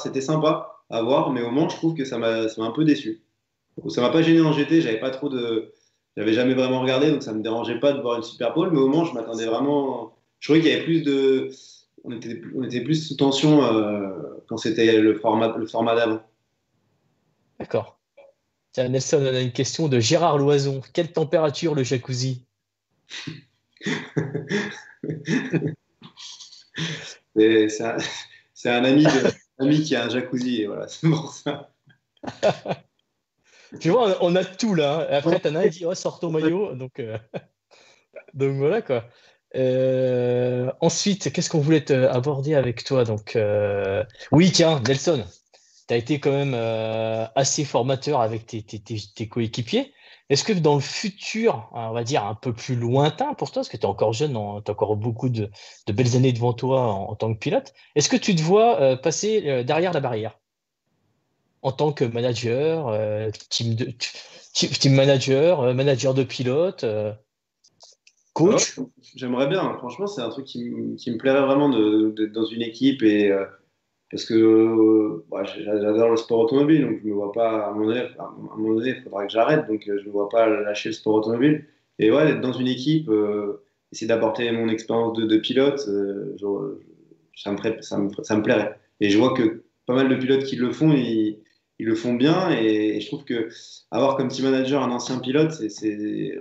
à voir, mais au moins, je trouve que ça m'a un peu déçu. Ça m'a pas gêné en GT, j'avais jamais vraiment regardé, donc ça me dérangeait pas de voir une Super Bowl, mais au moins je m'attendais vraiment. Je trouvais qu'il y avait on était plus sous tension quand c'était le format d'avant. D'accord. Tiens, Nelson, on a une question de Gérard Loison. Quelle température le jacuzzi? Et c'est un ami qui a un jacuzzi, et voilà, c'est pour ça. Tu vois, on a tout là, hein. Après, t'en as un qui dit, oh, sors ton maillot. Donc voilà quoi. Ensuite, qu'est-ce qu'on voulait aborder avec toi? Oui, tiens, Nelson, tu as été quand même assez formateur avec tes coéquipiers. Est-ce que dans le futur, hein, on va dire un peu plus lointain pour toi, parce que tu es encore jeune, tu as encore beaucoup de belles années devant toi en tant que pilote, est-ce que tu te vois passer derrière la barrière en tant que manager, team manager, manager de pilote, Ah ouais, coach? j'aimerais bien, franchement, c'est un truc qui me plairait vraiment d'être dans une équipe et parce que j'adore le sport automobile, donc je me vois pas à un moment donné, il faudra que j'arrête, donc je me vois pas lâcher le sport automobile. Et ouais, être dans une équipe, essayer d'apporter mon expérience de pilote, ça me plairait. Et je vois que pas mal de pilotes qui le font, ils le font bien, et je trouve que avoir comme team manager un ancien pilote,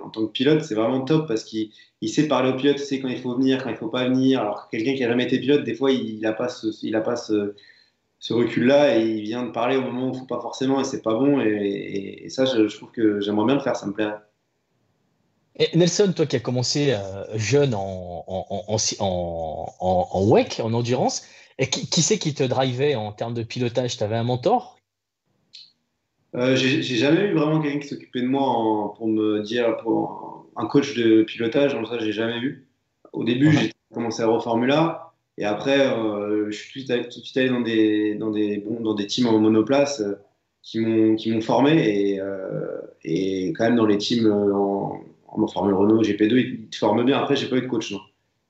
en tant que pilote, c'est vraiment top parce qu'il sait parler au pilote, il sait quand il faut venir, quand il faut pas venir. Alors que quelqu'un qui a jamais été pilote, des fois, il a pas ce recul-là et il vient de parler au moment où il ne faut pas forcément et c'est pas bon. Et ça, je trouve que j'aimerais bien le faire, ça me plairait. Et Nelson, toi qui as commencé jeune en WEC, en endurance, et qui c'est qui te drivait en termes de pilotage? Tu avais un mentor? J'ai jamais eu vraiment quelqu'un qui s'occupait de moi pour me dire, pour un coach de pilotage, donc ça, j'ai jamais eu. Au début, Mhm. j'ai commencé à Reformula et après, je suis tout de suite allé dans des teams en monoplace qui m'ont formé et quand même dans les teams en Formule Renault, GP2, ils te forment bien. Après, j'ai pas eu de coach, non.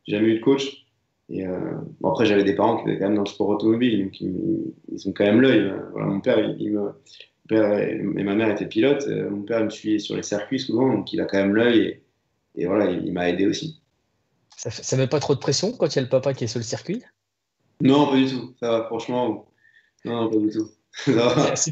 J'ai jamais eu de coach. Et bon, après, j'avais des parents qui étaient quand même dans le sport automobile, donc ils ont quand même l'œil. Voilà, mon père, père et ma mère étaient pilotes. Mon père me suivait sur les circuits souvent, donc il a quand même l'œil et voilà, il m'a aidé aussi. Ça met pas trop de pression quand il y a le papa qui est sur le circuit? Non, pas du tout. Ça va, franchement. Non, non, pas du tout. Ça va. C'est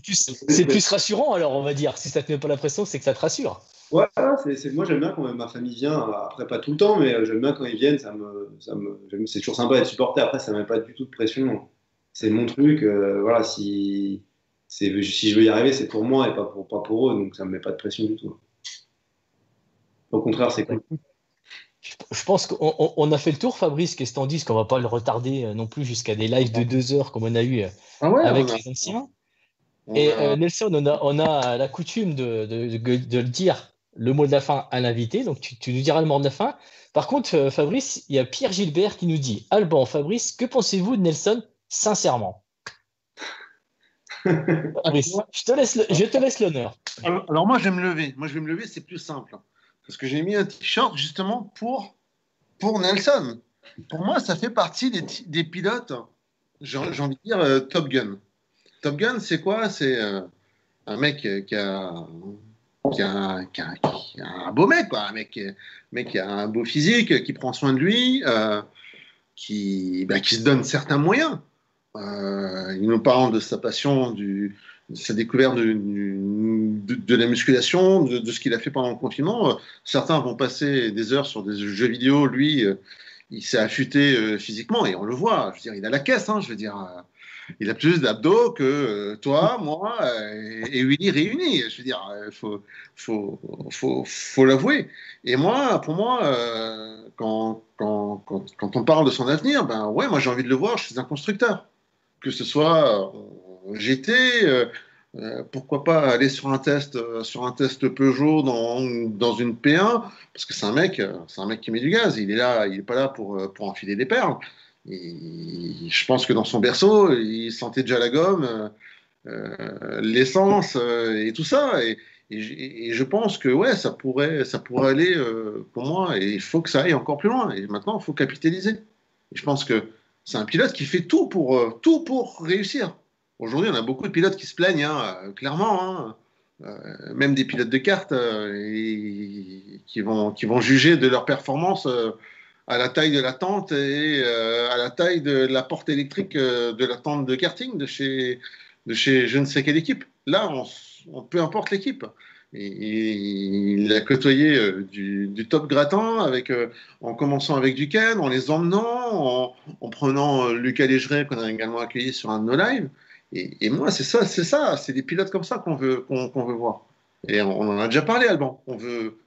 plus rassurant, alors, on va dire. Si ça te met pas la pression, c'est que ça te rassure. Ouais, ouais, moi j'aime bien quand ma famille vient. Après, pas tout le temps, mais j'aime bien quand ils viennent. C'est toujours sympa d'être supporté. Après, ça ne met pas du tout de pression. C'est mon truc. Voilà, si je veux y arriver, c'est pour moi et pas pour eux. Donc ça ne me met pas de pression du tout. Au contraire, c'est cool. Je pense qu'on a fait le tour, Fabrice. Qu'est-ce que t'en dis? Parce qu'on va pas le retarder non plus jusqu'à des lives de 2 heures comme on a eu Ah ouais, avec les anciens. Et Nelson, on a la coutume de le dire, le mot de la fin à l'invité. Donc, tu nous diras le mot de la fin. Par contre, Fabrice, il y a Pierre Gilbert qui nous dit: Alban, Fabrice, que pensez-vous de Nelson sincèrement? Fabrice, je te laisse l'honneur. Alors moi, je vais me lever. Moi, je vais me lever, c'est plus simple. Parce que j'ai mis un t-shirt justement pour Nelson. Pour moi, ça fait partie des pilotes, j'ai envie de dire, Top Gun. Top Gun, c'est quoi? C'est un mec qui a un beau mec, quoi. Un mec qui a un beau physique, qui prend soin de lui, qui se donne certains moyens. Il nous parle de sa passion, de sa découverte de la musculation, de ce qu'il a fait pendant le confinement. Certains vont passer des heures sur des jeux vidéo. Lui, il s'est affûté physiquement et on le voit. Je veux dire, il a la caisse. Je veux dire, il a plus d'abdos que toi, moi et Willy réunis. Je veux dire, faut l'avouer. Et pour moi, quand on parle de son avenir, ben ouais, moi j'ai envie de le voir chez un constructeur. Que ce soit GT, pourquoi pas aller sur un test Peugeot dans une P1, parce que c'est un mec qui met du gaz. Il est pas là pour enfiler des perles. Et je pense que dans son berceau, il sentait déjà la gomme, l'essence et tout ça. Et je pense que ouais, ça pourrait aller pour moi. Et il faut que ça aille encore plus loin. Et maintenant, il faut capitaliser. Et je pense que c'est un pilote qui fait tout pour réussir. Aujourd'hui, on a beaucoup de pilotes qui se plaignent, clairement. Même des pilotes de kart qui vont juger de leur performance à la taille de la tente et à la taille de la porte électrique de la tente de karting de chez je ne sais quelle équipe. Là, peu importe l'équipe. Et il a côtoyé du top gratin en commençant avec Duquesne, en les emmenant, en prenant Lucas Légeret qu'on a également accueilli sur un de nos lives. Et moi, c'est des pilotes comme ça qu'on veut voir. Et on en a déjà parlé, Alban. On veut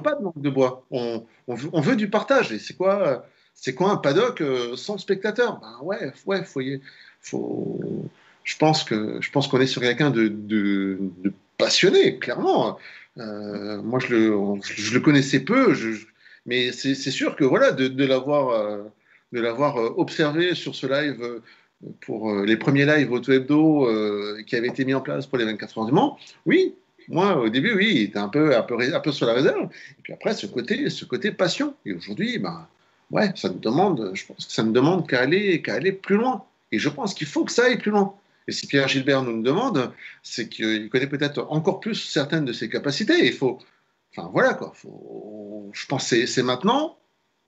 pas de manque de bois. On veut du partage. Et c'est quoi un paddock sans spectateurs? Ben ouais, je pense qu'on est sur quelqu'un de passionné, clairement. Moi, je le connaissais peu, mais c'est sûr que voilà, de l'avoir observé sur ce live pour les premiers lives auto-hebdo qui avaient été mis en place pour les 24 heures du Mans, oui. Moi, au début, oui, il était un peu sur la réserve. Et puis après, ce côté passion. Et aujourd'hui, ouais, je pense que ça ne demande qu'à aller plus loin. Et je pense qu'il faut que ça aille plus loin. Et si Pierre Gilbert nous le demande, c'est qu'il connaît peut-être encore plus certaines de ses capacités. Il faut, enfin voilà quoi. Je pense que c'est maintenant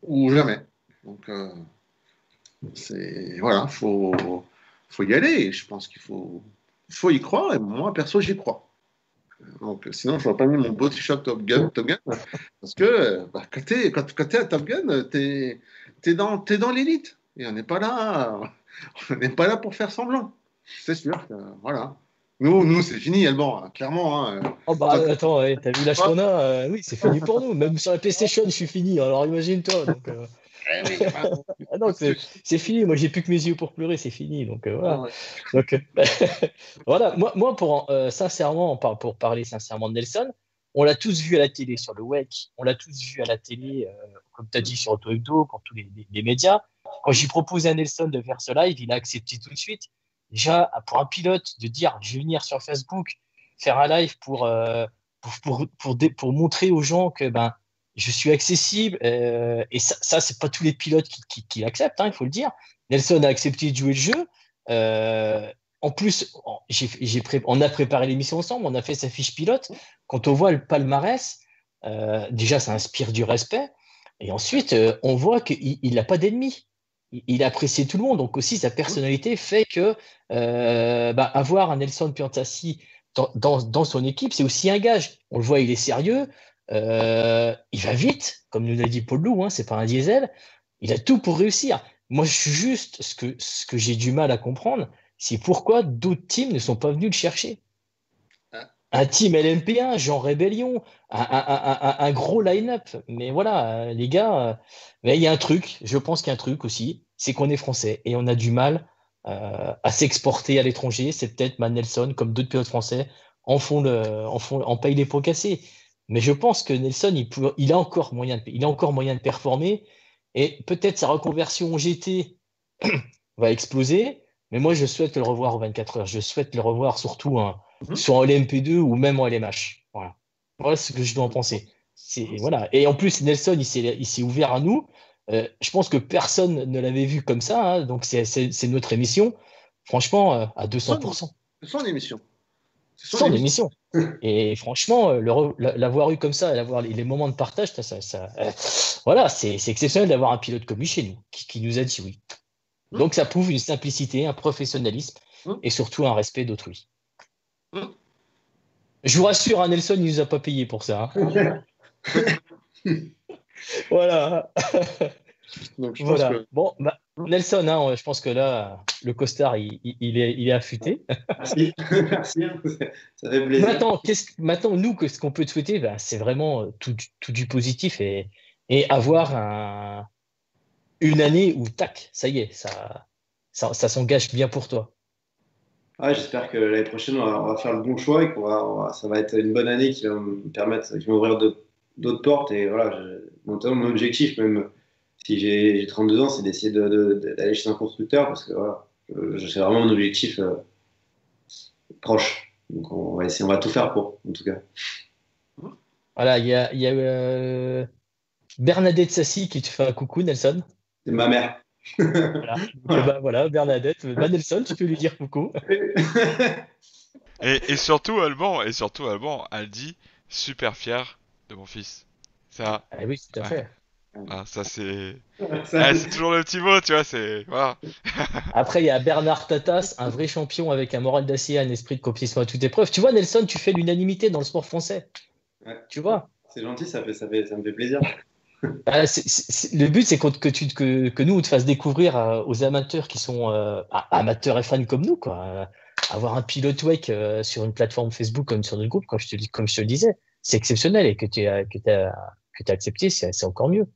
ou jamais. Donc faut y aller. Et je pense qu'il faut y croire. Et moi perso, j'y crois. Donc sinon, je n'aurais pas mis mon beau t-shirt Top Gun, parce que quand t'es à Top Gun, t'es dans l'élite. Et on n'est pas là pour faire semblant. C'est sûr que, voilà. Nous c'est fini, Alban, clairement. Oh attends, ouais, t'as vu l'âge qu'on a? Oui, c'est fini pour nous. Même sur la PlayStation, je suis fini. Alors imagine-toi. Donc, ah non, c'est fini. Moi, j'ai plus que mes yeux pour pleurer. C'est fini. Donc voilà. Ouais. Donc voilà. Moi, sincèrement, pour parler sincèrement de Nelson, on l'a tous vu à la télé sur le WEC. On l'a tous vu à la télé, comme tu as dit sur Auto-Hebdo, pour tous les médias. Quand j'ai proposé à Nelson de faire ce live, il a accepté tout de suite. Déjà, pour un pilote, de dire je vais venir sur Facebook faire un live pour montrer aux gens que je suis accessible. Et ça c'est pas tous les pilotes qui l'acceptent, il faut le dire. Nelson a accepté de jouer le jeu. En plus, on a préparé l'émission ensemble, on a fait sa fiche pilote. Quand on voit le palmarès, déjà, ça inspire du respect. Et ensuite, on voit qu'il n'a pas d'ennemis. Il apprécie tout le monde. Donc aussi, sa personnalité fait que avoir un Nelson Piantassi dans son équipe, c'est aussi un gage. On le voit, il est sérieux. Il va vite, comme nous l'a dit Paul Lou, hein, c'est pas un diesel. Il a tout pour réussir. Moi, je suis juste ce que j'ai du mal à comprendre, c'est pourquoi d'autres teams ne sont pas venus le chercher. Un team LMP1, genre Rébellion, un gros line-up. Mais voilà, les gars, mais il y a un truc, je pense qu'il y a un truc aussi, c'est qu'on est français et on a du mal à s'exporter à l'étranger. C'est peut-être Nelson, comme d'autres pilotes français, en payent les pots cassés. Mais je pense que Nelson, il a encore moyen de performer et peut-être sa reconversion au GT va exploser. Mais moi, je souhaite le revoir aux 24 heures. Je souhaite le revoir surtout sur un LMP2 ou même en LMH. Voilà ce que je dois en penser. Voilà. Et en plus, Nelson, il s'est ouvert à nous. Je pense que personne ne l'avait vu comme ça. Hein, donc, c'est notre émission. Franchement, à 200%. C'est son émission. Son émission. Et franchement, l'avoir eu comme ça, l'avoir les moments de partage, voilà, c'est exceptionnel d'avoir un pilote comme lui chez nous, qui nous a dit oui. Donc, ça prouve une simplicité, un professionnalisme et surtout un respect d'autrui. Je vous rassure, Nelson, il ne nous a pas payé pour ça. Hein. Voilà. Donc, je voilà. pense que... Bon, Nelson, hein, je pense que là, le costard, il est affûté. Merci. Merci. Ça fait plaisir. Maintenant, nous, ce qu'on peut te souhaiter, c'est vraiment tout du positif et avoir une année où, tac, ça y est, ça s'engage bien pour toi. Ouais, j'espère que l'année prochaine, on va faire le bon choix et ça va être une bonne année qui va m'ouvrir d'autres portes. Et voilà, mon objectif, même si j'ai 32 ans, c'est d'essayer d'aller chez un constructeur parce que voilà, c'est vraiment mon objectif proche. Donc on va tout faire pour, en tout cas. Voilà, il y a Bernadette Sassi qui te fait un coucou, Nelson. C'est ma mère. Voilà. Donc, voilà, Bernadette. Nelson, tu peux lui dire coucou. Et surtout, Alban, elle dit super fier de mon fils. Ça. Ah oui, tout à fait. Ah, ça c'est. C'est toujours le petit mot, tu vois, c'est. Voilà. Après, il y a Bernard Tatas, un vrai champion avec un moral d'acier, un esprit de compétition à toute épreuve. Tu vois, Nelson, tu fais l'unanimité dans le sport français. Ouais. Tu vois. C'est gentil, ça me fait plaisir. Le but, c'est que nous, on te fasse découvrir aux amateurs qui sont amateurs et fans comme nous, quoi. Avoir un pilote wake sur une plateforme Facebook comme sur notre groupe, comme je te le disais, c'est exceptionnel et que tu as accepté, c'est encore mieux.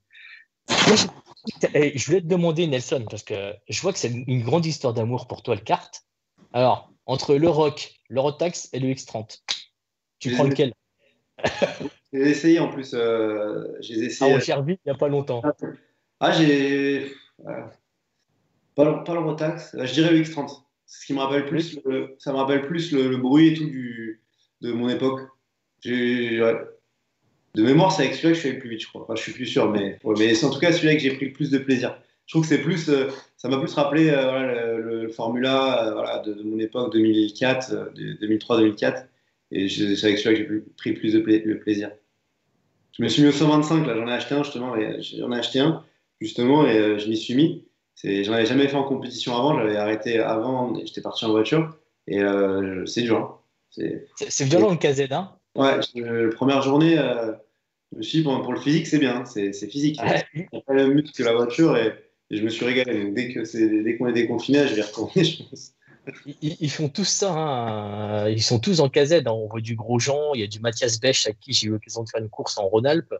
Je voulais te demander, Nelson, parce que je vois que c'est une grande histoire d'amour pour toi, le kart. Alors, entre le Rock, le Rotax et le X30, tu prends lequel? J'ai essayé en plus. J'ai essayé. En Cherby, il n'y a pas longtemps. Ah, j'ai. Pas le Rotax. Je dirais le X30. C'est ce qui me rappelle plus. Ça me rappelle plus le bruit et tout de mon époque. Ouais. De mémoire, c'est avec celui-là que je suis allé le plus vite, je crois. Enfin, je suis plus sûr, mais c'est en tout cas celui-là que j'ai pris le plus de plaisir. Je trouve que c'est plus. Ça m'a plus rappelé voilà, le Formula voilà, de mon époque 2004, 2003-2004. Et c'est avec celui-là que j'ai pris plus de plaisir. Je me suis mis au 125, là, j'en ai acheté un justement, et je m'y suis mis. J'en avais jamais fait en compétition avant, j'avais arrêté avant, j'étais parti en voiture, et c'est dur. Hein. C'est violent le KZ, hein? Ouais, première journée, je me suis dit, bon, pour le physique, c'est bien, c'est physique. Il n'y a pas le muscle que la voiture, et je me suis régalé. Donc dès qu'on est déconfiné, je vais retourner, je pense. Ils font tous ça, hein. Ils sont tous en KZ, hein. On voit du Grosjean, il y a du Mathias Bech avec qui j'ai eu l'occasion de faire une course en Rhône-Alpes.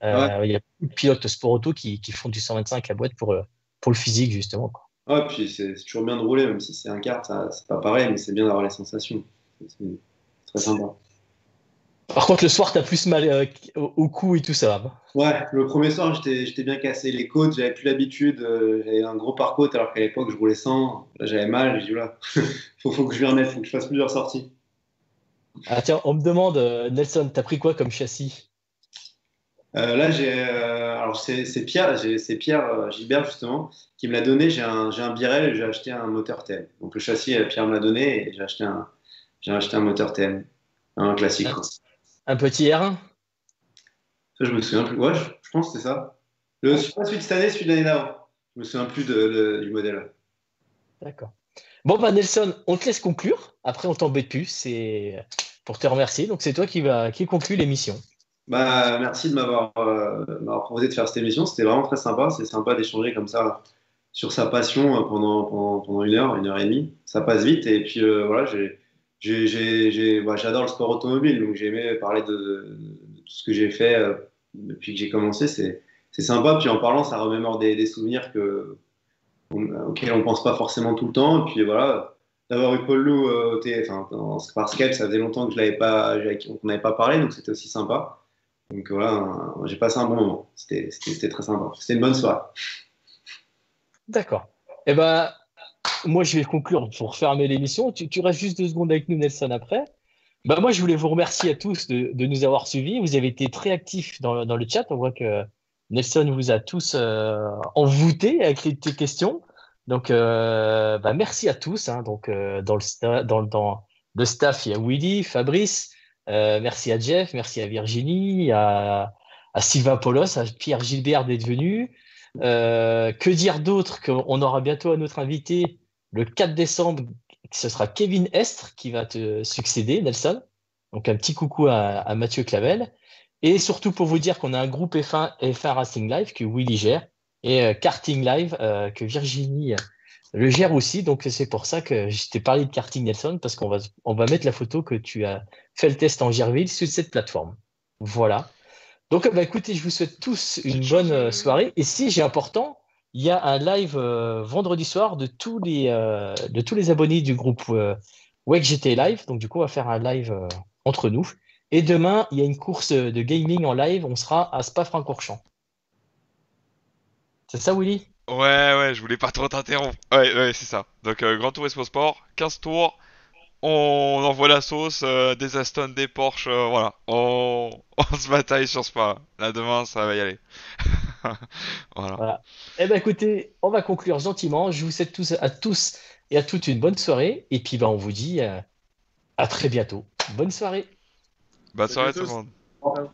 Ouais. Il y a beaucoup de pilotes sport auto qui font du 125 à boîte pour le physique, justement, quoi. Ouais, puis c'est toujours bien de rouler, même si c'est un kart, c'est pas pareil, mais c'est bien d'avoir les sensations. C'est très sympa. Par contre, le soir, t'as plus mal au cou et tout ça. Ouais, le premier soir, j'étais bien cassé les côtes, j'avais plus l'habitude, j'avais un gros pare-côte alors qu'à l'époque, je roulais sans. Là, j'avais mal, j'ai dit, là, faut que je m'y remette, faut que je fasse plusieurs sorties. Ah tiens, on me demande, Nelson, t'as pris quoi comme châssis? Là, alors c'est Pierre Gilbert justement qui me l'a donné. J'ai un Birel et j'ai acheté un moteur TM. Donc le châssis, Pierre me l'a donné et j'ai acheté un moteur TM, un classique, Un, quoi. un petit R1? Ça, je me souviens plus. Ouais, je pense que c'est ça. C'est pas celui de cette année, celui de l'année d'avant. Je me souviens plus du modèle. D'accord. Bon, bah Nelson, on te laisse conclure. Après, on t'embête plus. C'est pour te remercier. Donc, c'est toi qui conclut l'émission. Bah, merci de m'avoir proposé de faire cette émission. C'était vraiment très sympa. C'est sympa d'échanger comme ça sur sa passion pendant une heure et demie. Ça passe vite. Et puis voilà, j'adore le sport automobile. Donc j'ai aimé parler de tout ce que j'ai fait depuis que j'ai commencé. C'est sympa. Puis en parlant, ça remémore des souvenirs auxquels on ne pense pas forcément tout le temps. Et puis voilà, d'avoir eu Paul Lou par Skype, ça faisait longtemps que qu'on n'avait pas parlé. Donc c'était aussi sympa. Donc voilà, j'ai passé un bon moment. C'était très sympa. C'était une bonne soirée. D'accord. Eh ben, moi, je vais conclure pour fermer l'émission. Tu restes juste 2 secondes avec nous, Nelson, après. Bah, moi, je voulais vous remercier à tous de nous avoir suivis. Vous avez été très actifs dans le chat. On voit que Nelson vous a tous envoûtés avec tes questions. Donc, bah, merci à tous. Hein. Donc, dans le staff, il y a Willy, Fabrice. Merci à Jeff, merci à Virginie, à Sylvain Paulos, à Pierre Gilbert d'être venu. Que dire d'autre qu'on aura bientôt à notre invité le 4 décembre, ce sera Kevin Estre qui va te succéder, Nelson. Donc un petit coucou à Mathieu Clavel. Et surtout pour vous dire qu'on a un groupe F1 Racing Live que Willy gère et Karting Live que Virginie le gère aussi. Donc c'est pour ça que je t'ai parlé de Karting Nelson parce on va mettre la photo que tu as fait le test en Gerville sur cette plateforme. Voilà. Donc, bah, écoutez, je vous souhaite tous une bonne soirée. Et si j'ai important, il y a un live vendredi soir de tous les abonnés du groupe WEG GT Live. Donc, du coup, on va faire un live entre nous. Et demain, il y a une course de gaming en live. On sera à Spa-Francorchamps. C'est ça, Willy? Ouais, je voulais pas trop t'interrompre. Ouais, c'est ça. Donc, Grand Tourisme Sport, 15 tours. On envoie la sauce, des Aston, des Porsche, voilà. On se bataille sur ce pas. Là, demain, ça va y aller. Voilà. Voilà. Eh ben, écoutez, on va conclure gentiment. Je vous souhaite à tous et à toutes une bonne soirée. Et puis, bah, on vous dit à très bientôt. Bonne soirée. Bonne Salut à soirée tout le tous. monde. Ciao.